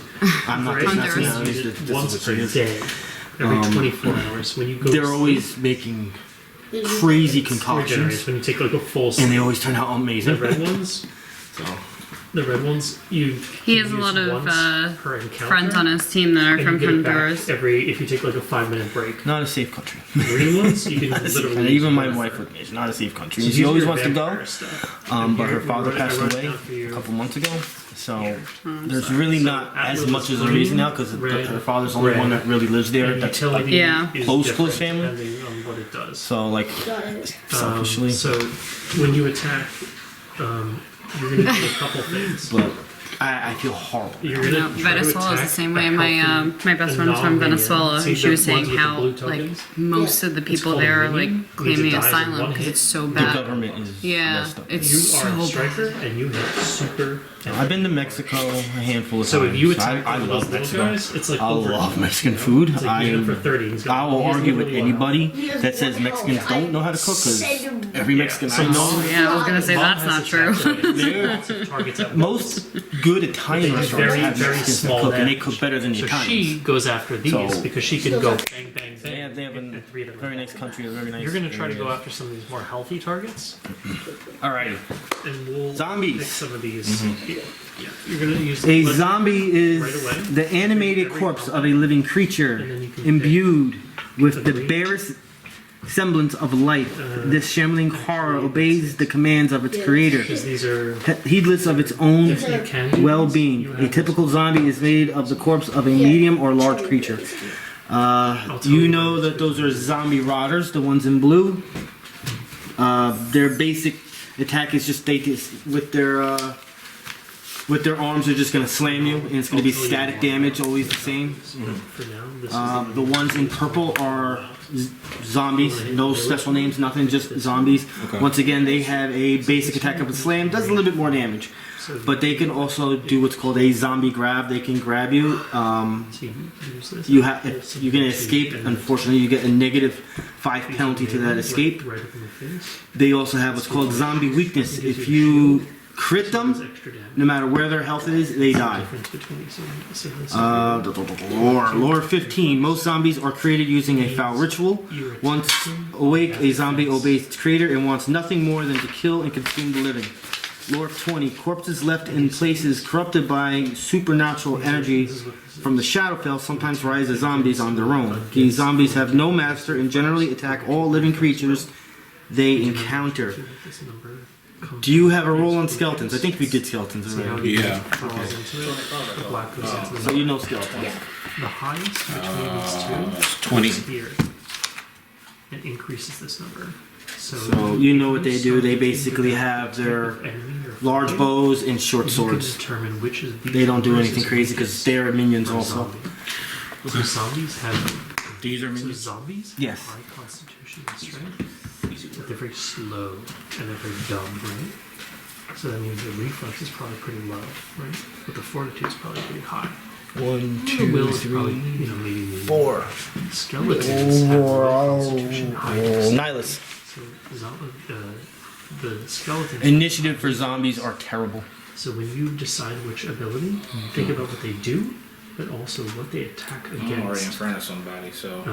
I'm not Right. this Honduras. nationality. Use This it is once what per she is. day, every 24 hours. When you go They're to always making It crazy sleep, concoctions, regenerates when you take like a full and sleep. they always turn out The amazing. red ones, So you he can has a use lot of once per encounter, friends on his team that are and from you get it back Honduras. if you take like a 5-minute break. not a safe country. Green ones, you can And literally even use my one wife for- would. It's not a safe country. So She these always are wants to vampire go, stuff. but Here, her father I passed wrote away down for you. a couple months ago. So Oh, there's really not at as will much is as there is green, now because red, her father's the only red, one that really lives there. And That's utility Yeah. is Close different family. depending on what it does. so like got it. selfishly, So when you attack, you're gonna do a couple things. but I feel horrible. You're gonna No, try to Venezuela is the attack same the way. My healthy my best friend is from non-minion. Venezuela, See and she the was saying ones with the how blue like tokens? most of the people called there a are like minion. claiming Means it dies in asylum one because hit. it's so The bad. government is Yeah, messed up. it's You so are a bad. striker, and you hit super. I've been to Mexico a handful of So times. if you attack I one of those love little Mexico. guys, it's like I over. love Mexican food. It's like you hit him for 30. He's got- I will he has argue with literally one anybody He has that says one Mexicans health. don't know how to cook because Send him. every Mexican So I know. Oh, yeah, I was gonna say Mom that's has not true. attacks targets at Most good Italian They use restaurants very, have very Mexicans that small cook, and they damage. cook better than the So Italians. she goes after these So- because she can go bang, bang, bang. They have a and three of them very are nice dead. country, a very nice. You're gonna try to go areas. after some of these more healthy targets, Alrighty. and we'll Zombies. pick some of these. Yeah, you're gonna use A let's- zombie is Right away. the animated Every corpse combat. of a living creature And then you can imbued with the green. barest semblance of life. This shambling horror obeys the commands of its creator, because these are. heedless of its own If you can do well-being. these, you A have typical zombie is made of the corpse of a medium or large creature. tell You you know what that those are zombie rotters, the ones in blue. Their basic attack is just with their With their arms, they're just gonna slam you, and it's gonna be static damage, always the same. For now, this The ones in purple are zombies, no special names, nothing, just zombies. Okay. Once again, they have a basic attack of a slam, does a little bit more damage. But they can also do what's called a zombie grab. They can grab you. You have if you're gonna escape. Unfortunately, you get a -5 penalty to that escape. right up in the face. They also have what's called zombie weakness. If you crit them, Extra damage. no matter where their health is, they die. Difference between Lore 15. Most zombies are created using a foul ritual. Once awake, a zombie obeys its creator and wants nothing more than to kill and consume the living. Lore 20. Corpses left in places corrupted by supernatural energy from the Shadowfell sometimes rise as zombies on their own. These zombies have no master and generally attack all living creatures they encounter. Do you have a roll on skeletons? I think we did skeletons already. Yeah. So you know skeletons. The highest, which means 20. here. It increases this number. So you know what they do. They basically have their large bows and short swords. Determine which is They don't do anything crazy because they're minions also. So zombies have. These are So minions? zombies Yes. have high constitution and strength, but they're very slow and they're very dumb, right? So that means the reflex is probably pretty low, right? But the fortitude is probably pretty high. 1, The will is probably, maybe 4. Skeletons have low constitution, high dex. Nihilus. So the skeletons. Initiative for zombies are terrible. So when you decide which ability, think about what they do, but also what they attack I'm already in against. front of somebody, so.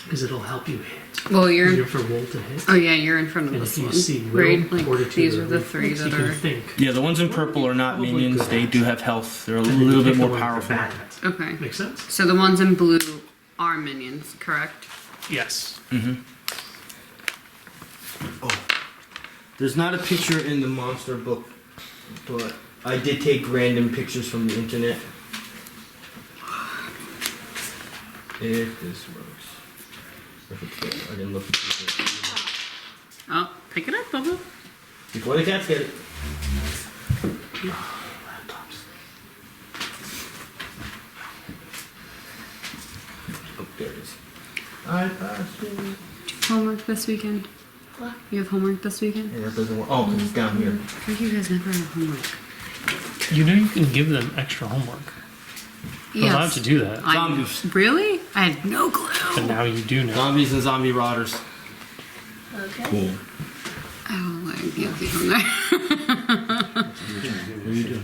Because it'll help you hit. Well, you're. You're for Wolf to hit. Oh yeah, you're in front of And this if you one, see will, right? Like fortitude, these or are the three reflex, that you are. can think. Yeah, the ones in purple are not Probably minions. good. They do have health. They're a And then you little pick bit the more one powerful. bad. Okay. Make sense? So the ones in blue are minions, correct? Yes. There's not a picture in the monster book, but I did take random pictures from the internet. If this works. If it's there. I didn't look at it. Oh, pick it up, Bubba. Before the cats get it. Oh, there it is. I passed it. Homework this weekend. What? You have homework this weekend? Yeah, it doesn't work. Oh, 'cause it's down here. I think you guys never have homework. You know you can give them extra homework. You're allowed to do that. Zombies. Really? I had no But clue. now you do know. Zombies and zombie rotters. Okay. Cool. Oh, like guilty from there.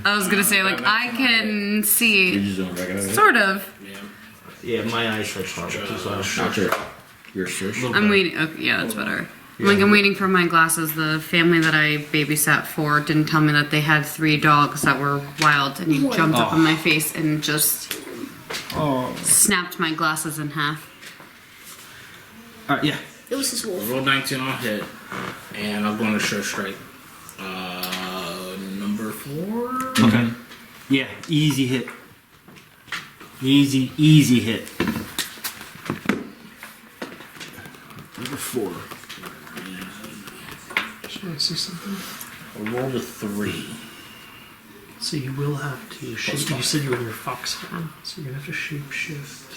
I was gonna say, like, I can see, sort of. Yeah, my eyes are sharp too, so Not your search. I'm waiting. Okay, yeah, that's better. Like, I'm waiting for my glasses. The family that I babysat for didn't tell me that they had 3 dogs that were wild, and he jumped up in my face and just snapped my glasses in half. Alright, yeah. It was his wolf. Roll 19 on hit, and I'm going to sure strike. Number 4. Okay. Yeah, easy hit. Easy hit. Number 4. Just want to see something. I rolled a 3. So you will have to shape. You said you were in your fox form, so you're gonna have to shape shift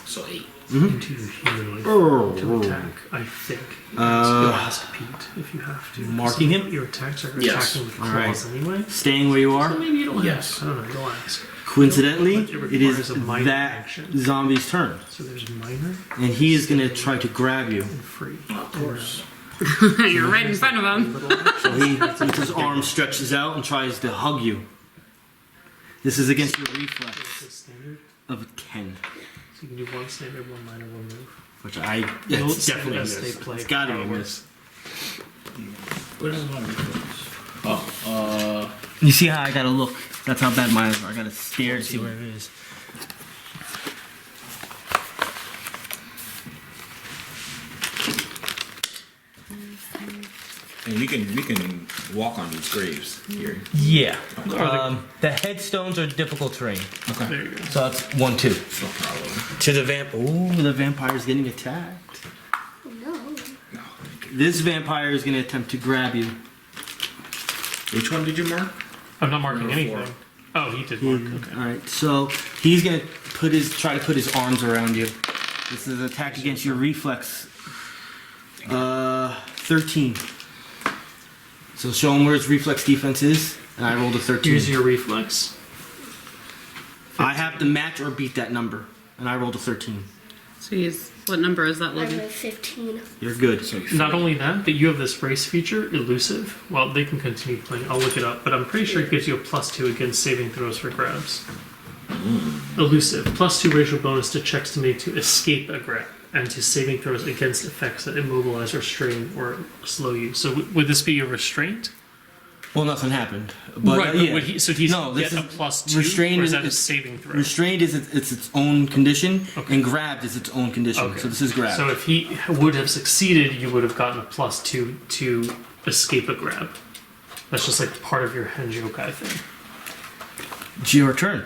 So 8. into your humanoid form to attack. I think. You'll ask Pete if you have to. Marking him? Your attacks are Yes. attacking with Alright. claws anyway. Staying where you So are. maybe you don't Yes. have. I don't know. You'll ask. Coincidentally, But it is requires a minor that action. zombie's turn. So there's minor And he is going to try to grab you. and free. Of course. You're right in front of him. Little action. So he, with his arm stretches out and tries to hug you. This is against your reflex It's standard. of 10. So you can do 1 standard, 1 minor, 1 move. Which I You'll it's definitely as miss. they play It's gotta be how it miss. What is my reflex? Oh, You see how I gotta look? That's how bad my eyes are. I gotta stare to see where it is. And we can walk on these graves here. Yeah. The headstones are difficult terrain. Okay. There you go. So that's 1, 2. No problem. To the vamp. Ooh, the vampire's getting attacked. Oh no. This vampire is gonna attempt to grab you. Which one did you mark? I'm not marking Number anything. Oh, he did mark. Okay. All right, so he's gonna try to put his arms around you. This is an attack against your reflex. 13. So show him where his reflex defense is, and I rolled a 13. Use your reflex. I have to match or beat that number, and I rolled a 13. So what number is that, I'm Logan? at 15. You're good. Not only that, but you have this race feature, elusive. Well, they can continue playing. I'll look it up, but I'm pretty sure it gives you a +2 against saving throws for grabs. Elusive, +2 racial bonus to checks to make to escape a grab, and to saving throws against effects that immobilize, restrain, or slow you. So would this be a restraint? Well, nothing happened. But, right, yeah. would he, so he's No, get this a is- +2, restrained or is is- that a it's- saving throw? Restrained is its own condition, Okay. and grabbed is its own condition. Okay. So this is grabbed. So if he would have succeeded, you would have gotten a +2 to escape a grab. That's just like part of your Henjokai thing. It's your turn.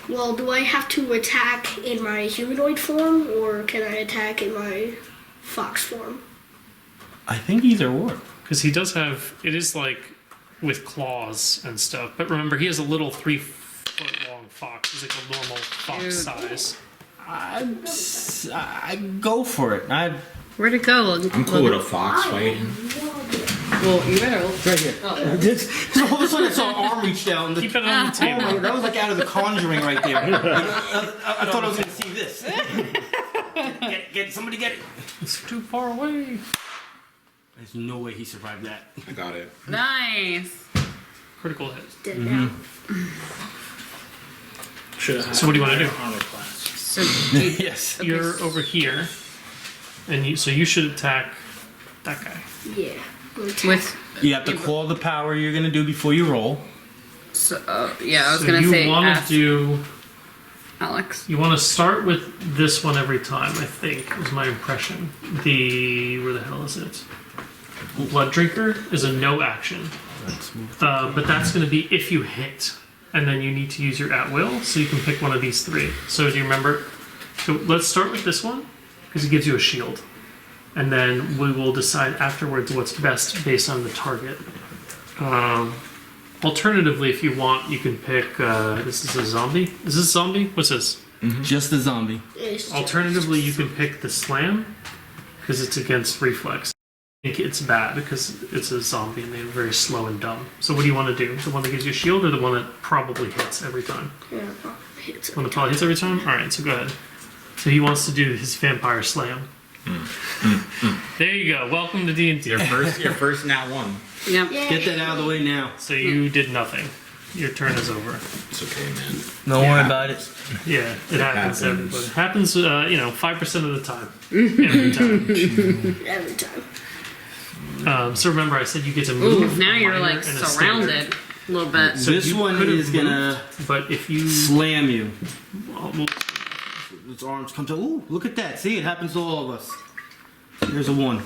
Well, do I have to attack in my humanoid form, or can I attack in my fox form? I think either or. Because he does have, it is like with claws and stuff. But remember, he has a little 3-foot long fox. He's like a normal fox Dude. size. I go for it. Where'd it go, Logan? I'm cool with a fox fighting. Well, you better. Right here. So all of a sudden I saw an arm reached out. And Keep it on the oh my table. God, that was like out of The Conjuring right there. I thought I was going to see this. Somebody get it. It's too far away. There's no way he survived that. I got it. Nice. Critical hit. Dead now. So what do you want to do? Armor class. So Yes. You're over here, and you should attack that guy. Yeah. We'll attack. with You have to call the power you're going to do before you roll. yeah, I was So gonna you say want ask to do. Alex. You want to start with this one every time. I think was my impression. Where the hell is it? Blood Drinker is a no action, but that's going to be if you hit, and then you need to use your at will, so you can pick one of these three. So do you remember? So let's start with this one because it gives you a shield, and then we will decide afterwards what's best based on the target. Alternatively, if you want, you can pick. This is a zombie. Is this a zombie? What's this? Just a zombie. It's just- Alternatively, you can pick the slam because it's against reflex. I think it's bad because it's a zombie and they're very slow and dumb. So what do you want to do? The one that gives you a shield or the one that probably hits every time? Yeah, hits it. One that probably hits every time? Alright, so go ahead. So he wants to do his vampire slam. There you go. Welcome to D&D. Your first nat one. Yep. Yeah. Get that out of the way now. So you did nothing. Your turn is over. It's okay, man. Don't worry about it. Yeah, it happens to happens. everybody. It happens, 5% of the time. Every time. Every time. So remember, I said you get to move. Ooh, now a you're minor like and a standard. surrounded a little bit. So This you one could've is gonna moved, but if you slam you. well, Its arms come to. Ooh, look at that. See, it happens to all of us. There's a 1.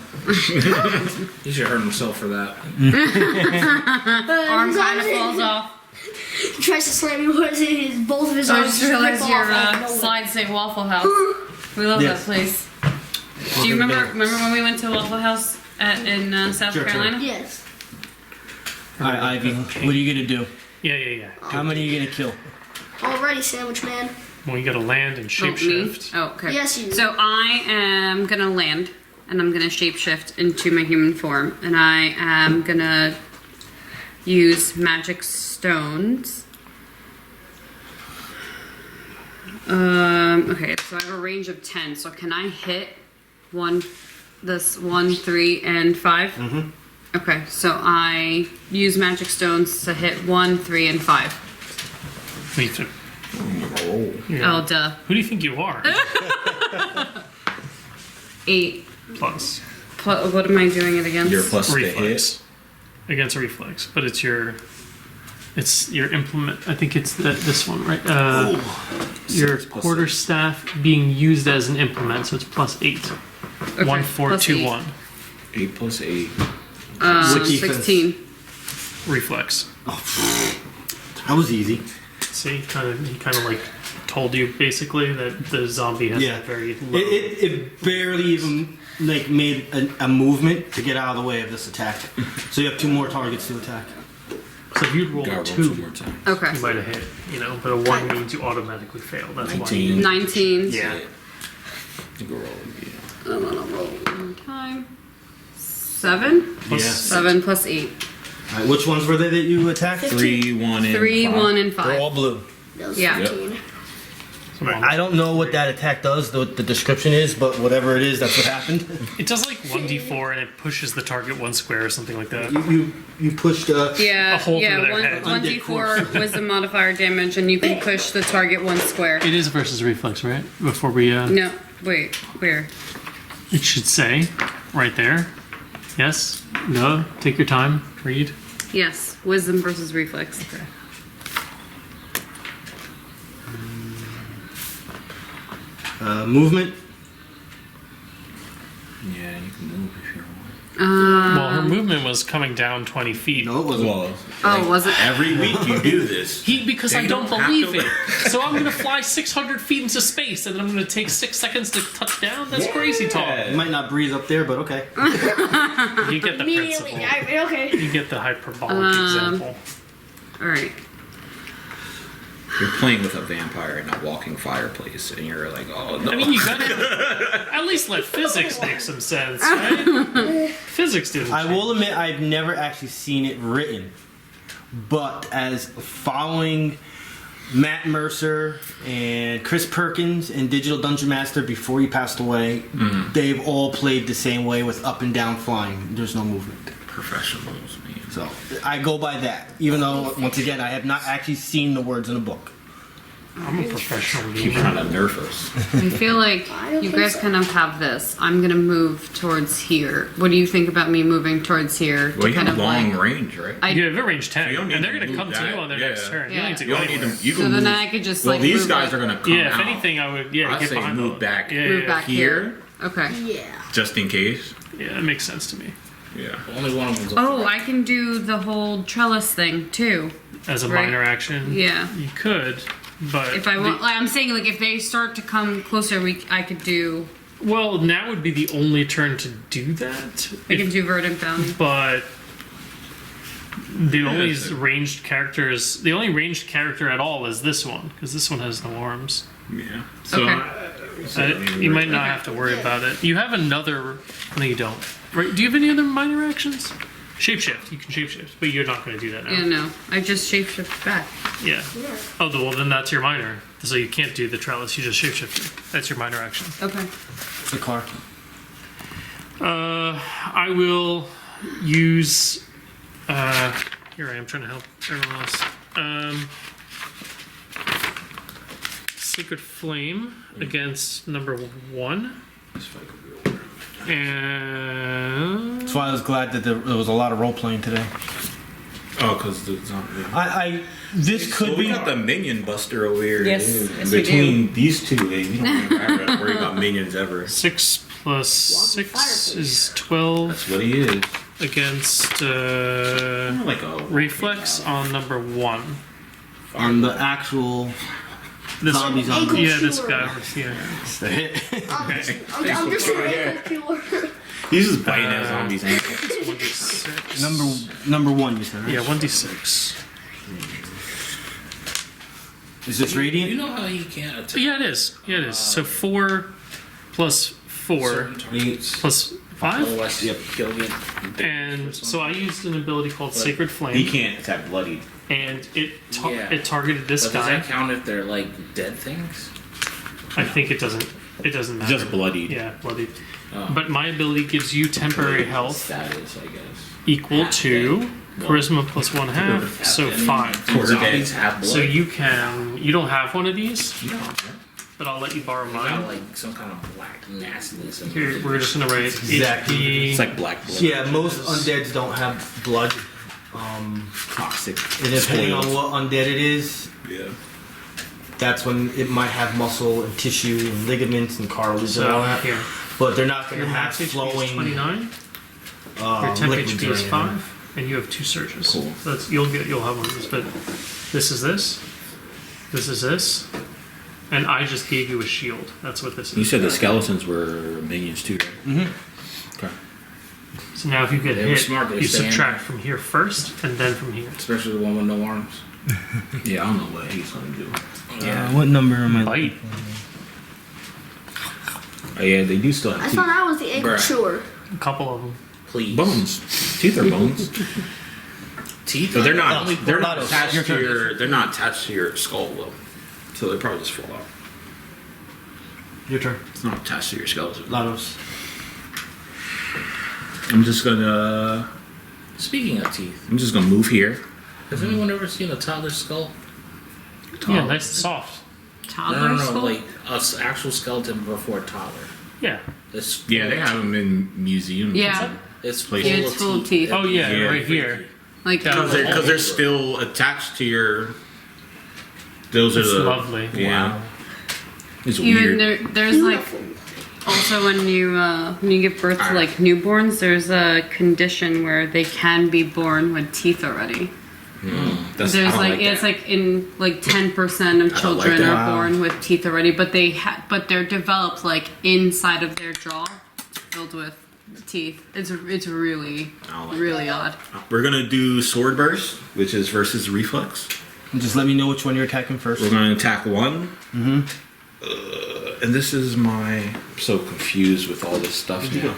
He should hurt himself for that. Arm kind of falls off. He tries to slam you with both of his I arms. just realized rip your off out of nowhere. slides say Waffle House. We love Yes. that place. Do you remember when we went to Waffle House in South Sure, sure. Carolina? Yes. All right, Ivy. What are you gonna do? yeah. How many are you gonna kill? Alrighty, sandwich man. Well, you got to land and Oh, me? shapeshift. Oh, okay. Yes, you. So I am gonna land, and I'm gonna shapeshift into my human form, and I am gonna use magic stones. Okay, so I have a range of 10. So can I hit this 1, 3, and 5? Mm-hmm. Okay, so I use magic stones to hit 1, 3, and 5. Me too. Oh. Yeah. Oh, duh. Who do you think you are? 8. Plus What am I doing it against? You're plus the hit. reflex against reflex, but it's your implement. I think it's this one, right? Your plus quarterstaff being used as an implement, so it's +8. Okay, 1, 4, plus 2, 8. 1. 8 plus 8. What's defense? 16. Reflex. That was easy. See, he kind of like told you basically that the zombie has Yeah. a very low. It barely even like made a movement to get out of the way of this attack. So you have 2 more targets to attack. So if you'd roll Gotta a roll 2, 2 more times. Okay. you might have hit, but a 1 means you automatically fail. That's 19. 19. Yeah. You go roll again. I'm gonna roll one time. 7? Yeah. 7 plus 8. All right, which ones were they that you attacked? 3, 1, and 3, 5. 1, and They're 5. all blue. That was Yeah. 15. I don't know what that attack does, what the description is, but whatever it is, that's what happened. It does like 1d4 and it pushes the target 1 square or something like that. You pushed Yeah, A hole yeah. through their head. 1d4 wisdom modifier damage, and you can push the target 1 square. It is versus reflex, right? Before we. No, wait, where? It should say right there. Yes. No. Take your time. Read. Yes, wisdom versus reflex. movement. Yeah, you can move if you want. Well, her movement was coming down 20 feet. No, it wasn't. Well, Oh, was it? every week you do this. Because I They don't don't have believe to- it. So I'm going to fly 600 feet into space and then I'm going to take 6 seconds to touch down? That's crazy talk. Yeah. You might not breathe up there, but okay. You get the Immediately, principle. okay. You get the hyperbolic example. All right. You're playing with a vampire in a walking fireplace, and you're like, oh no. I mean, you gotta at least let physics make some sense, right? Physics didn't. I will admit I've never actually seen it written, but as following Matt Mercer and Chris Perkins and Digital Dungeon Master before he passed away, they've all played the same way with up and down flying. There's no movement. Professionals, man. So I go by that, even though once again I have not actually seen the words in the book. I'm a professional Keep gamer. trying to nerf us. I feel like I don't you think guys so. kind of have this. I'm gonna move towards here. What do you think about me moving towards here Well, you kind have of long like? range, right? I- You have a range 10, You don't need and they're to gonna move come to you that. on their Yeah. next turn. You Yeah. don't need to You go don't need anywhere. to. You So can then move. I could just Well, like these move guys like, are gonna come Yeah, if out. anything, I would I'd get say behind move them. back. Yeah, move yeah, back here. Okay. Yeah. just in case. yeah, that makes sense to me. Yeah. Only one of them's Oh, I can do the whole trellis thing too. As a Right. minor action, Yeah. you could, but If I want, like, I'm saying, like, if they start to come closer, I could do. well, now would be the only turn to do that. I If- can do verdant bounty. but the only that's it. ranged characters, the only ranged character at all is this one, because this one has no arms. Yeah. So Okay. You might not have to worry about it. You have another. No, you don't. Right? Do you have any other minor actions? Shapeshift. You can shapeshift, but you're not going to do that now. Yeah, no. I just shapeshift back. Yeah. Oh, well, then that's your minor. So you can't do the trellis. You just shapeshift. That's your minor action. Okay. The car. I will use. Here I am trying to help everyone else. Sacred Flame against number 1. And That's why I was glad that there was a lot of role playing today. Oh, because the zombie. This could So we be. got the minion buster over here. Yes, dude. yes, we Between these two, we don't have to worry about minions ever. 6 plus Walking 6 fireplace. is 12 That's what he is. against Like a reflex on number 1. On the actual This zombie Ankle zombie. yeah, this chewer. guy over here. I'm just an ankle chewer. He's just biting at zombies' ankles. 1d6. Number 1, you said, right? Yeah, 1d6. Is this radiant? You know how he can't attack Yeah, it is. Yeah, it is. So 4 plus 4 certain targets. plus 5. Otherwise, he'll get And so I used an ability called Sacred He Flame, can't attack bloodied. and it Yeah. it targeted this But does guy. that count if they're like dead things? I think it doesn't. It doesn't matter. Just bloodied. Yeah, bloody. Oh. But my ability gives you temporary health Status, I guess. equal Half to dead. Charisma plus 1/2, so 5. Zombies have blood. So you don't have one of these, but I'll let you borrow They got mine. like some kind of black nastiness. in Here, them. we're just gonna write Exactly. It's HP. like black blood. Yeah, most undeads don't have blood. Toxic. And depending on Spoiled. what undead it is, Yeah. that's when it might have muscle and tissue and ligaments and cartilage and all So that. here, But they're not going your to have max HP is flowing 29. Your temp liquids HP or is anything. 5, and you have 2 surges. Cool. So you'll have one of these, but this is this. This is this. And I just gave you a shield. That's what this is. You said the skeletons were minions too, right? Mm-hmm. Okay. So now if you get They were hit, smart, they you stay in subtract from here first and then from here. Especially the one with no arms. Yeah, I don't know what he's gonna do. What number am I? Bite. Oh, yeah, they do still have I teeth. thought I was the ankle Bruh. chewer. A couple of them. Please. Bones. Teeth are bones. Teeth. But they're not. Oh, They're not Lados. attached Your to turn. your. They're not attached to your skull though. So they probably just fall out. Your turn. It's not attached to your skeleton. Lados. I'm just gonna. Speaking of teeth, I'm just gonna move here. has anyone ever seen a toddler skull? Yeah, nice and soft. Toddler No, skull? like an actual skeleton before a toddler. Yeah. It's Yeah, they have them in museums. Yeah. It's Yeah, it's full of teeth. Oh yeah, Yeah. right here. Like Yeah. Because they're still attached to your. Those It's are the lovely. Yeah. Wow. It's even weird. there's like also when you give birth to like newborns, there's a condition where they can be born with teeth already. That's, I There's don't like that. it's like in like 10% of children that. are born with teeth already, but but they're developed like inside of their jaw, filled with teeth. It's really I don't like really odd. We're gonna do sword burst, which is versus reflex. And just let me know which one you're attacking first. We're gonna attack one. And this is my. I'm so confused with all this stuff now.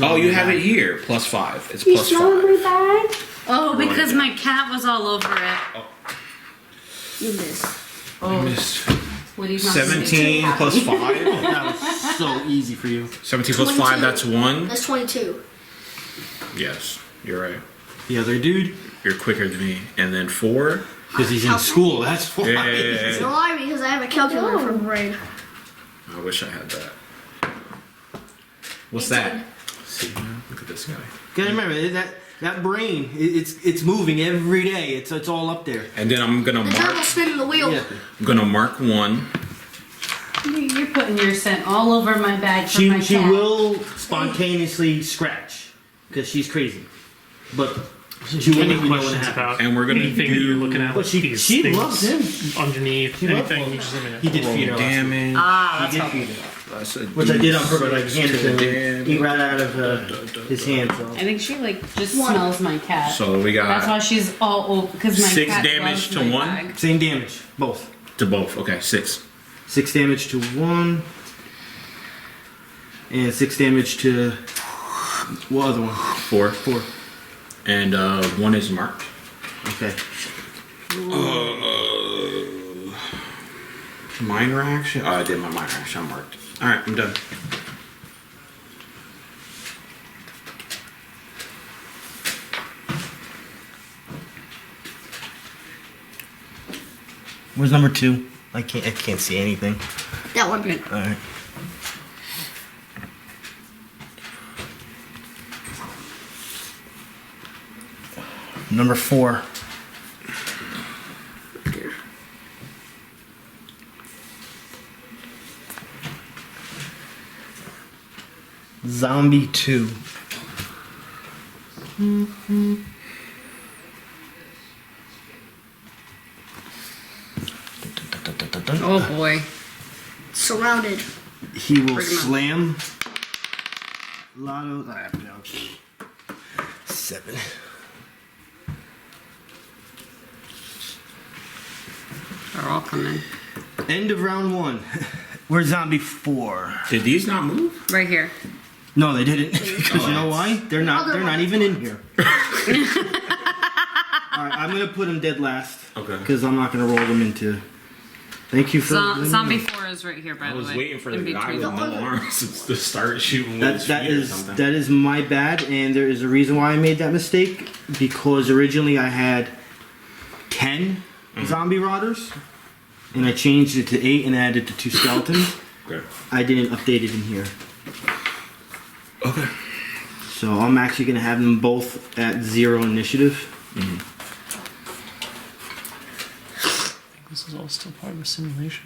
Oh, you have it here. +5. It's +5. Oh, because my cat was all over it. You missed. Oh, Missed. what do you 17 +5. That was so easy for you. 17 +5. 22. That's 1. That's 22. Yes, you're right. The other dude, You're quicker than me. And then 4. because he's in school. That's why. Yeah. It's a lie because I have a calculator from brain. I wish I had that. What's that? See, look at this guy. Gotta remember that brain. It's moving every day. It's all up there. And then I'm gonna The mark. turtle's spinning the wheel. Yeah. I'm gonna mark 1. You're putting your scent all over my bag for my She cat. will spontaneously scratch because she's crazy, but she will Any let you know when it questions happens. about And we're gonna anything that do- you're looking at? But she these loves things him. underneath She loves anything. him. You just let me know. He did feed her last week. Damage. Ah, He did feed her. That's a Which I did on purpose. I D6 handed to him. damage. He ran out of his hand. So. I think she like just One. smells my cat. So we That's why got she's all over because my 6 cat damage loves to my 1? bag. Same damage, both. to both. Okay, 6. 6 damage to 1, and 6 damage to what other one? 4. 4. And 1 is marked. Okay. Minor action. Oh, I did my minor action. I'm marked. All right, I'm done. Where's number 2? I can't see anything. That one. All right. Number 4. Zombie 2. Oh boy. Surrounded. He will Bring him up. slam. Lados. 7. They're all coming. End of round 1. We're zombie 4. Did these not move? Right here. No, they didn't. Because you know why? They're not even in here. Alright, I'm gonna put them dead last. Okay. Because I'm not gonna roll them into. Thank you for Zombie 4 is right here, by I the way. was waiting for the in guy between. with no arms to start shooting with That his that feet or is something. that is my bad, and there is a reason why I made that mistake. Because originally I had 10 zombie rotters, and I changed it to 8 and added the 2 skeletons. Okay. I didn't update it in here, Okay. so I'm actually gonna have them both at 0 initiative. This is all still part of the simulation.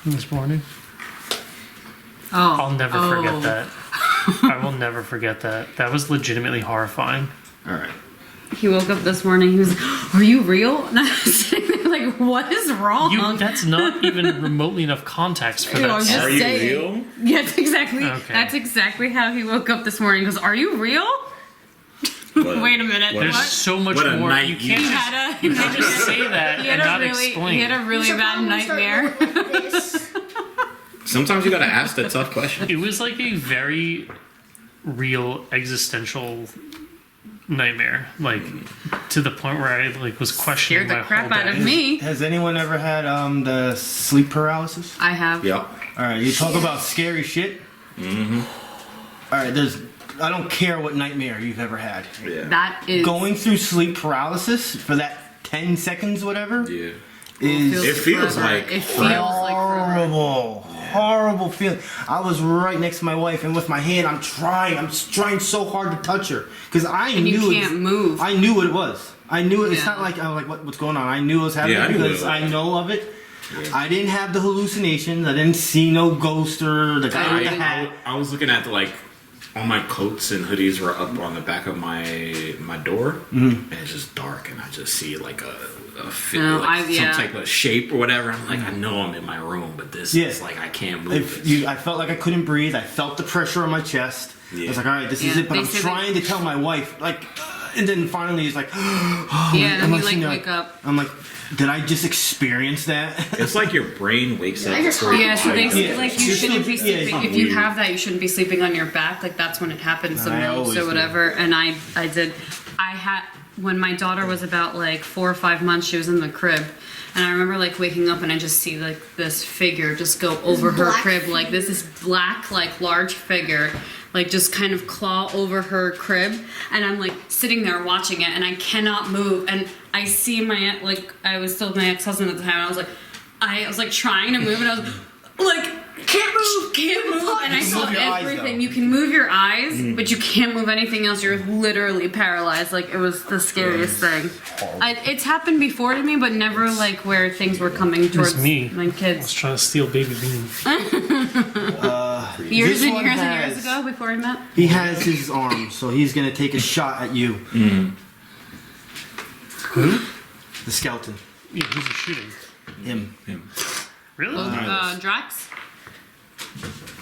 This morning. Oh. I'll never forget that. I will never forget that. That was legitimately horrifying. All right. He woke up this morning. He was like, "Are you real?" And I was sitting there like, "What is wrong?" That's not even remotely enough context for I that. was just Are you saying. real? Yeah, that's exactly. Okay. That's exactly how he woke up this morning. He goes, "Are you real?" What- Wait a minute. what- There's What? so much What a more. night You you can't had. He had a just say that he and had not a really explain. he had a really should bad probably start nightmare. going with this. Sometimes you gotta ask the tough question. It was like a very real existential nightmare, like to the point where I like was questioning Scared the my crap whole out of day. me. Has anyone ever had the sleep paralysis? I have. Yep. All right, you talk about scary shit. Mm-hmm. All right, I don't care what nightmare you've ever had. Yeah. That is Going through sleep paralysis for that 10 seconds, whatever, Yeah. is It feels forever. like It feels like forever. horrible feeling. I was right next to my wife, and with my hand, I'm trying so hard to touch her because I And knew you can't move. I knew what it was. I knew it. It's Yeah. not like I was like, what's going on? I knew it was happening Yeah, I knew because it was. I know of it. Yeah. I didn't have the hallucinations. I didn't see no ghost or the guy with the hat. I was looking at all my coats and hoodies were up on the back of my door, and it's just dark, and I just see like a fit, No, like yeah. some type of shape or whatever. I'm like, I know I'm in my room, but this Yeah. is like I can't move. I felt like I couldn't breathe. I felt the pressure on my chest. I Yeah. was like, all right, this is Yeah, it. But they I'm say trying to tell my wife, like, and then finally he's like, oh, Yeah, and I'm then you sitting like there wake up. I'm like, did I just experience that? It's like your brain wakes up. I just before Yeah, you so they wake say up. like you You're shouldn't be still- yeah, sleeping. it's If you weird. have that, you shouldn't be sleeping on your back. Like that's when it happens the I most always or do. whatever. And I did. I had when my daughter was about like 4 or 5 months. She was in the crib, and I remember like waking up and I just see like this figure just go over her black crib. Like this is black, like large figure. Like just kind of claw over her crib, and I'm like sitting there watching it, and I cannot move. And I see I was still with my ex-husband at the time. And I was like trying to move, and I was like can't move, and I You can saw move your eyes, everything. though. You can move your eyes, but you can't move anything else. You're literally paralyzed. Like it was the scariest thing. It's happened before to me, but never like where things were coming towards me. my I was kids. trying to steal baby bean. Years This and one years and has- years ago, before we met. He has his arm, so he's gonna take a shot at you. Who? The skeleton. Yeah, who's he shooting? Him. Really? Drax.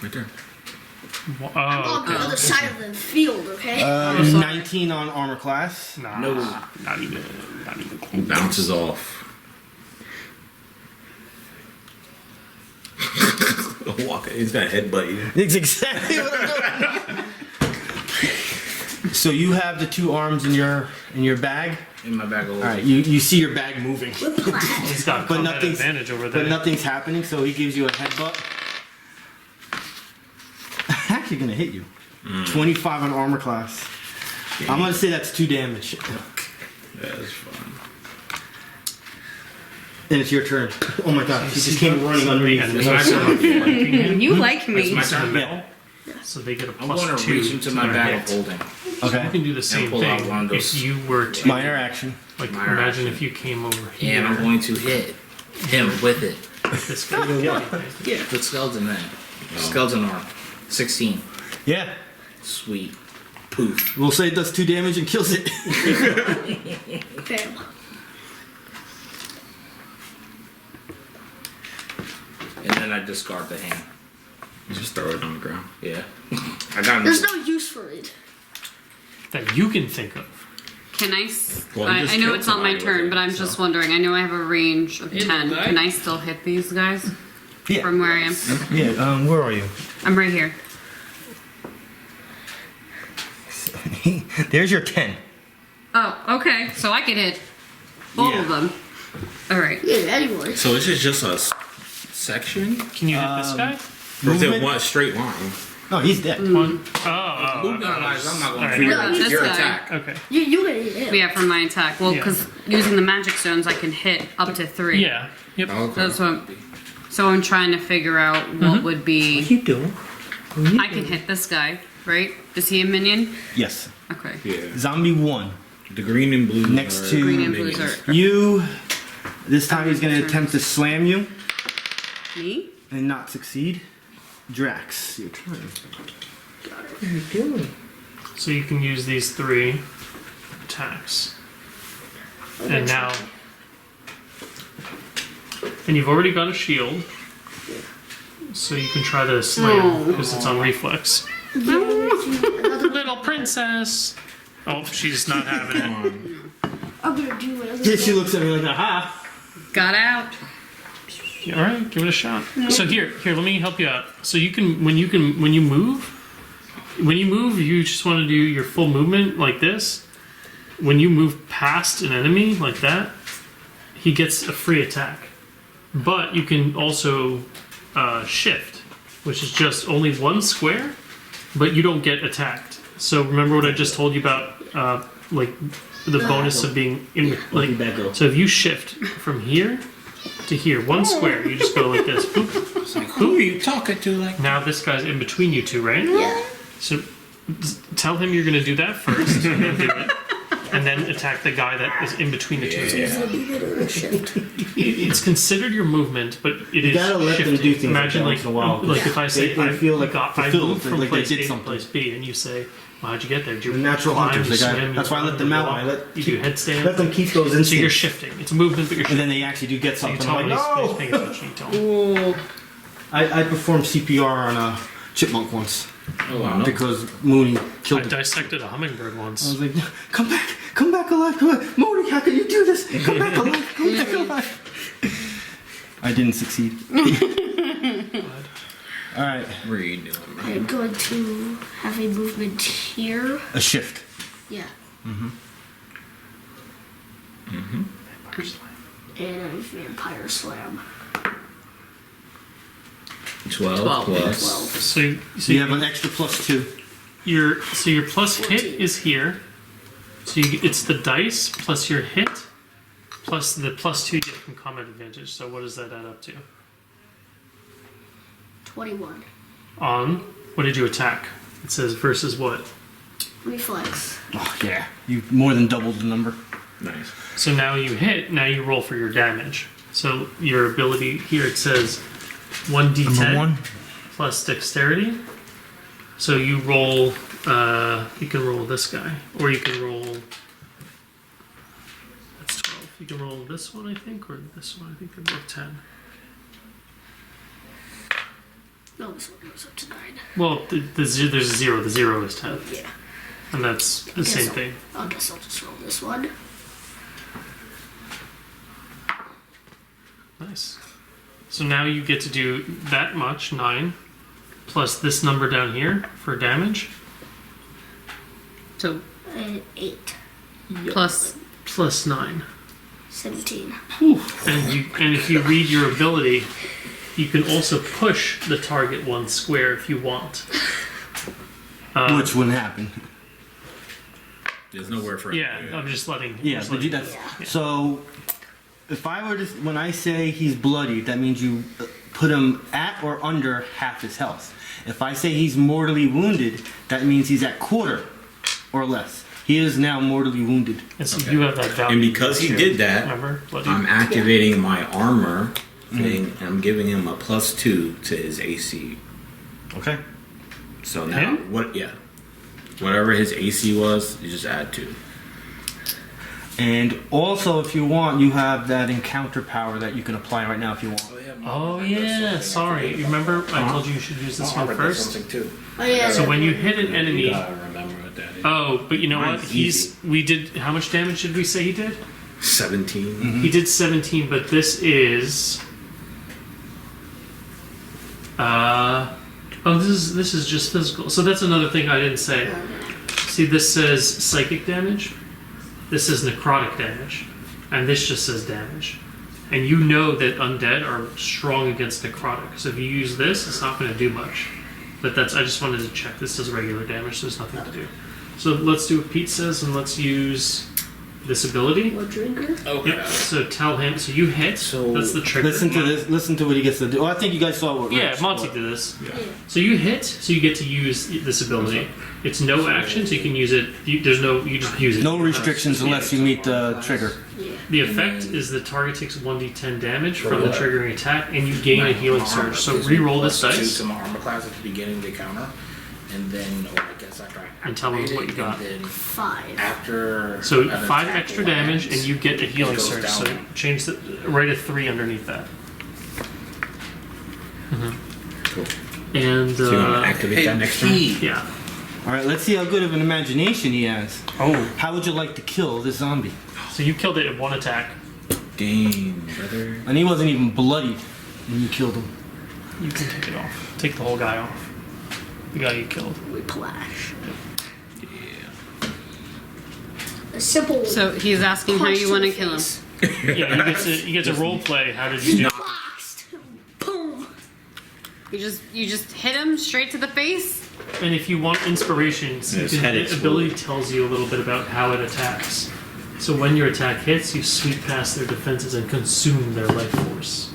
Right there. Oh, On the other side of the field, okay? 19 on armor class. nah, No. not even. Bounces off. Walk. He's got a headbutt you. It's exactly what I'm doing. So you have the 2 arms in your bag. In my bag of All right, you see your bag moving, He's got but combat nothing's advantage over there. but nothing's happening. So he gives you a headbutt. Actually, gonna hit you. 25 on armor class. I'm gonna say that's 2 damage, That's fun. and it's your turn. Oh my god, he just came running Somebody underneath. and It's my turn. You like me. It's my turn. Yeah. So they get a I'm plus going to 2 reach into to my their bag hit. of holding. You Okay. can do the same pull out thing one of those- if you were to Minor action. like minor imagine action. if you came over here. And I'm going to hit him with it. This guy. Yeah. Put skeleton in. Skeleton arm. 16. Yeah. Sweet. Poof. We'll say it does 2 damage and kills it. Bam. And then I discard the hand. You just throw it on the ground. Yeah. I got There's no use for it. That you can think of. Can I? Well, you just I know killed it's not my somebody with turn, it, but I'm so. just wondering. I know I have a range of In the 10. bag? Can I still hit these guys Yeah. from where I am? Yeah. Where are you? I'm right here. There's your 10. Oh, okay. So I can hit both of them. All right. Yeah, anyway. So this is just a section? Can you hit this guy? Or is it Movement? one straight line? No, he's dead. One. Oh. Movement wise, I'm not going Alright. to No, this your guy. attack. Okay. You can eat him. Yeah, from my attack. Well, Yeah. because using the magic stones, I can hit up to 3. Yeah. Yep. Okay. That's what. So I'm trying to figure out what would be. you doing? I can hit this guy, right? Is he a minion? Yes. Okay. Yeah. Zombie 1. The green and blue. Next are to- Green and blues minions. are You. This time he's gonna attempt to slam you me. and not succeed. Drax, your turn. So you can use these 3 attacks. And now, and you've already got a shield, so you can try to slam because it's on reflex. Little princess. Oh, she's not having it. I'm gonna do it. Yeah, she looks at me like, aha. Got out. All right, give it a shot. So here, let me help you out. So you can, when you move, you just want to do your full movement like this. When you move past an enemy like that, he gets a free attack. But you can also shift, which is just only one square, but you don't get attacked. So remember what I just told you about, like the bonus of being in, like. So if you shift from here to here, one square, you just go like this. Boop. It's like, who are you talking to? Like, Now this guy's in between you two, right? Yeah. So tell him you're going to do that first, and then do it, and then attack the guy that is in between the two. It's considered your movement, but it is gotta let them shifting. do things Imagine like that once in a while. like if I say They feel like I fulfilled, moved from like they place did A to something. place B, and you say, well, "How'd you get there? Did you The natural climb, hunters, you they got- swim, that's you why I let run, them you out. walk, I let- you do headstand." Let them keep those So you're instincts. shifting. It's a movement, but you're And shifting. then they actually do get So you something. tell I'm me like, he's no! paying attention. You tell him. I performed CPR on a chipmunk once oh, wow, no. because Mooney I killed him. dissected a hummingbird I once. was like, come back alive, come back. Mooney, how can you do this? Come back alive, come back alive. I didn't succeed. Alright, What are you doing, bro? I'm going to have a movement here. a shift. Yeah. And a vampire slam. 12 plus. 12. So You have an extra +2. your plus hit 14. is here. So it's the dice plus your hit plus the +2 you get from combat advantage. So what does that add up to? 21. On what did you attack? It says versus what? Reflex. Oh, yeah. You more than doubled the number. Nice. So now you hit. Now you roll for your damage. So your ability here it says 1d10 plus dexterity. So you roll. You can roll this guy, or you can roll. That's 12. You can roll this one, I think, or this one. I think they're both 10. No, this one goes up to 9. Well, there's a 0. The 0 is 10, Yeah. and that's the same thing. I guess I'll just roll this one. Nice. So now you get to do that much, 9, plus this number down here for damage, So And 8. plus plus 9. 17. And if you read your ability, you can also push the target one square if you want. Which wouldn't happen. There's nowhere for it. Yeah, I'm just letting. Yeah, just but letting- that's so. If I were to, when I say he's bloody, that means you put him at or under half his health. If I say he's mortally wounded, that means he's at quarter or less. He is now mortally wounded. And so you have that value. And because he did that, remember, bloody. I'm activating my armor thing, and I'm giving him a +2 to his AC. Okay. So now, Him? whatever his AC was, you just add 2. And also, if you want, you have that encounter power that you can apply right now if you want. Oh yeah, sorry. You remember I told you you should use this one first. Something too. Oh, yeah. So when you hit an enemy, Remember what that is. oh, but you know what? Mine's easy. We did. How much damage did we say he did? 17. He did 17, but this is. This is just physical. So that's another thing I didn't say. See, this says psychic damage. This is necrotic damage, and this just says damage. And you know that undead are strong against necrotic. So if you use this, it's not going to do much. But that's. I just wanted to check. This does regular damage, so there's nothing to do. So let's do what Pete says, and let's use this ability. What drinker? Okay. Yep. So tell him. So you hit. So that's the trigger. Listen to this. Listen to what he gets to do. Oh, I think you guys saw what. Yeah, Rich- Monty what- did this. Yeah. So you hit. So you get to use this ability. It's no action, so you can use it. There's no. You just use it. No restrictions unless you meet the trigger. Yeah. The effect is the target takes 1d10 damage from the triggering attack, and you gain a healing surge. So re-roll this +2 dice. to my armor class at the beginning of the counter, and then, or I guess after I And tell me activate what you it, got. and then 5. after So an 5 attack extra damage, and lands, you get a healing goes surge. So down. change the write a 3 underneath that. Cool. And So you want to activate that next turn? yeah. All right, let's see how good of an imagination he has. Oh, How would you like to kill this zombie? so you killed it in 1 attack. Dang, brother. And he wasn't even bloodied when you killed him. You can take it off. Take the whole guy off. The guy you killed. Whiplash. A simple. So he's asking how punch you to want the to kill him. face. Yeah, you get to role play. How did you do? Boxed. Boom. You just hit him straight to the face. And if you want inspirations, His you head can, exploded. ability tells you a little bit about how it attacks. So when your attack hits, you sweep past their defenses and consume their life force.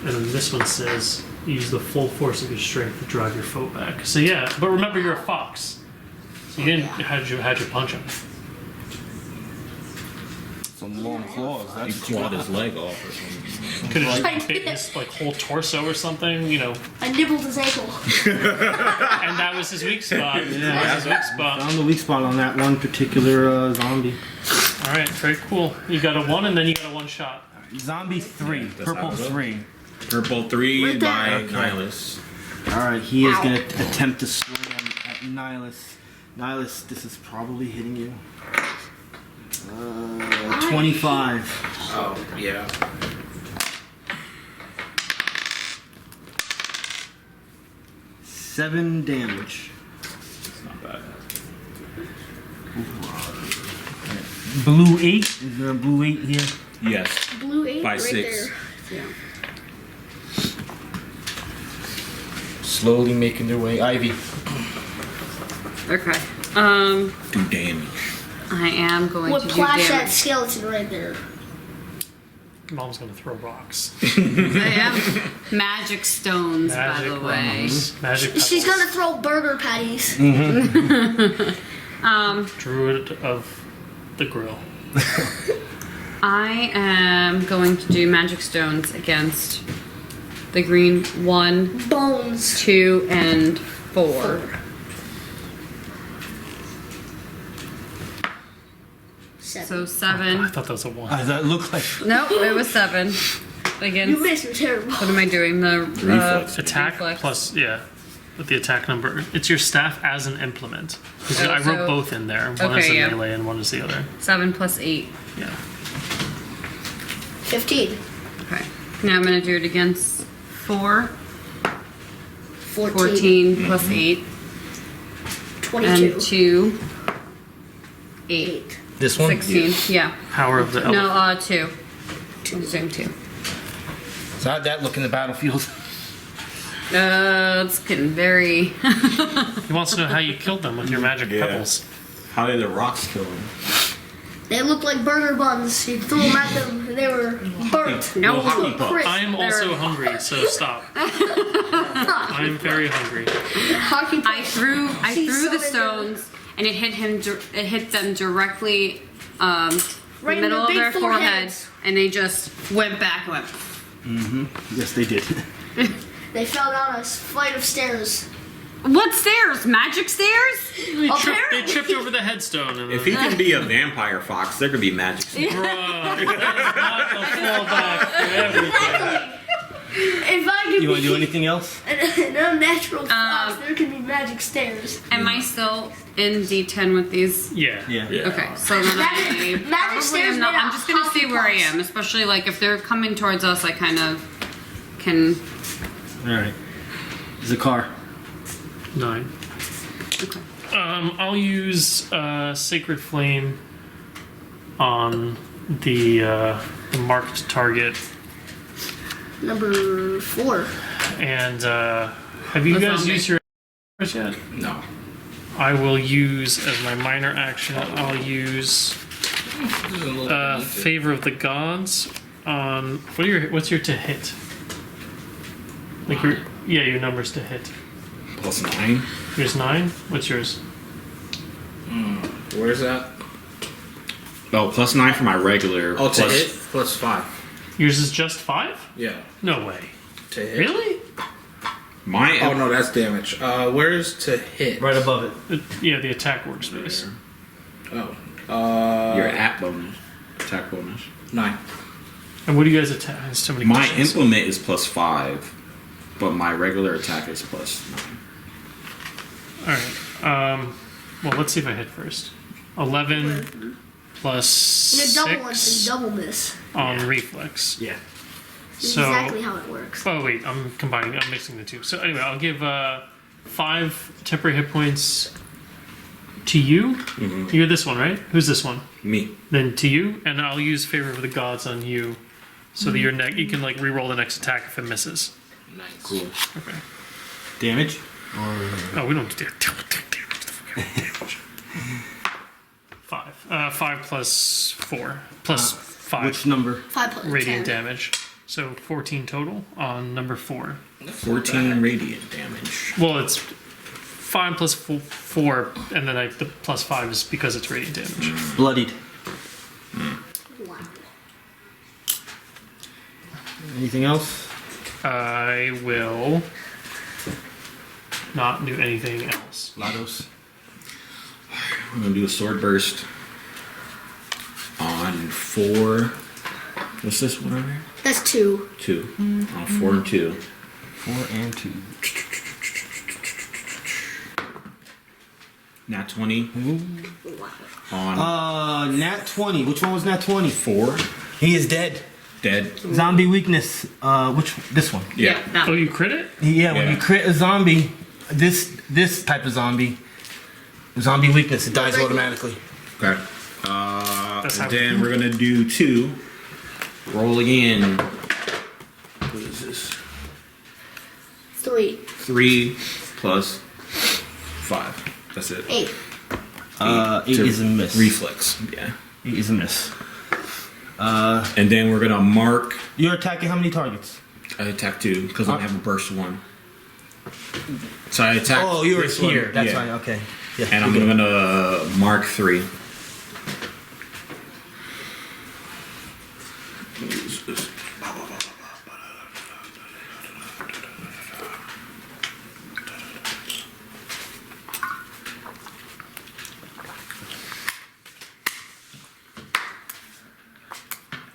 And then this one says, use the full force of your strength to drive your foe back. So yeah, but remember you're a fox. So you didn't how'd you punch him? Some long claws. He That's clawed his leg off or something. Could have I just bit did. his like whole torso or something, you know. I nibbled his ankle. And that was his weak spot. That was his weak spot. found the weak spot on that one particular zombie. All right, very cool. You got a 1, and then you got a 1 shot. Zombie 3, That's purple how it goes. 3. Purple 3 Right there. by Okay. Nihilus. All right, he is Ow. going to attempt to swing at Nihilus. Nihilus, this is probably hitting you. 25. Oh, yeah. Seven damage. It's not bad. Blue 8. Is there a blue 8 here? Yes. Blue 8 By right 6. there. Slowly making their way. Ivy. Okay. 2 damage. I am going to do Whiplash that damage. skeleton right there. Mom's gonna throw rocks. I am magic stones, by the way. Magic She's pebbles. gonna throw burger patties. Druid of the grill. I am going to do magic stones against the green 1, Bones. 2, and 4. 7. So I 7. thought that was a 1. That looked like. Nope, it was 7. You Against. missed. You're terrible. What am I doing? The Reflex. Attack reflex. plus, yeah, with the attack number. It's your staff as an implement. 'Cause Oh, I wrote so- both in there. One Okay, is a yeah. melee and one is the other. 7 plus 8. Yeah. 15. Okay. Now I'm going to do it against 4. 14. 14 plus 8. 22. And 2. 8. 8. This one? 16. Yeah. Power of the No, elephant. 2. I'm doing 2. So how'd that look in the battlefield? It's getting very. He wants to know how you killed them with your magic Yeah. pebbles. How did the rocks kill him? They looked like burger buns. You threw them at them, and they were burnt. No. hockey puck. Crisp. I am They're- also hungry, so stop. I am very hungry. Hockey I threw See, the so stones, and it hit him. It hit them directly, Right the in middle their of big their forehead, foreheads. and they just went back and went. Yes, they did. They fell down a flight of stairs. What stairs? Magic stairs? They Apparently. tripped over the headstone. And If he can be a vampire fox, there could be magic. Bruh, that is not a fallback for everything. If I could You want to be do anything else? an unnatural fox, there could be magic stairs. Am I still in D10 with these? Yeah. Yeah. Okay, so then Magic- I magic probably stairs am not. made I'm out just of gonna see hockey where I pucks. am, especially like if they're coming towards us. I kind of can. All right. Zakhar. 9. Okay. I'll use Sacred Flame on the marked target. Number 4. And have you The guys zombie. used your yet? No. I will use as my minor action. I'll use Favor of the Gods on what's your to hit? Like your numbers to hit. Plus 9. Yours 9. What's yours? Where's that? Oh, plus 9 for my regular. Oh, to plus, hit? Plus 5. Yours is just 5? Yeah. No way. To hit. Really? My Oh no, that's damage. Where's to hit? Right above it. Yeah, the attack workspace. Oh. your app bonus, attack bonus. 9. And what do you guys attack? There's so many My questions. implement is +5, but my regular attack is +9. Alright. Well, let's see if I hit first. 11 plus In a double one, 6 it's a double miss. on reflex. Yeah. That's So, exactly how it works. oh wait, I'm mixing the two. So anyway, I'll give 5 temporary hit points to you. You're this one, right? Who's this one? Me. Then to you, and I'll use favor of the gods on you, so that you can like re-roll the next attack if it misses. Nice. Cool. Okay. Damage? Oh, we don't do damage. 5. 5 plus 4 plus 5 Which number? 5 plus radiant 10. damage. So 14 total on number 4. 14 radiant damage. Well, it's 5 plus 4, and then the plus 5 is because it's radiant damage. Bloodied. Wow. Anything else? I will not do anything else. Lados. I'm gonna do a sword burst on 4. What's this one over here? That's 2. 2. On 4 and 2. 4 and 2. Nat 20 Wow. on Nat 20. Which one was Nat 20? 4. He is dead. Dead. Zombie weakness. This one. Yeah. that Oh, you crit it? Yeah, when Yeah. you crit a zombie, this type of zombie weakness, it dies automatically. Okay. That's And how- then we're gonna do 2. Roll again. What is this? 3. 3 plus 5. That's it. 8. 8 is a miss. Reflex. Yeah. 8 is a miss. And then we're gonna mark. You're attacking how many targets? I attack 2 because I have a burst 1. So I attack. Oh, you were this one, here. That's yeah. right. Okay. Yeah. And I'm you're good. gonna mark 3.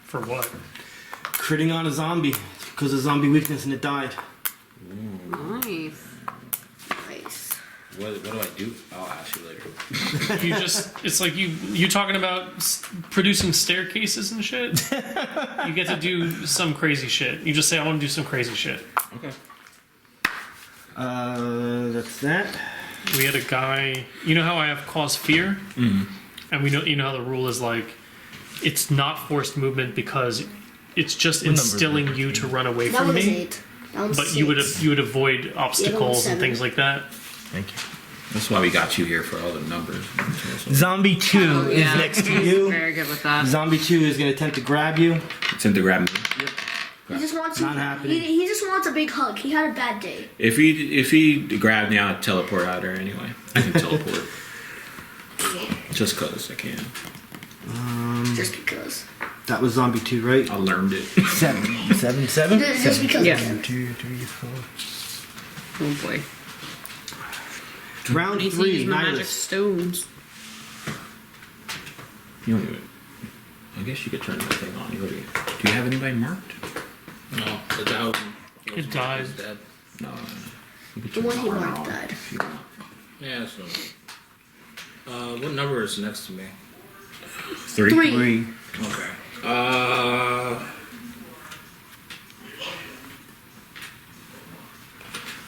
For what? Critting on a zombie because of zombie weakness and it died. nice. Nice. What do I do? I'll ask you later. You just, it's like you talking about producing staircases and shit. You get to do some crazy shit. You just say, I want to do some crazy shit. Okay. That's that. We had a guy, you know how I have cause fear? Mm-hmm. And you know how the rule is like, it's not forced movement because it's just number is instilling you to run away That from one was me. 8. That one's But 6. you would avoid obstacles and 7. things like that. Thank you. That's why we got you here for all the numbers. Zombie 2 is Yeah. next to you. Very good with that. Zombie 2 is going to attempt to grab you. It's in the grab me. He just wants Not happening. He just wants a big hug. He had a bad day. If he grabbed me, I'd teleport out there anyway. I can teleport. Just cause I can. Just because. That was Zombie 2, right? I learned it. 7. 7, 7? Just because. Yeah. 1, 2, 3, 4. Oh boy. Round These 3, magic Nihilus. stones. You don't even. I guess you could turn that thing on. Do you have anybody marked? No, the Deva. It died. Dead. No. You could The turn one he armor marked on died. if you want. Yeah, so. What number is next to me? 3. 3. Okay.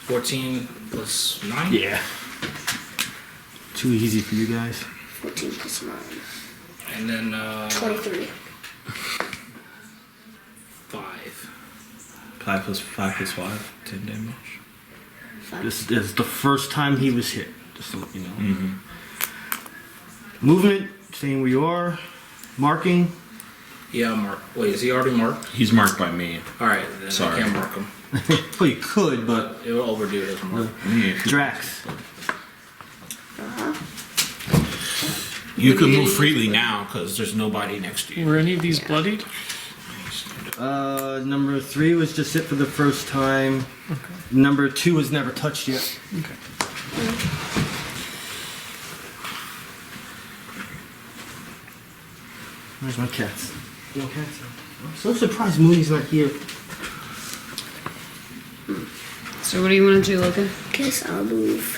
14 plus 9? Yeah. Too easy for you guys. 14 plus 9. And then 23. 5. 5 plus 5, 10 damage. 5. This is the first time he was hit. Just to let you know. Movement, staying where you are. Marking. Yeah, mark. Wait, is he already marked? He's marked by me. Alright, then Sorry. I can't mark him. Well, you could, but It will overdo his mark. Drax. You can move freely now because there's nobody next to you. Were any of these bloodied? Stand Number 3 was just hit for the first time. Okay. Number 2 was never touched yet. Okay. Where's my cats? No cats. I'm so surprised Mooney's not here. So what do you want to do, Logan? Guess I'll move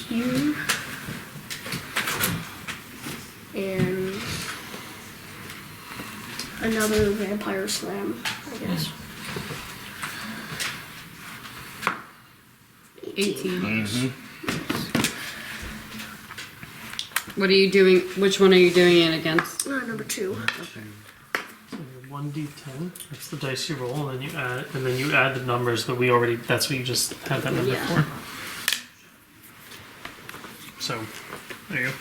here. And another vampire slam, I guess. 18. What are you doing? Which one are you doing it against? Number 2. So your 1d10. That's the dice you roll, and then you add the numbers. But we already. That's what you just had that number Yeah. for. So there you go.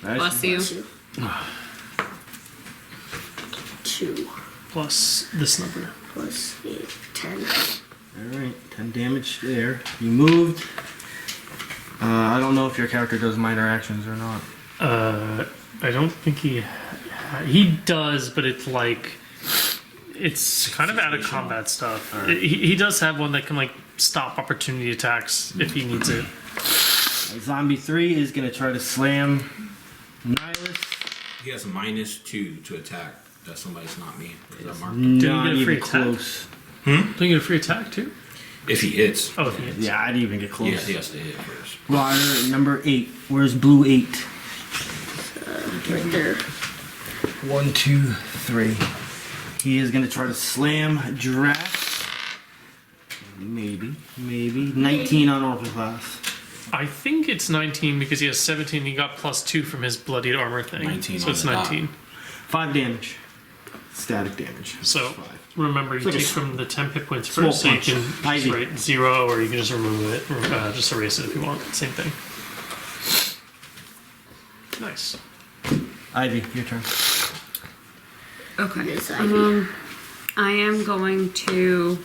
Bless you. 2 Plus this number. plus 8, 10. Alright, 10 damage there. You moved. I don't know if your character does minor actions or not. I don't think he does, but it's like it's kind of out of combat stuff. He does have one that can like stop opportunity attacks if he needs it. Zombie 3 is going to try to slam Nihilus. He has a -2 to attack. That somebody's not me. Is that marked? Did he Not get a free even attack? close. Don't you get a free attack too? If he hits. Oh, if he hits. Yeah, I didn't even get close. Yes, he has to hit first. Well, number 8. Where's blue 8? Right there. 1, 2, 3. He is going to try to slam Drax. Maybe. 19 on Orphan class. I think it's 19 because he has 17. He got +2 from his bloodied armor thing. 19 so on it's the dot. 19. 5 damage. Static damage. So 5. remember, you like a take from the 10 hit points small first, so you punch. can Ivy. just write 0, or you can just remove it, or just erase it if you want. Same thing. Nice. Ivy, your turn. Okay. Yes, Ivy. I am going to.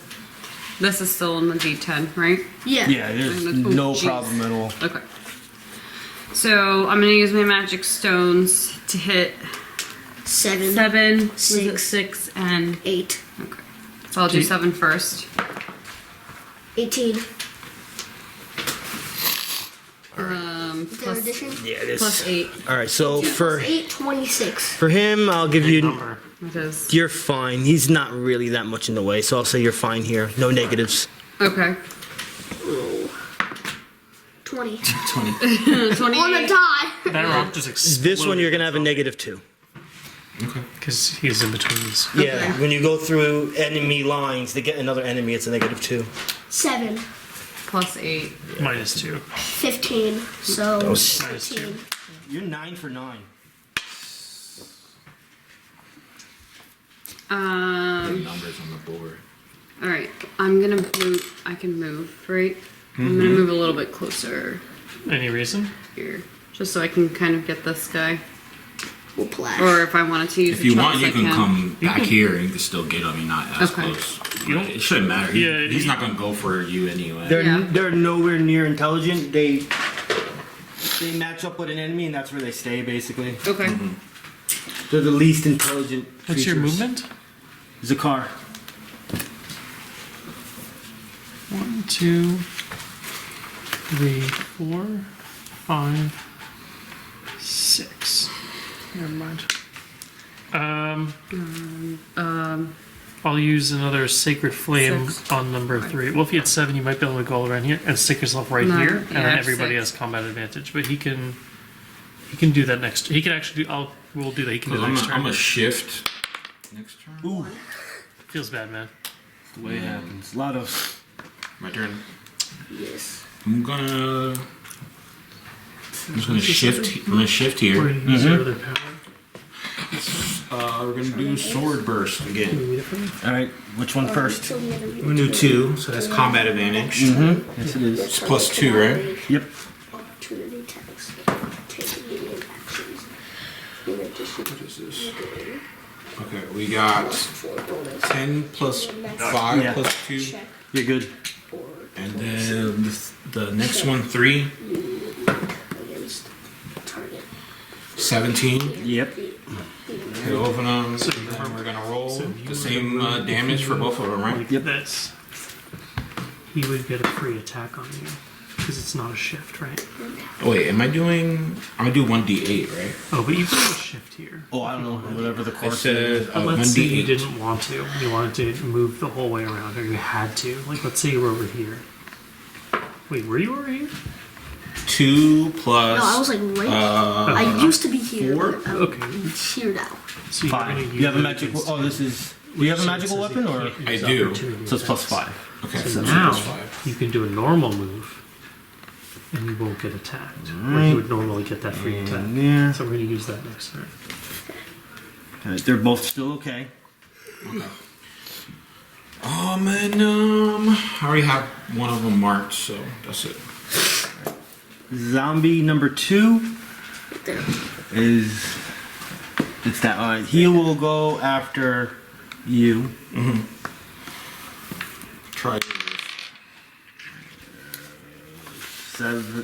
This is still in the D10, right? Yeah. Yeah, there's Oh, no jeez. problem at all. Okay. So I'm gonna use my magic stones to hit 7, 7, 6, 6, and 8, okay. So I'll do 7 first. 18. Is there Plus, addition? Yeah, this. plus 8. All right, so for 8, 26. him, I'll give Big you. number. It is. You're fine. He's not really that much in the way, so I'll say you're fine here. No negatives. Okay. Oh. 20. 20. 28. On a die. That rock just exploded. This one you're gonna have a -2. Okay. Because he's in between these. Yeah, when you go through enemy lines to get another enemy, it's a -2. 7, Plus 8. -2. 15. So was- -13. You're 9 for 9. Numbers on the board. Alright. I'm gonna move. I can move, right? I'm gonna move a little bit closer Any reason? here. Just so I can kind of get this guy. Whiplash. Or if I wanted to use If the you want, chunks, you I can come back here and you can still get him. You're not as Okay. close. You don't- It shouldn't matter. Yeah, He's not gonna go for you anyway. They're nowhere near intelligent. They match up with an enemy, and that's where they stay, basically. Okay. They're the least intelligent. What's your creatures. movement? Zakhar. 1, 2, 3, 4, 5, 6. Never mind. I'll use another Sacred Flame 6. on number 3. Well, if you had 7, you might be able to go around here and stick yourself right No, here, and yeah, I then have everybody 6. has combat advantage. But he can do that next. He can actually do. We'll do that. He can do that I'm next turn. gonna shift next turn. Ooh, Feels bad, man. the way it happens. Lados. My turn. Yes. I'm just gonna shift. I'm gonna shift Or here. you can use your other power. We're gonna do sword burst Can again. you read it for me? All right, which one first? Kill the enemy. I'm gonna do 2, so that's combat advantage. Yes, it is. It's +2, right? Yep. Opportunity attacks. Take immediate actions. In addition What is this? Okay, we got for bonus 10 plus 5 Yeah. plus 2, check You're good. or and then the next one 3, against target. 17. Yep. The kill both of them. So And then we're gonna roll so you the would same remove- damage for both of them, right? Like this. He would get a free attack on you because it's not a shift, right? Wait, am I doing? I'm gonna do 1d8, right? Oh, but you can do a shift here. Oh, I don't know. Whatever the It course says But let's say you 1d8. didn't want to. You wanted to move the whole way around, or you had to. Like, let's say you were over here. Wait, were you over here? 2 plus. No, I was like right. I used to be here. 4? But I'm Okay. here now. So you're Five. gonna use You have a it magic. against- Oh, this is. Do you have a so it magical says weapon you or? can't I use do. opportunity So it's plus attacks. 5. Okay, So that's now plus 5. you can do a normal move, and you won't get attacked. Like you would normally get that free attack. Yeah. So we're gonna use that next turn. They're both still okay. And I already have one of them marked, so that's it. Zombie number 2 There. is. It's that. He will go after you. Try.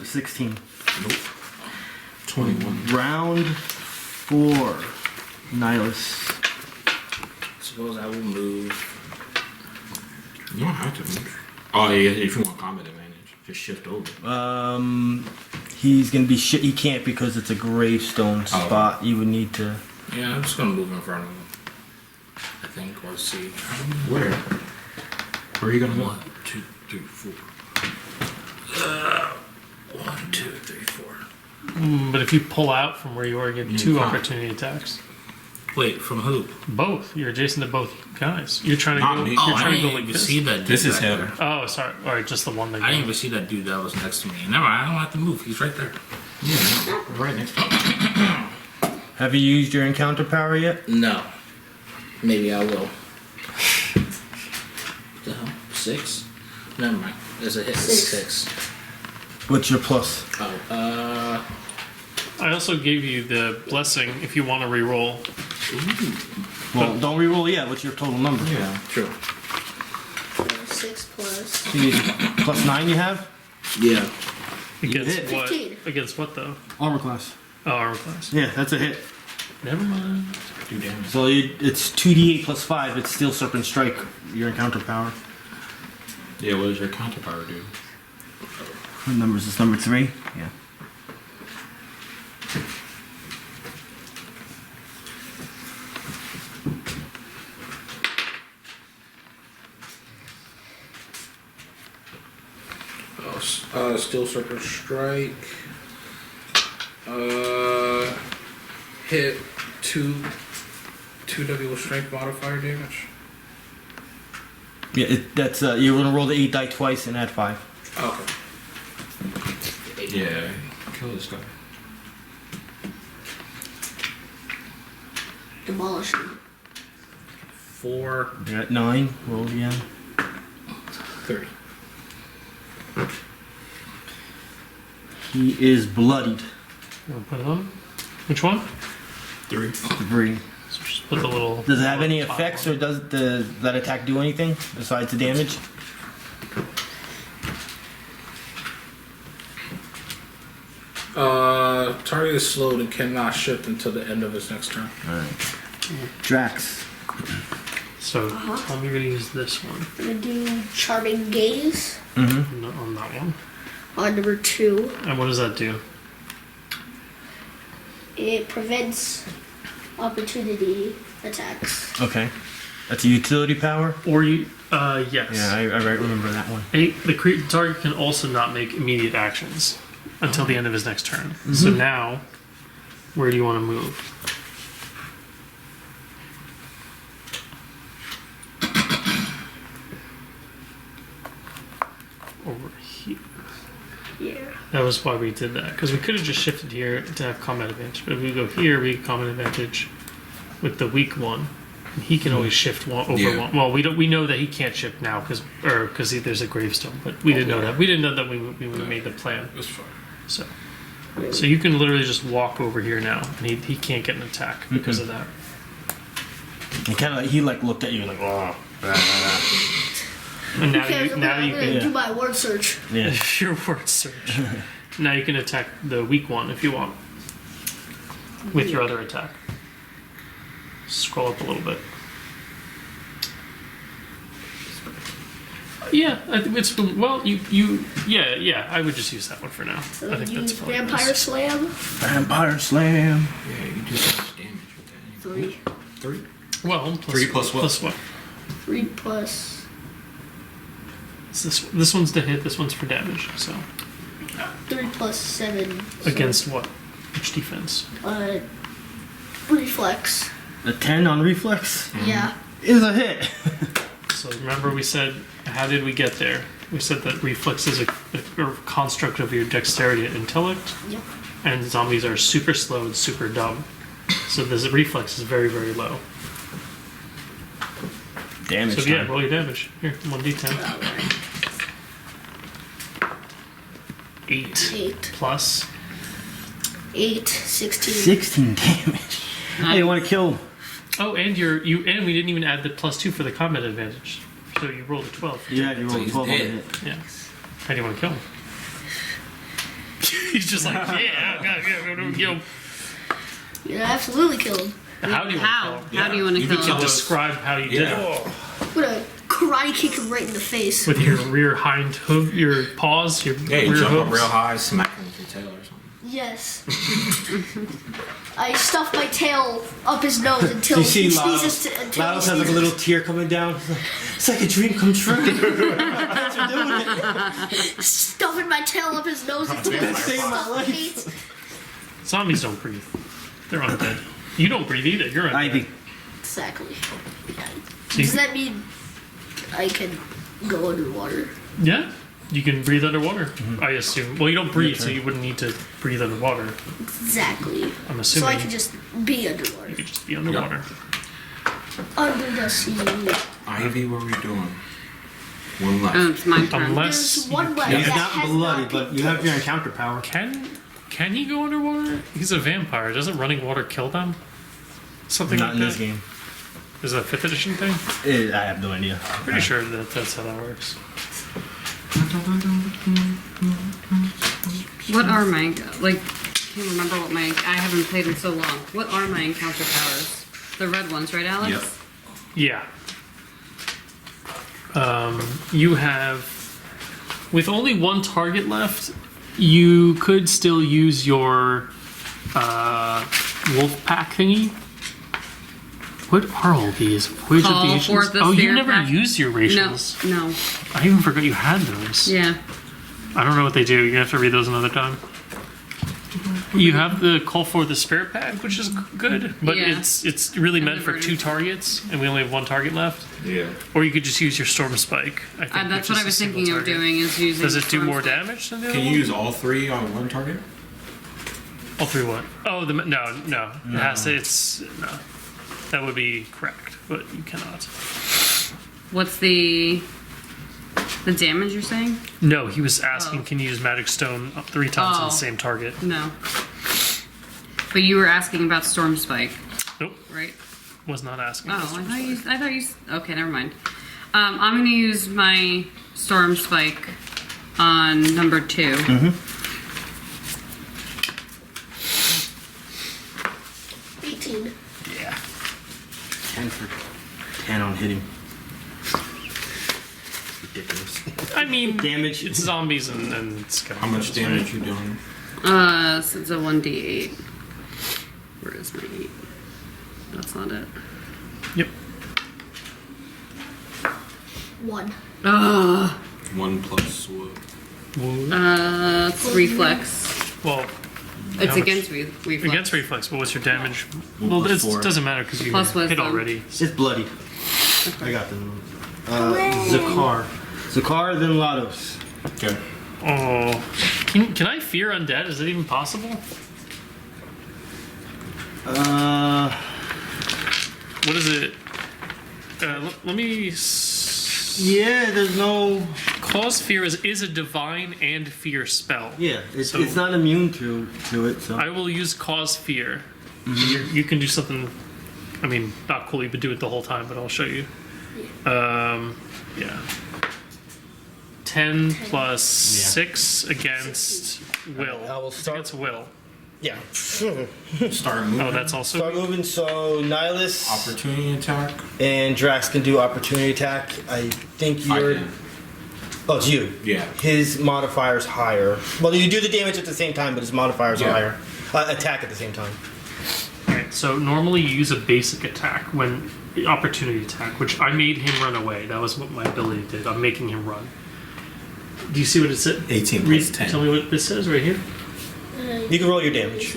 16. Nope. 21. Round 4. Nihilus. Suppose I will move. You don't have to move. Oh yeah, if you want combat advantage, just shift over. He's gonna be shit. He can't because it's a gravestone spot. You would need to. Yeah, I'm just gonna move in front of him. I think, or see. Where? Where are you gonna go? 1, 2, 3, 4. 1, 2, 3, 4. But if you pull out from where you are, you get 2 opportunity attacks. Wait, from who? Both. You're adjacent to both guys. You're trying to Not go. me. You're Oh, I trying to didn't go like even this. see that dude. This is back him. there. Oh, sorry. All right, just the one that. I didn't even see that dude that was next to me. Never mind, I don't have to move. He's right there. Yeah, right next to you. Have you used your encounter power yet? No. Maybe I will. What the hell? 6? Never mind. There's a hit. 6. What's your plus? Oh, I also gave you the blessing if you want to re-roll. Well, don't reroll yet. What's your total number? Yeah. true. 6 plus. So you, plus 9 you have? Yeah. Against hit. what? 15. Against what though? Armor class. Oh, armor class. Yeah, that's a hit. Never mind. Do damage. So it's 2d8 plus 5. It's still Serpent Strike, your encounter power. Yeah, what does your counter power do? What number is this? Number 3? Yeah. Steel Serpent Strike. Hit 2 strength modifier damage. Yeah, that's you're gonna roll the 8 die twice and add 5. Okay. Yeah. Kill this guy. Demolish him. 4, You're at 9. Roll again. 30. He is bloodied. You want to put it on? Which one? 3. 3. So just put the little. Does it have any effects, or does that attack do anything besides the damage? Target is slowed and cannot shift until the end of his next turn. Alright. Drax. So tell me you're gonna use this one. I'm gonna do Charming Gaze Mm-hmm. On that one. on number 2. And what does that do? It prevents opportunity attacks. Okay. That's a utility power? Or you? Yes. Yeah, I remember that one. The target can also not make immediate actions until the end of his next turn. So now, where do you want to move? Over here. Yeah. That was why we did that, because we could have just shifted here to have combat advantage. But if we go here, we get combat advantage with the weak one. And he can always shift one over Yeah. one. Well, we know that he can't shift now because there's a gravestone. But we didn't know that. We didn't know that we would have made the plan. That's fine. So you can literally just walk over here now, and he can't get an attack because of that. And kind of he looked at you like, oh. And now Because you I'm can gonna do my word search. Yeah. your word search. Now you can attack the weak one if you want with your other attack. scroll up a little bit. Yeah, I think it's well. Yeah. I would just use that one for now. So I think that's use probably Vampire best. Slam. Vampire Slam. Yeah, you do so much damage with that. 3. 3. Well, 3 plus what? Plus what? 3 plus It's this one's to hit. This one's for damage. So 3 plus 7. So, against what? Which defense? reflex. A 10 on reflex Yeah. is a hit. So remember we said, how did we get there? We said that reflex is a construct of your dexterity and intellect, Yep. and zombies are super slow and super dumb. So this reflex is very, very low. Damage. So yeah, time. roll your damage. Here, 1d10. Alright. 8 8. plus. 8. 16. 16 damage. Hey, you want to kill him? Oh, and and we didn't even add the +2 for the combat advantage. So you rolled a 12. Yeah, you roll he's 12 on the dead. hit. Yeah. How do you want to kill him? He's just like, yeah. Yeah, absolutely kill him. How do you want to kill How? him? How do you want to You kill could him? kill Describe how you did Yeah. it. I'm gonna karate kick him right in the face. With your rear hind hoof, your paws, your Yeah, you rear jump up hooves. real high, smack him with your tail or something. Yes. I stuff my tail up his nose until You see he Lados. sneezes. Until Lados he has like a sneezes. little tear coming down. It's like a dream come true. Thanks for doing it. Stuffing my tail up his nose until he Best day of my life. suffocates. Zombies don't breathe. They're undead. You don't breathe either. You're undead. Ivy. Exactly. See? Does that mean I can go underwater? Yeah. You can breathe underwater, I assume. Well, you don't breathe, so you wouldn't need to breathe underwater. Exactly. I'm So assuming I can just be underwater. you could just be underwater. Under the sea. Ivy, what are we doing? One left. Oh, it's my turn. Unless There's one you left. can- He's that not has bloody, not but been you have your killed. encounter power. Can he go underwater? He's a vampire. Doesn't running water kill them? Something Not like in that. this game. Is that a 5th edition thing? I have no idea. Pretty sure that's how that works. What are my like? I can't remember what my. I haven't played in so long. What are my encounter powers? The red ones, right, Alex? Yep. Yeah. You have, with only one target left, you could still use your Wolf Pac thingy. What are all these? Which Call of the forth the Oh, you spirit never pack. used your No, racials. no. I even forgot you had those. Yeah. I don't know what they do. You have to read those another time. You have the call for the spirit pack, which is good, but Yeah. it's really meant for never 2 used. targets, and we only have 1 target left. Yeah. Or you could just use your storm spike. I think, That's which what is I was a single thinking of target. doing. Is using. Does the it do storm more spike. damage than the other Can you one? use all 3 on one target? All 3 what? Oh, no. It has to. It's no. That would be correct, but you cannot. What's the damage you're saying? No, he was asking, Oh. can you use magic stone 3 times on Oh. the same target? No. But you were asking about storm spike, Nope, right? was not asking. Oh, for I storm thought spike. you. I thought you. Okay, never mind. I'm gonna use my storm spike on number 2. Mm-hmm. 18. Yeah. 10 for 10 on hitting. Ridiculous. I mean, Damage. it's zombies and it's How much damage you doing? So it's a 1d8. Where is my 8? That's not it. Yep. 1. Ugh. 1 plus what? It's reflex. Well, It's How much? against reflex. against reflex, but what's your damage? One Well, plus it 4. doesn't matter because you Plus hit wisdom. already. It's bloody. I got them. Zakhar. Zakhar, then Lados. Okay. Oh, can I fear undead? Is it even possible? What is it? Let me. Yeah, there's no. Cause fear is a divine and fear spell. Yeah, it's, So- it's not immune to it. So I will use cause fear. You can do something. I mean, not cool. You could do it the whole time, but I'll show you. Yeah. 10 plus 6 against will. I will start- Against will. Yeah. Start moving. Oh, that's also. Start moving. So Nihilus Opportunity attack. and Drax can do opportunity attack. I think I you're. can. Oh, it's you. Yeah. His modifier's higher. Well, you do the damage at the same time, but his modifier's Yeah. higher. Attack at the same time. Alright, so normally you use a basic attack when the opportunity attack, which I made him run away. That was what my ability did. I'm making him run. Do you see what it said? 18 Read, plus 10. Tell me what this says right here. You can roll your damage.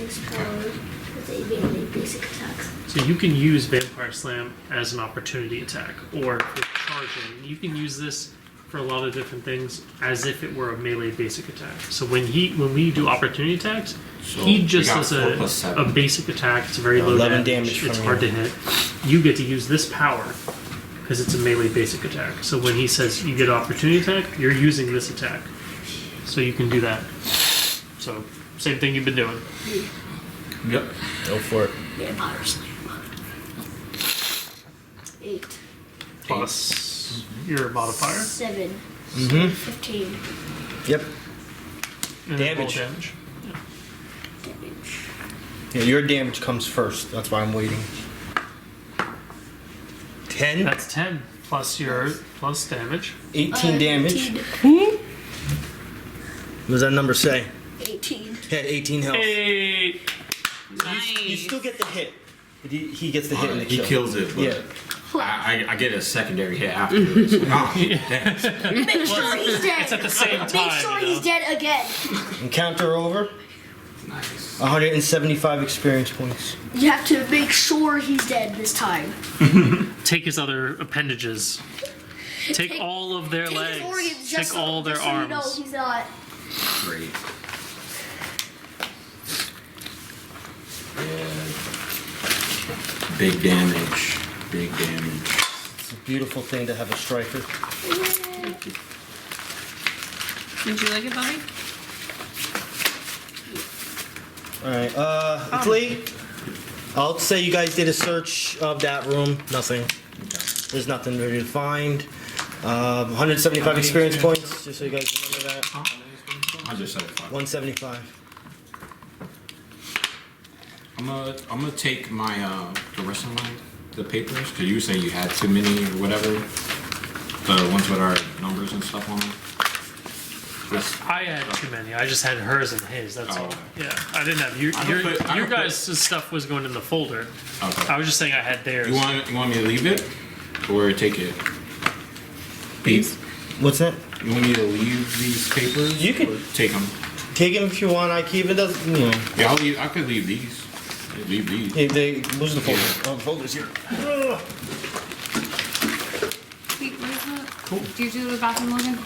Basic attacks. So you can use Vampire Slam as an opportunity attack, or if you're charging, you can use this for a lot of different things as if it were a melee basic attack. So when we do opportunity attacks, So he we just got does 4 plus 7. a basic attack. It's very low 11 damage. damage It's from hard you. to hit. You get to use this power because it's a melee basic attack. So when he says you get opportunity attack, you're using this attack. So you can do that. So same thing you've been doing. Yep. Go for it. Vampire Slam. 8. Plus your modifier. 7. Mhm. 15. Yep. And then roll Damage. damage. Damage. Yeah, your damage comes first. That's why I'm waiting. 10, That's 10 plus your plus damage. 18 damage. 18. What does that number say? 18. Yeah, 18 health. Hey. You still get the hit. But he gets the hit and the He kill. kills it, but Yeah. I get a secondary hit afterwards. Ah, damn. Make sure he's dead. It's at the same Make time. sure you know? he's dead again. Encounter over. Nice. 175 experience points. You have to make sure he's dead this time. Take his other appendages. Take all of their Take legs. his organs Take just all so, their just so you arms. know he's not. Great. Big damage. Big damage. It's a beautiful thing to have a striker. Did you like it, Bobby? Alright, it's late. I'll say you guys did a search of that room. Nothing. There's nothing really to find. 175 experience points, just so you guys remember that. I just said 5. 175. I'm gonna take my the rest of the papers because you were saying you had too many or whatever. The ones with our numbers and stuff on them. I had too many. I just had hers and his. That's Oh, all. okay. Yeah, I didn't have your I don't put- I your don't put- guys' stuff was going in the folder. Okay. I was just saying I had theirs. You want me to leave it or take it? Please. What's that? You want me to leave these papers? You can- or take them. Take them if you want. I keep it. Doesn't, you know. Yeah, I'll leave. I could leave these. Leave these. Where's the folder? Oh, the folder's here. Wait, where's the... Cool. Do you do the bathroom, Logan?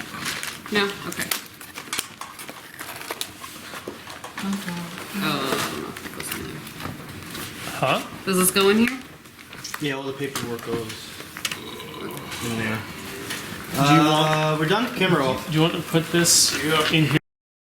No? Okay. Oh, that goes in there. Huh? Does this go in here? Yeah, all the paperwork goes in there. Do you want? We're done. Camera off. Do you want to put this in here?